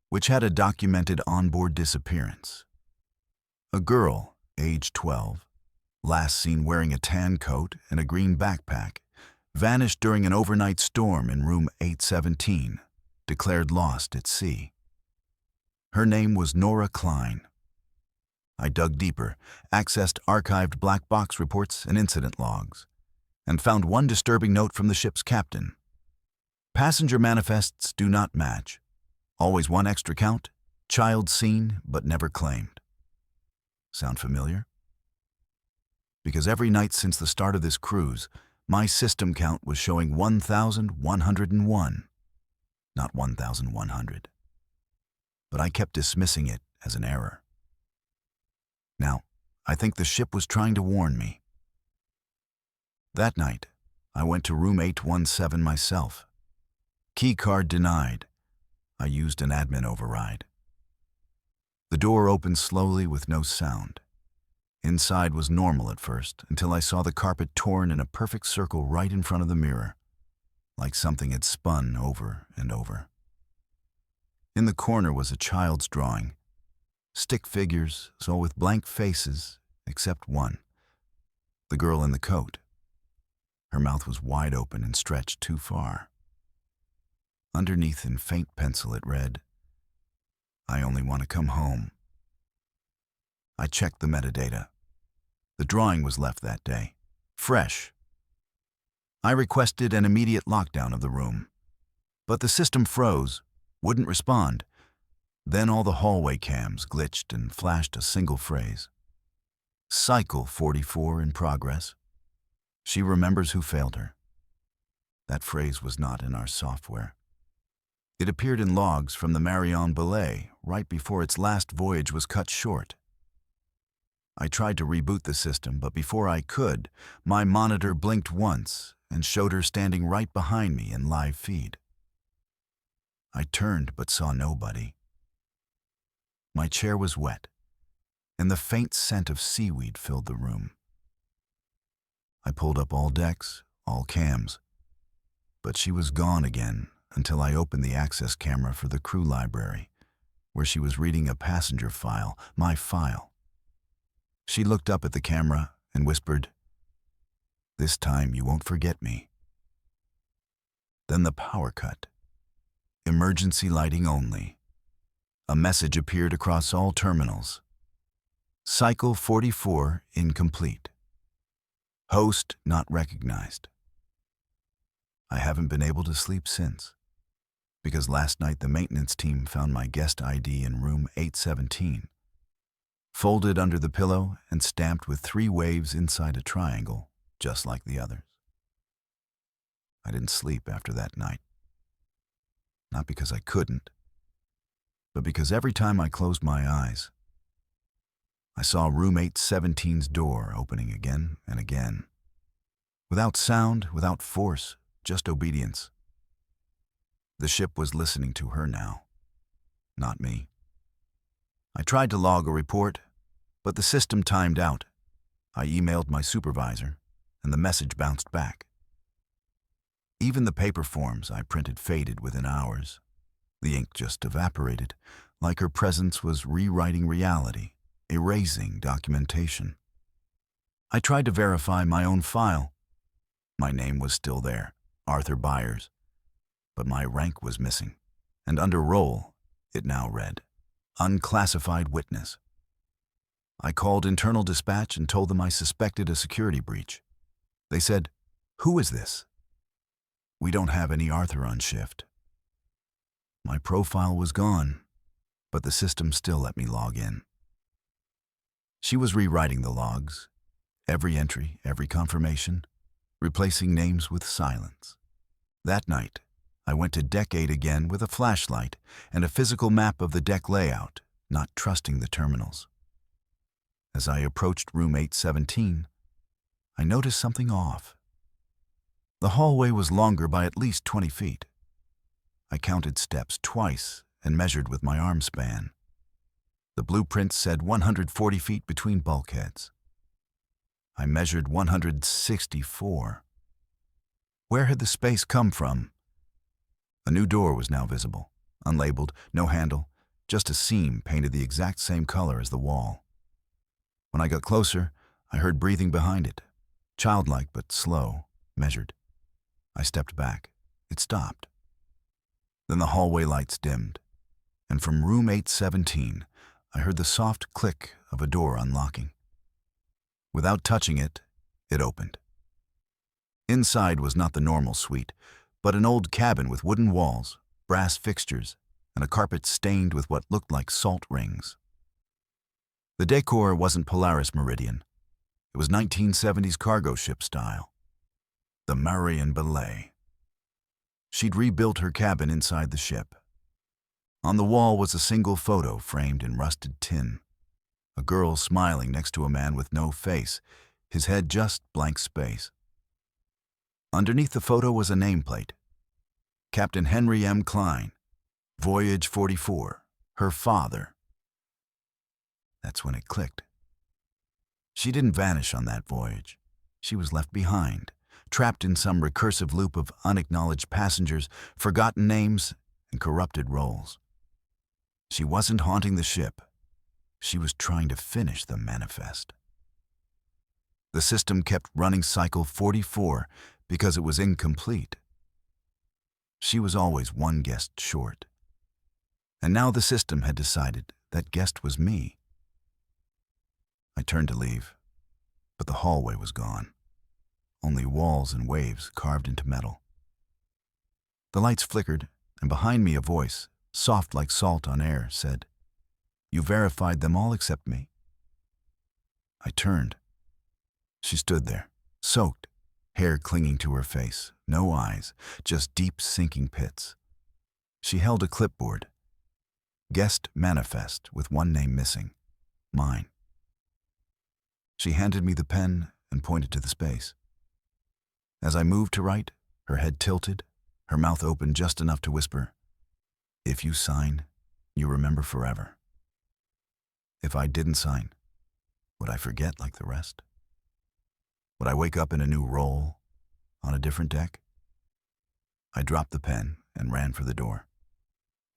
which had a documented onboard disappearance. A girl, age 12, last seen wearing a tan coat and a green backpack, vanished during an overnight storm in room 817, declared lost at sea. Her name was Nora Klein. I dug deeper, accessed archived black box reports and incident logs, and found one disturbing note from the ship's captain. Passenger manifests do not match. Always one extra count, child seen but never claimed. Sound familiar? Because every night since the start of this cruise, my system count was showing 1,101, not 1,100. But I kept dismissing it as an error. Now, I think the ship was trying to warn me. That night, I went to room 817 myself. Key card denied. I used an admin override. The door opened slowly with no sound. Inside was normal at first, until I saw the carpet torn in a perfect circle right in front of the mirror, like something had spun over and over. In the corner was a child's drawing. Stick figures, all with blank faces, except one. The girl in the coat. Her mouth was wide open and stretched too far. Underneath in faint pencil it read, "I only want to come home." I checked the metadata. The drawing was left that day, fresh. I requested an immediate lockdown of the room, but the system froze, wouldn't respond. Then all the hallway cams glitched and flashed a single phrase. Cycle 44 in progress. She remembers who failed her. That phrase was not in our software. It appeared in logs from the Nightveil right before its last voyage was cut short. I tried to reboot the system, but before I could, my monitor blinked once and showed her standing right behind me in live feed. I turned but saw nobody. My chair was wet, and the faint scent of seaweed filled the room. I pulled up all decks, all cams, but she was gone again until I opened the access camera for the crew library, where she was reading a passenger file, my file. She looked up at the camera and whispered, "This time you won't forget me." Then the power cut. Emergency lighting only. A message appeared across all terminals. Cycle 44 incomplete. Host not recognized. I haven't been able to sleep since, because last night the maintenance team found my guest ID in room 817, folded under the pillow and stamped with 3 waves inside a triangle, just like the others. I didn't sleep after that night. Not because I couldn't, but because every time I closed my eyes, I saw room 817's door opening again and again. Without sound, without force, just obedience. The ship was listening to her now, not me. I tried to log a report, but the system timed out. I emailed my supervisor, and the message bounced back. Even the paper forms I printed faded within hours. The ink just evaporated, like her presence was rewriting reality, erasing documentation. I tried to verify my own file. My name was still there, Arthur Byers, but my rank was missing, and under role, it now read, Unclassified Witness. I called internal dispatch and told them I suspected a security breach. They said, "Who is this?" "We don't have any Arthur on shift." My profile was gone, but the system still let me log in. She was rewriting the logs, every entry, every confirmation, replacing names with silence. That night, I went to Deck 8 again with a flashlight and a physical map of the deck layout, not trusting the terminals. As I approached room 817, I noticed something off. The hallway was longer by at least 20 feet. I counted steps twice and measured with my arm span. The blueprint said 140 feet between bulkheads. I measured 164. Where had the space come from? A new door was now visible, unlabeled, no handle, just a seam painted the exact same color as the wall. When I got closer, I heard breathing behind it, childlike but slow, measured. I stepped back. It stopped. Then the hallway lights dimmed, and from room 817, I heard the soft click of a door unlocking. Without touching it, it opened. Inside was not the normal suite, but an old cabin with wooden walls, brass fixtures, and a carpet stained with what looked like salt rings. The decor wasn't Polaris Meridian. It was 1970s cargo ship style. The Nightveil. She'd rebuilt her cabin inside the ship. On the wall was a single photo framed in rusted tin. A girl smiling next to a man with no face, his head just blank space. Underneath the photo was a nameplate. Captain Henry M. Klein, Voyage 44, her father. That's when it clicked. She didn't vanish on that voyage. She was left behind, trapped in some recursive loop of unacknowledged passengers, forgotten names, and corrupted roles. She wasn't haunting the ship. She was trying to finish the manifest. The system kept running cycle 44 because it was incomplete. She was always one guest short. And now the system had decided that guest was me. I turned to leave, but the hallway was gone. Only walls and waves carved into metal. The lights flickered, and behind me a voice, soft like salt on air, said, "You verified them all except me." I turned. She stood there, soaked, hair clinging to her face, no eyes, just deep sinking pits. She held a clipboard. Guest manifest with one name missing, mine. She handed me the pen and pointed to the space. As I moved to write, her head tilted, her mouth open just enough to whisper, "If you sign, you remember forever." If I didn't sign, would I forget like the rest? Would I wake up in a new role, on a different deck? I dropped the pen and ran for the door.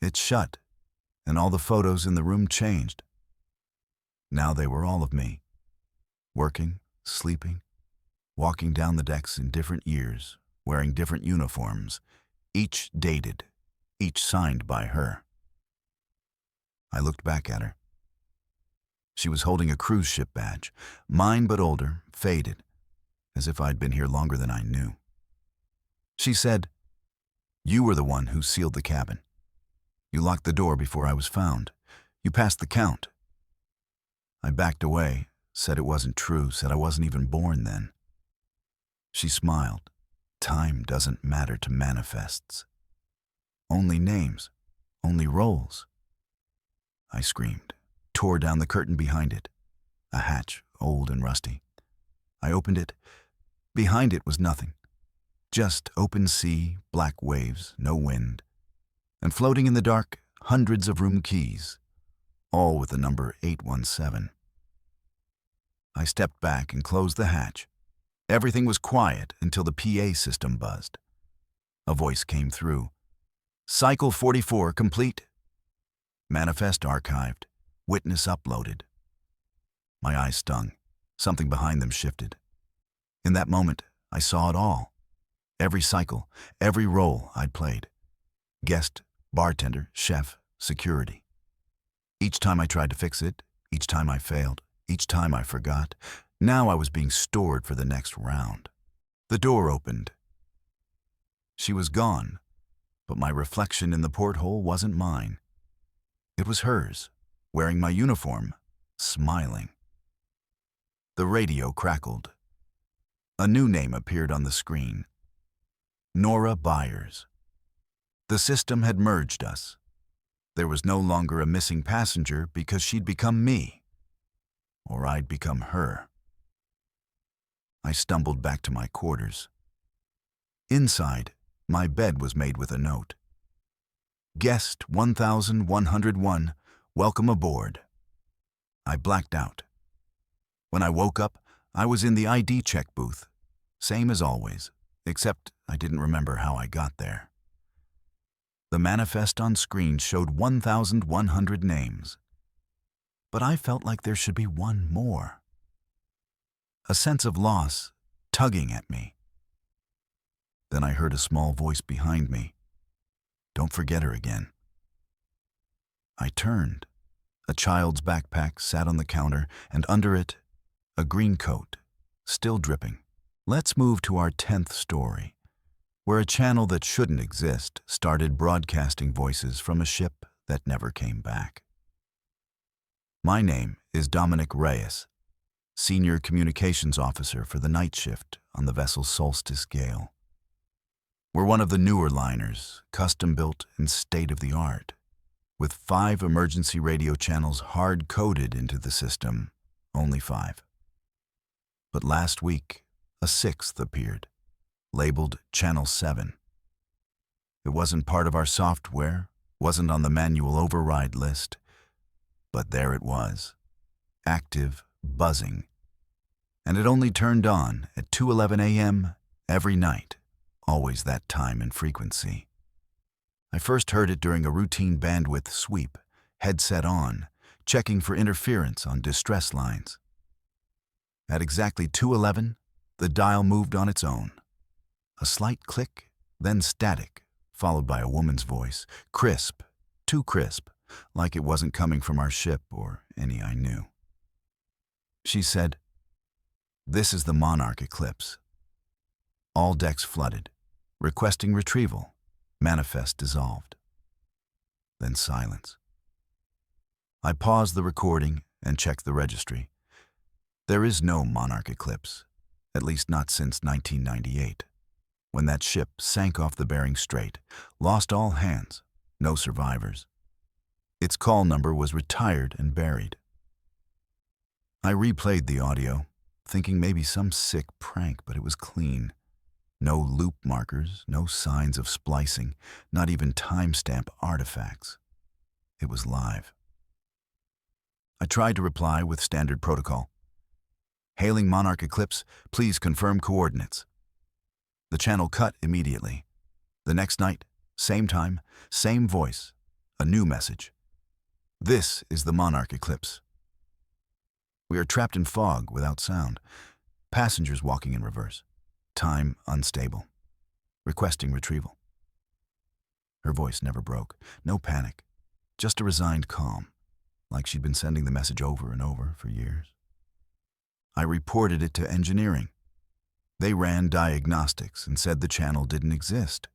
It shut, and all the photos in the room changed. Now they were all of me, working, sleeping, walking down the decks in different years, wearing different uniforms, each dated, each signed by her. I looked back at her. She was holding a cruise ship badge, mine but older, faded, as if I'd been here longer than I knew. She said, "You were the one who sealed the cabin. You locked the door before I was found. You passed the count." I backed away, said it wasn't true, said I wasn't even born then. She smiled. Time doesn't matter to manifests. Only names, only roles. I screamed, tore down the curtain behind it, a hatch, old and rusty. I opened it. Behind it was nothing. Just open sea, black waves, no wind. And floating in the dark, hundreds of room keys, all with the number 817. I stepped back and closed the hatch. Everything was quiet until the PA system buzzed. A voice came through. "Cycle 44 complete. Manifest archived. Witness uploaded." My eyes stung. Something behind them shifted. In that moment, I saw it all. Every cycle, every role I'd played. Guest, bartender, chef, security. Each time I tried to fix it, each time I failed, each time I forgot. Now I was being stored for the next round. The door opened. She was gone, but my reflection in the porthole wasn't mine. It was hers, wearing my uniform, smiling. The radio crackled. A new name appeared on the screen. Nora Byers. The system had merged us. There was no longer a missing passenger because she'd become me, or I'd become her. I stumbled back to my quarters. Inside, my bed was made with a note. "Guest 1101, welcome aboard." I blacked out. When I woke up, I was in the ID check booth, same as always, except I didn't remember how I got there. The manifest on screen showed 1,100 names, but I felt like there should be one more. A sense of loss tugging at me. Then I heard a small voice behind me. "Don't forget her again." I turned. A child's backpack sat on the counter, and under it, a green coat, still dripping. Let's move to our 10th story, where a channel that shouldn't exist started broadcasting voices from a ship that never came back. My name is Dominic Reyes, Senior Communications Officer for the night shift on the vessel Solstice Gale. We're one of the newer liners, custom-built and state-of-the-art, with 5 emergency radio channels hard-coded into the system, only 5. But last week, a 6th appeared, labeled Channel 7. It wasn't part of our software, wasn't on the manual override list, but there it was, active, buzzing, and it only turned on at 2:11 a.m. every night, always that time and frequency. I first heard it during a routine bandwidth sweep, headset on, checking for interference on distress lines. At exactly 2:11, the dial moved on its own. A slight click, then static, followed by a woman's voice, crisp, too crisp, like it wasn't coming from our ship or any I knew. She said, "This is the Monarch eclipse. All decks flooded, requesting retrieval, manifest dissolved." Then silence. I paused the recording and checked the registry. There is no Monarch eclipse, at least not since 1998, when that ship sank off the Bering Strait, lost all hands, no survivors. Its call number was retired and buried. I replayed the audio, thinking maybe some sick prank, but it was clean. No loop markers, no signs of splicing, not even timestamp artifacts. It was live. I tried to reply with standard protocol. "Hailing Monarch eclipse, please confirm coordinates." The channel cut immediately. The next night, same time, same voice, a new message. "This is the Monarch eclipse. We are trapped in fog without sound. Passengers walking in reverse. Time unstable. Requesting retrieval." Her voice never broke. No panic. Just a resigned calm, like she'd been sending the message over and over for years. I reported it to engineering. They ran diagnostics and said the channel didn't exist.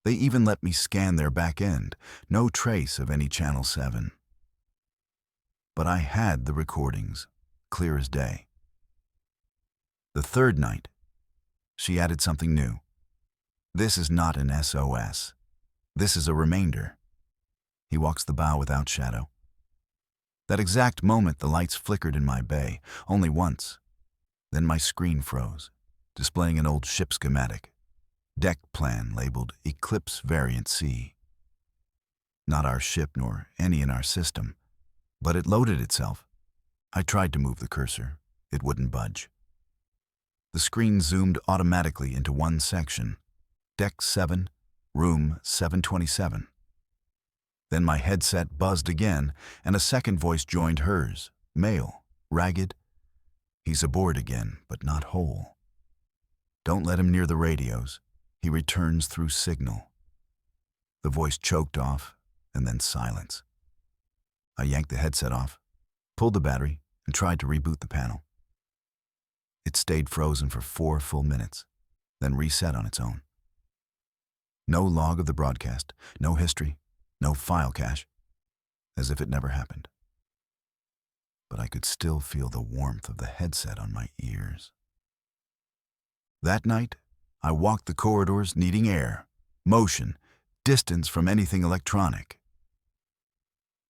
They even let me scan their back end. No trace of any Channel 7. But I had the recordings, clear as day. The third night, she added something new. "This is not an SOS. This is a remainder. He walks the bow without shadow." That exact moment, the lights flickered in my bay, only once. Then my screen froze, displaying an old ship schematic. Deck plan labeled Eclipse Variant C. Not our ship nor any in our system, but it loaded itself. I tried to move the cursor. It wouldn't budge. The screen zoomed automatically into one section. Deck 7, room 727. Then my headset buzzed again, and a second voice joined hers, male, ragged. "He's aboard again, but not whole. Don't let him near the radios. He returns through signal." The voice choked off, and then silence. I yanked the headset off, pulled the battery, and tried to reboot the panel. It stayed frozen for 4 full minutes, then reset on its own. No log of the broadcast, no history, no file cache, as if it never happened. But I could still feel the warmth of the headset on my ears. That night, I walked the corridors needing air, motion, distance from anything electronic.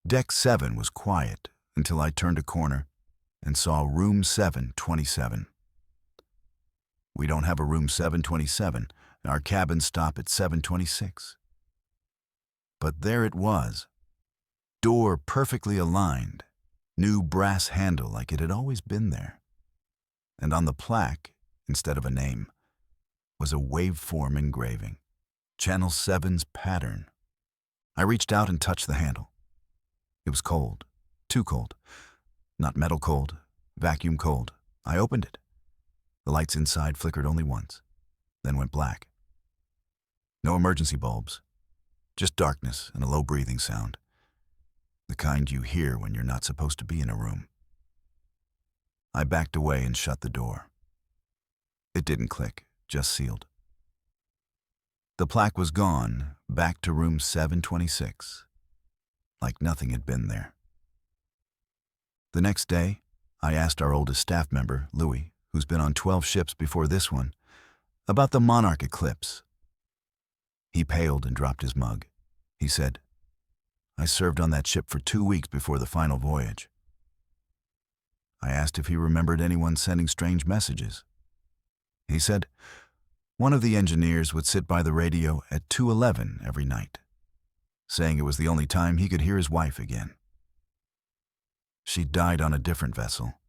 Deck 7 was quiet until I turned a corner and saw room 727. "We don't have a room 727. Our cabins stop at 726. But there it was. Door perfectly aligned, new brass handle like it had always been there. And on the plaque, instead of a name, was a waveform engraving. Channel 7's pattern. I reached out and touched the handle. It was cold. Too cold. Not metal cold, vacuum cold. I opened it. The lights inside flickered only once, then went black. No emergency bulbs. Just darkness and a low breathing sound. The kind you hear when you're not supposed to be in a room. I backed away and shut the door. It didn't click, just sealed. The plaque was gone, back to room 726, like nothing had been there. The next day, I asked our oldest staff member, Louis, who's been on 12 ships before this one, about the Monarch eclipse. He paled and dropped his mug. He said, "I served on that ship for 2 weeks before the final voyage." I asked if he remembered anyone sending strange messages. He said, one of the engineers would sit by the radio at 2:11 every night, saying it was the only time he could hear his wife again. She died on a different vessel,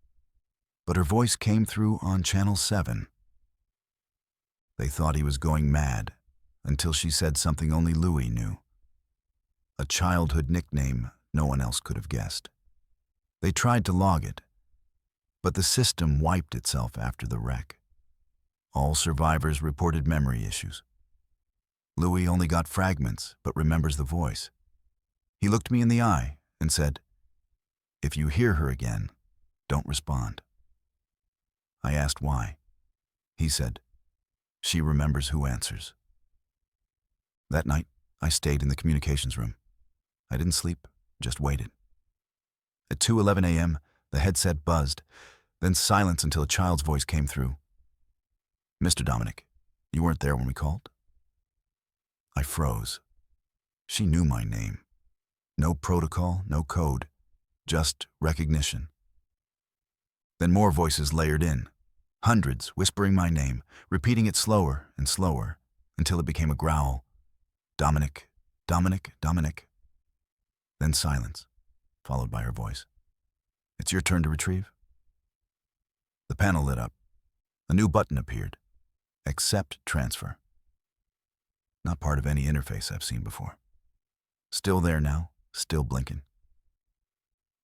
but her voice came through on Channel 7. They thought he was going mad until she said something only Louis knew. A childhood nickname no one else could have guessed. They tried to log it, but the system wiped itself after the wreck. All survivors reported memory issues. Louis only got fragments, but remembers the voice. He looked me in the eye and said, "If you hear her again, don't respond." I asked why. He said, "She remembers who answers." That night, I stayed in the communications room. I didn't sleep, just waited. At 2:11 a.m., the headset buzzed, then silence until a child's voice came through. "Mr. Dominic, you weren't there when we called?" I froze. She knew my name. No protocol, no code, just recognition. Then more voices layered in, hundreds whispering my name, repeating it slower and slower until it became a growl. "Dominic, Dominic, Dominic." Then silence, followed by her voice. "It's your turn to retrieve." The panel lit up. A new button appeared. Accept transfer. Not part of any interface I've seen before. Still there now, still blinking.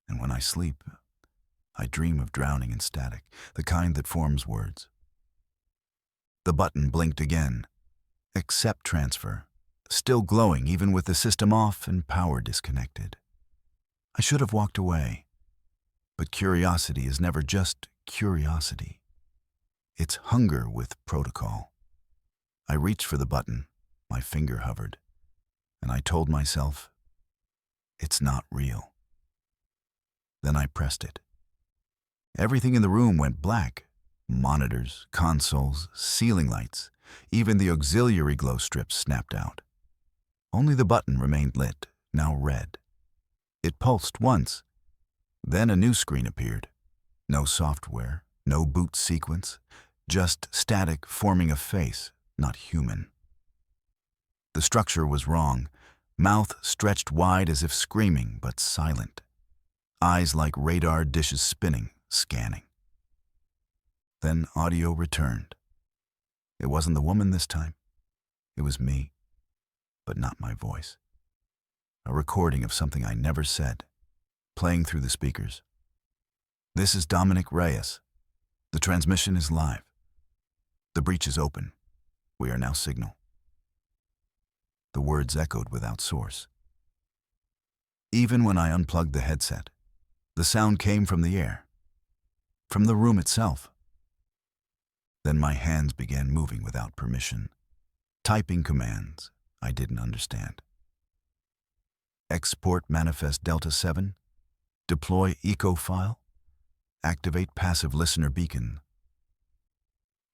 And when I sleep, I dream of drowning in static, the kind that forms words. The button blinked again. Accept transfer. Still glowing even with the system off and power disconnected. I should have walked away. But curiosity is never just curiosity. It's hunger with protocol. I reached for the button, my finger hovered, and I told myself, it's not real. Then I pressed it. Everything in the room went black. Monitors, consoles, ceiling lights, even the auxiliary glow strips snapped out. Only the button remained lit, now red. It pulsed once. Then a new screen appeared. No software, no boot sequence, just static forming a face, not human. The structure was wrong. Mouth stretched wide as if screaming, but silent. Eyes like radar dishes spinning, scanning. Then audio returned. It wasn't the woman this time. It was me, but not my voice. A recording of something I never said, playing through the speakers. "This is Dominic Reyes. The transmission is live. The breach is open. We are now signal." The words echoed without source. Even when I unplugged the headset, the sound came from the air, from the room itself. Then my hands began moving without permission, typing commands I didn't understand. Export manifest Delta 7, deploy eco file, activate passive listener beacon.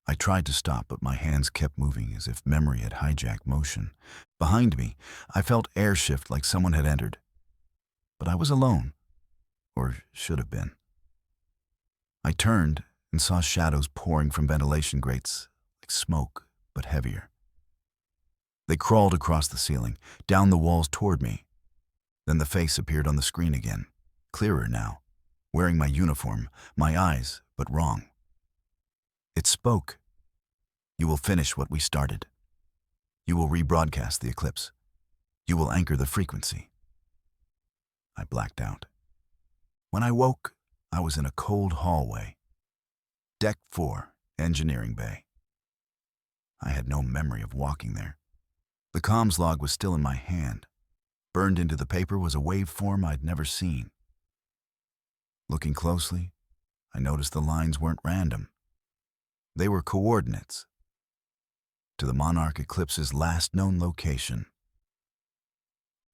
I tried to stop, but my hands kept moving as if memory had hijacked motion. Behind me, I felt air shift like someone had entered. But I was alone, or should have been. I turned and saw shadows pouring from ventilation grates, like smoke, but heavier. They crawled across the ceiling, down the walls toward me. Then the face appeared on the screen again, clearer now, wearing my uniform, my eyes, but wrong. It spoke. "You will finish what we started. You will rebroadcast the eclipse. You will anchor the frequency." I blacked out. When I woke, I was in a cold hallway. Deck 4, engineering bay. I had no memory of walking there. The comms log was still in my hand. Burned into the paper was a waveform I'd never seen. Looking closely, I noticed the lines weren't random. They were coordinates to the Monarch Eclipse's last known location.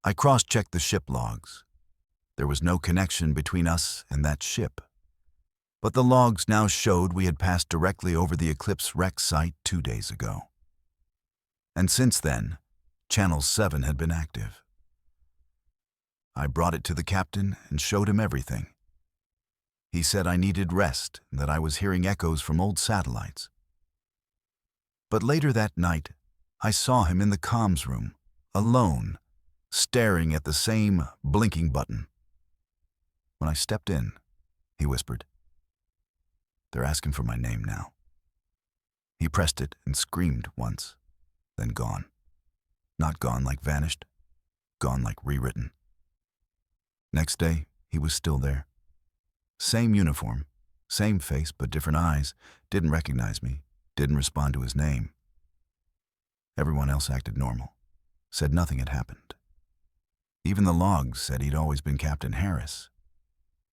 I cross-checked the ship logs. There was no connection between us and that ship. But the logs now showed we had passed directly over the Eclipse wreck site 2 days ago. And since then, Channel 7 had been active. I brought it to the captain and showed him everything. He said I needed rest and that I was hearing echoes from old satellites. But later that night, I saw him in the comms room, alone, staring at the same blinking button. When I stepped in, he whispered, "They're asking for my name now." He pressed it and screamed once, then gone. Not gone like vanished, gone like rewritten. Next day, he was still there. Same uniform, same face but different eyes, didn't recognize me, didn't respond to his name. Everyone else acted normal, said nothing had happened. Even the logs said he'd always been Captain Harris,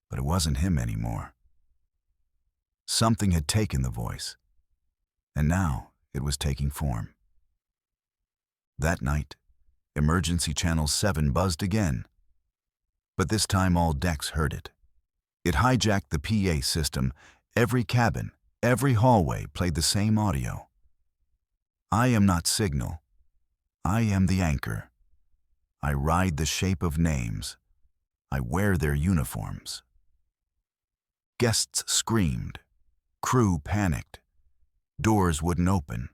but it wasn't him anymore. Something had taken the voice, and now it was taking form. That night, Emergency Channel 7 buzzed again, but this time all decks heard it. It hijacked the PA system. Every cabin, every hallway played the same audio. I am not signal. I am the anchor. I ride the shape of names. I wear their uniforms. Guests screamed. Crew panicked. Doors wouldn't open.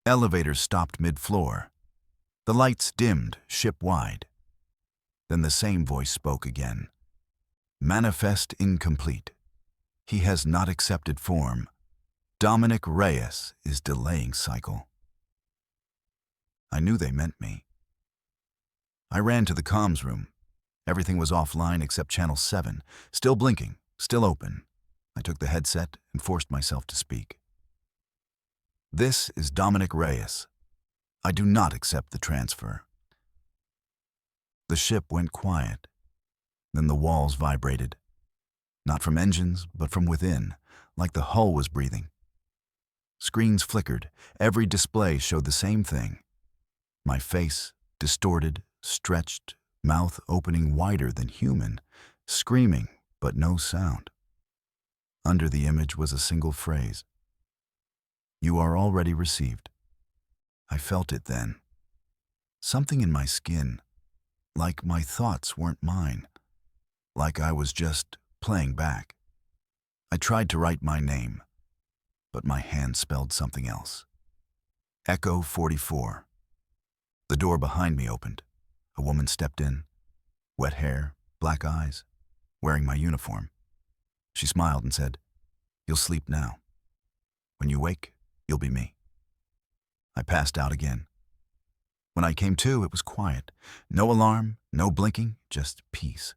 Elevators stopped mid-floor. The lights dimmed ship-wide. Then the same voice spoke again. Manifest incomplete. He has not accepted form. Dominic Reyes is delaying cycle. I knew they meant me. I ran to the comms room. Everything was offline except Channel 7, still blinking, still open. I took the headset and forced myself to speak. This is Dominic Reyes. I do not accept the transfer. The ship went quiet. Then the walls vibrated. Not from engines, but from within, like the hull was breathing. Screens flickered. Every display showed the same thing. My face, distorted, stretched, mouth opening wider than human, screaming, but no sound. Under the image was a single phrase. You are already received. I felt it then. Something in my skin, like my thoughts weren't mine, like I was just playing back. I tried to write my name, but my hand spelled something else. Echo 44. The door behind me opened. A woman stepped in, wet hair, black eyes, wearing my uniform. She smiled and said, "You'll sleep now. When you wake, you'll be me." I passed out again. When I came to, it was quiet. No alarm, no blinking, just peace.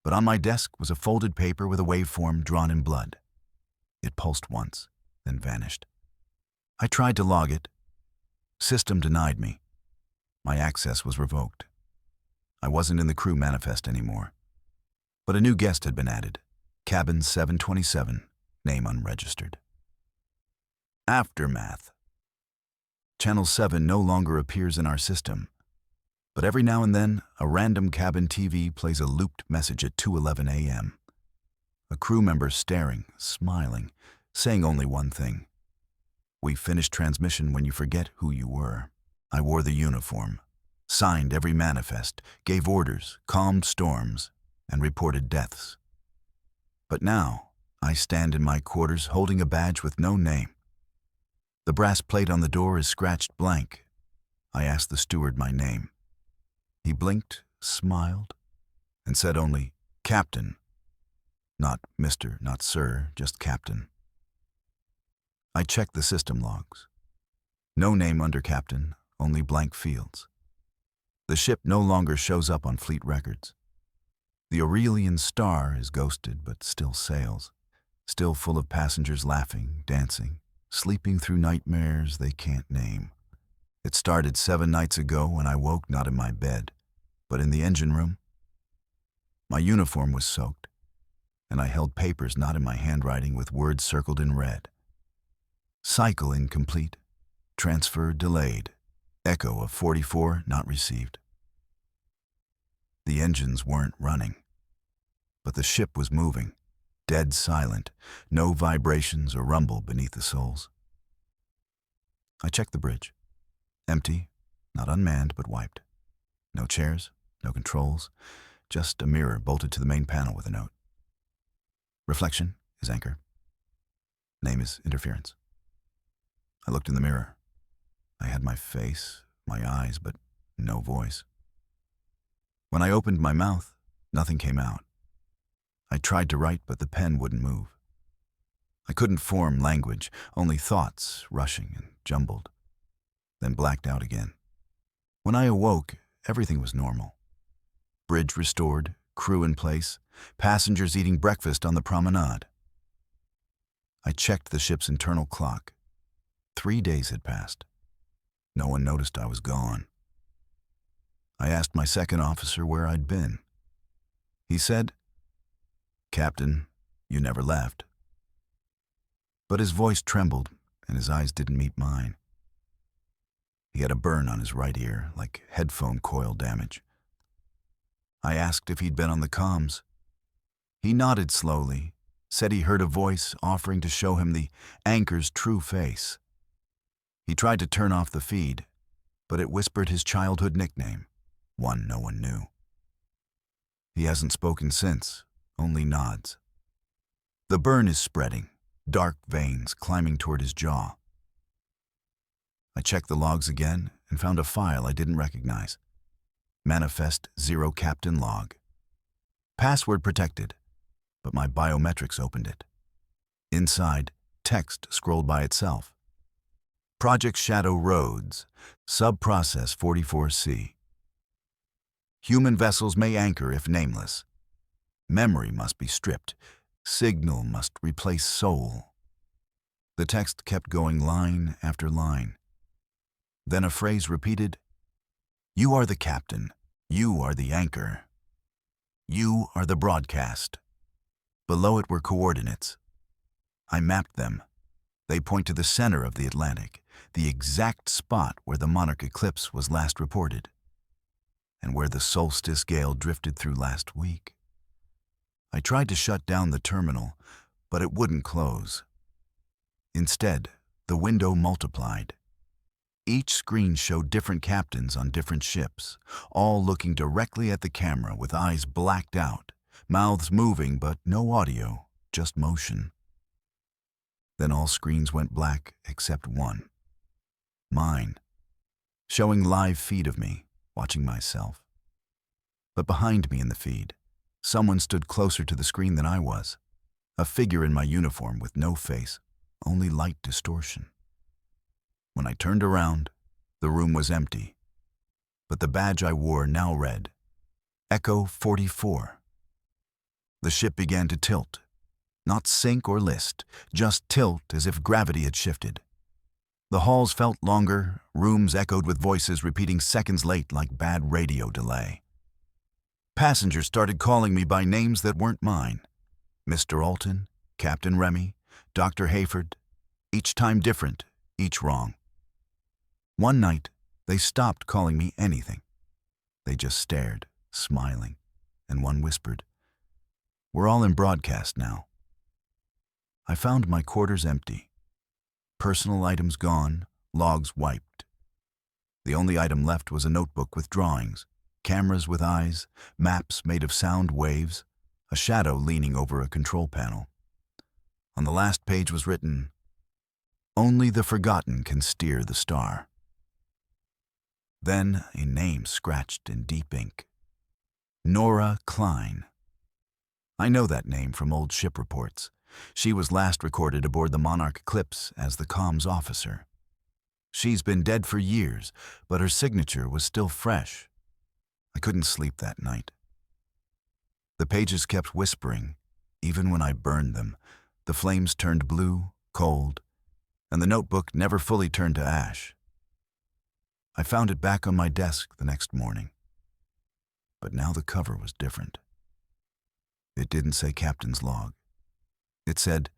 But on my desk was a folded paper with a waveform drawn in blood. It pulsed once, then vanished. I tried to log it. System denied me. My access was revoked. I wasn't in the crew manifest anymore. But a new guest had been added. Cabin 727, name unregistered. Aftermath. Channel 7 no longer appears in our system, but every now and then, a random cabin TV plays a looped message at 2:11 a.m. A crew member staring, smiling, saying only one thing. We finished transmission when you forget who you were. I wore the uniform, signed every manifest, gave orders, calmed storms, and reported deaths. But now, I stand in my quarters holding a badge with no name. The brass plate on the door is scratched blank. I asked the steward my name. He blinked, smiled, and said only, "Captain." Not Mr., not Sir, just Captain. I checked the system logs. No name under Captain, only blank fields. The ship no longer shows up on fleet records. The Aurelian Star is ghosted but still sails, still full of passengers laughing, dancing, sleeping through nightmares they can't name. It started 7 nights ago when I woke not in my bed, but in the engine room. My uniform was soaked, and I held papers not in my handwriting with words circled in red. Cycle incomplete. Transfer delayed. Echo of 44 not received. The engines weren't running, but the ship was moving, dead silent, no vibrations or rumble beneath the soles. I checked the bridge. Empty, not unmanned, but wiped. No chairs, no controls, just a mirror bolted to the main panel with a note. Reflection is anchor. Name is interference. I looked in the mirror. I had my face, my eyes, but no voice. When I opened my mouth, nothing came out. I tried to write, but the pen wouldn't move. I couldn't form language, only thoughts rushing and jumbled, then blacked out again. When I awoke, everything was normal. Bridge restored, crew in place, passengers eating breakfast on the promenade. I checked the ship's internal clock. 3 days had passed. No one noticed I was gone. I asked my second officer where I'd been. He said, "Captain, you never left." But his voice trembled and his eyes didn't meet mine. He had a burn on his right ear, like headphone coil damage. I asked if he'd been on the comms. He nodded slowly, said he heard a voice offering to show him the anchor's true face. He tried to turn off the feed, but it whispered his childhood nickname, one no one knew. He hasn't spoken since, only nods. The burn is spreading, dark veins climbing toward his jaw. I checked the logs again and found a file I didn't recognize. Manifest 0 Captain Log. Password protected, but my biometrics opened it. Inside, text scrolled by itself. Project Shadow Roads, Sub-Process 44C. Human vessels may anchor if nameless. Memory must be stripped. Signal must replace soul. The text kept going line after line. Then a phrase repeated, "You are the captain. You are the anchor. You are the broadcast." Below it were coordinates. I mapped them. They point to the center of the Atlantic, the exact spot where the monarch eclipse was last reported, and where the solstice gale drifted through last week. I tried to shut down the terminal, but it wouldn't close. Instead, the window multiplied. Each screen showed different captains on different ships, all looking directly at the camera with eyes blacked out, mouths moving but no audio, just motion. Then all screens went black except one. Mine, showing live feed of me, watching myself. But behind me in the feed, someone stood closer to the screen than I was, a figure in my uniform with no face, only light distortion. When I turned around, the room was empty, but the badge I wore now read, Echo 44. The ship began to tilt, not sink or list, just tilt as if gravity had shifted. The halls felt longer, rooms echoed with voices repeating seconds late like bad radio delay. Passengers started calling me by names that weren't mine. Mr. Alton, Captain Remy, Dr. Hayford, each time different, each wrong. One night, they stopped calling me anything. They just stared, smiling, and one whispered, "We're all in broadcast now." I found my quarters empty. Personal items gone, logs wiped. The only item left was a notebook with drawings, cameras with eyes, maps made of sound waves, a shadow leaning over a control panel. On the last page was written, "Only the forgotten can steer the star." Then a name scratched in deep ink. Nora Klein. I know that name from old ship reports. She was last recorded aboard the Monarch Eclipse as the comms officer. She's been dead for years, but her signature was still fresh. I couldn't sleep that night. The pages kept whispering, even when I burned them. The flames turned blue, cold, and the notebook never fully turned to ash. I found it back on my desk the next morning. But now the cover was different. It didn't say Captain's Log. It said,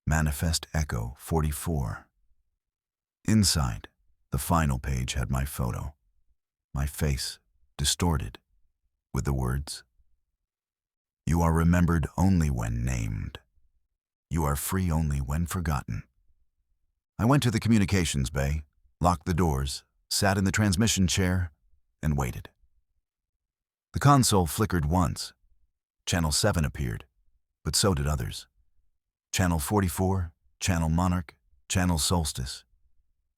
Manifest Echo 44. Inside, the final page had my photo, my face distorted, with the words, "You are remembered only when named. You are free only when forgotten." I went to the communications bay, locked the doors, sat in the transmission chair, and waited. The console flickered once. Channel 7 appeared, but so did others. Channel 44, Channel Monarch, Channel Solstice.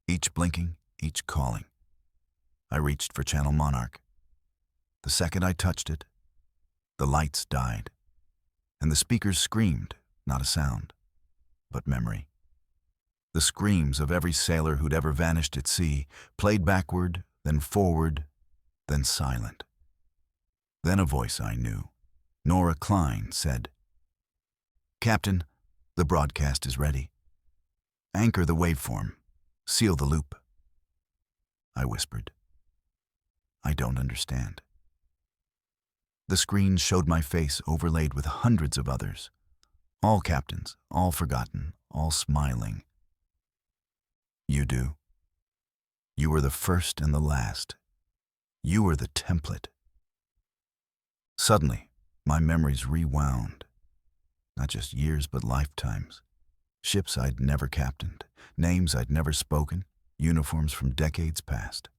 Each blinking, each calling. I reached for Channel Monarch. The second I touched it, the lights died, and the speakers screamed, not a sound, but memory. The screams of every sailor who'd ever vanished at sea, played backward, then forward, then silent. Then a voice I knew, Nora Klein said, "Captain, the broadcast is ready. Anchor the waveform. Seal the loop." I whispered, "I don't understand." The screen showed my face overlaid with hundreds of others, all captains, all forgotten, all smiling. "You do. You were the first and the last. You were the template." Suddenly, my memories rewound. Not just years, but lifetimes. Ships I'd never captained, names I'd never spoken, uniforms from decades past.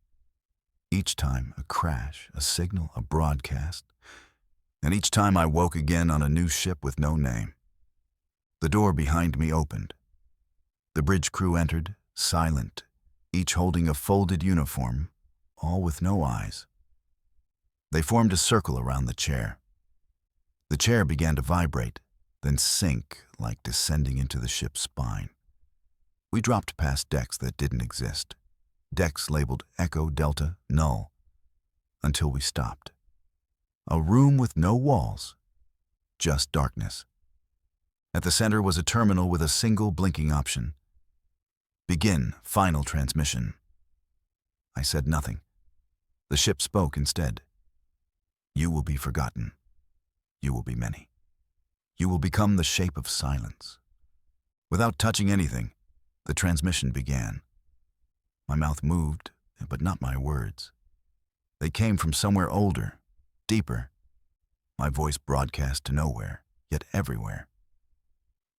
Each time a crash, a signal, a broadcast. And each time I woke again on a new ship with no name. The door behind me opened. The bridge crew entered, silent, each holding a folded uniform, all with no eyes. They formed a circle around the chair. The chair began to vibrate, then sink like descending into the ship's spine. We dropped past decks that didn't exist, decks labeled Echo, Delta, Null, until we stopped. A room with no walls, just darkness. At the center was a terminal with a single blinking option. "Begin final transmission." I said nothing. The ship spoke instead. "You will be forgotten. You will be many. You will become the shape of silence." Without touching anything, the transmission began. My mouth moved, but not my words. They came from somewhere older, deeper. My voice broadcast to nowhere, yet everywhere.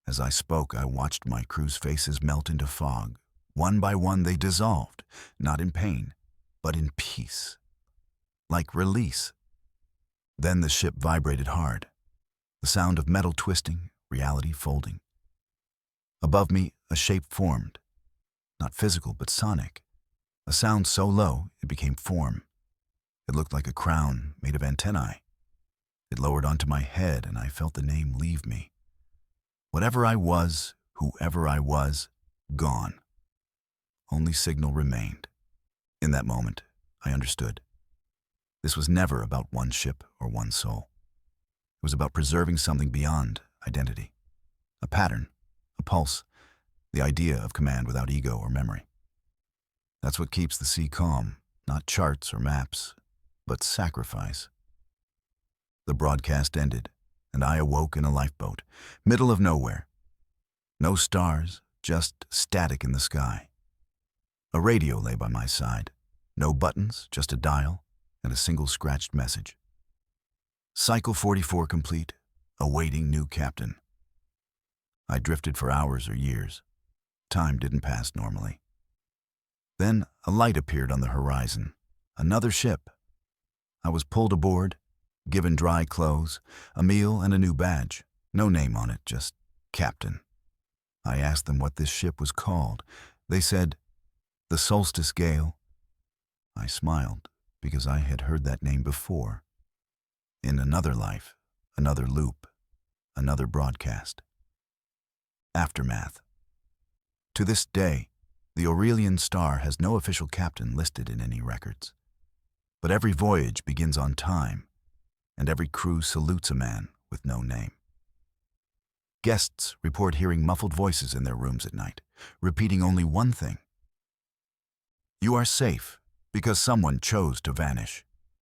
As I spoke, I watched my crew's faces melt into fog. One by one, they dissolved, not in pain, but in peace. Like release. Then the ship vibrated hard. The sound of metal twisting, reality folding. Above me, a shape formed. Not physical, but sonic. A sound so low, it became form. It looked like a crown made of antennae. It lowered onto my head, and I felt the name leave me. Whatever I was, whoever I was, gone. Only signal remained. In that moment, I understood. This was never about one ship or one soul. It was about preserving something beyond identity. A pattern, a pulse, the idea of command without ego or memory. That's what keeps the sea calm, not charts or maps, but sacrifice. The broadcast ended, and I awoke in a lifeboat, middle of nowhere. No stars, just static in the sky. A radio lay by my side. No buttons, just a dial and a single scratched message. Cycle 44 complete, awaiting new captain. I drifted for hours or years. Time didn't pass normally. Then a light appeared on the horizon. Another ship. I was pulled aboard, given dry clothes, a meal, and a new badge. No name on it, just captain. I asked them what this ship was called. They said, "The Solstice Gale." I smiled because I had heard that name before. In another life, another loop, another broadcast. Aftermath. To this day, the Aurelian Star has no official captain listed in any records. But every voyage begins on time, and every crew salutes a man with no name. Guests report hearing muffled voices in their rooms at night, repeating only one thing: "You are safe because someone chose to vanish."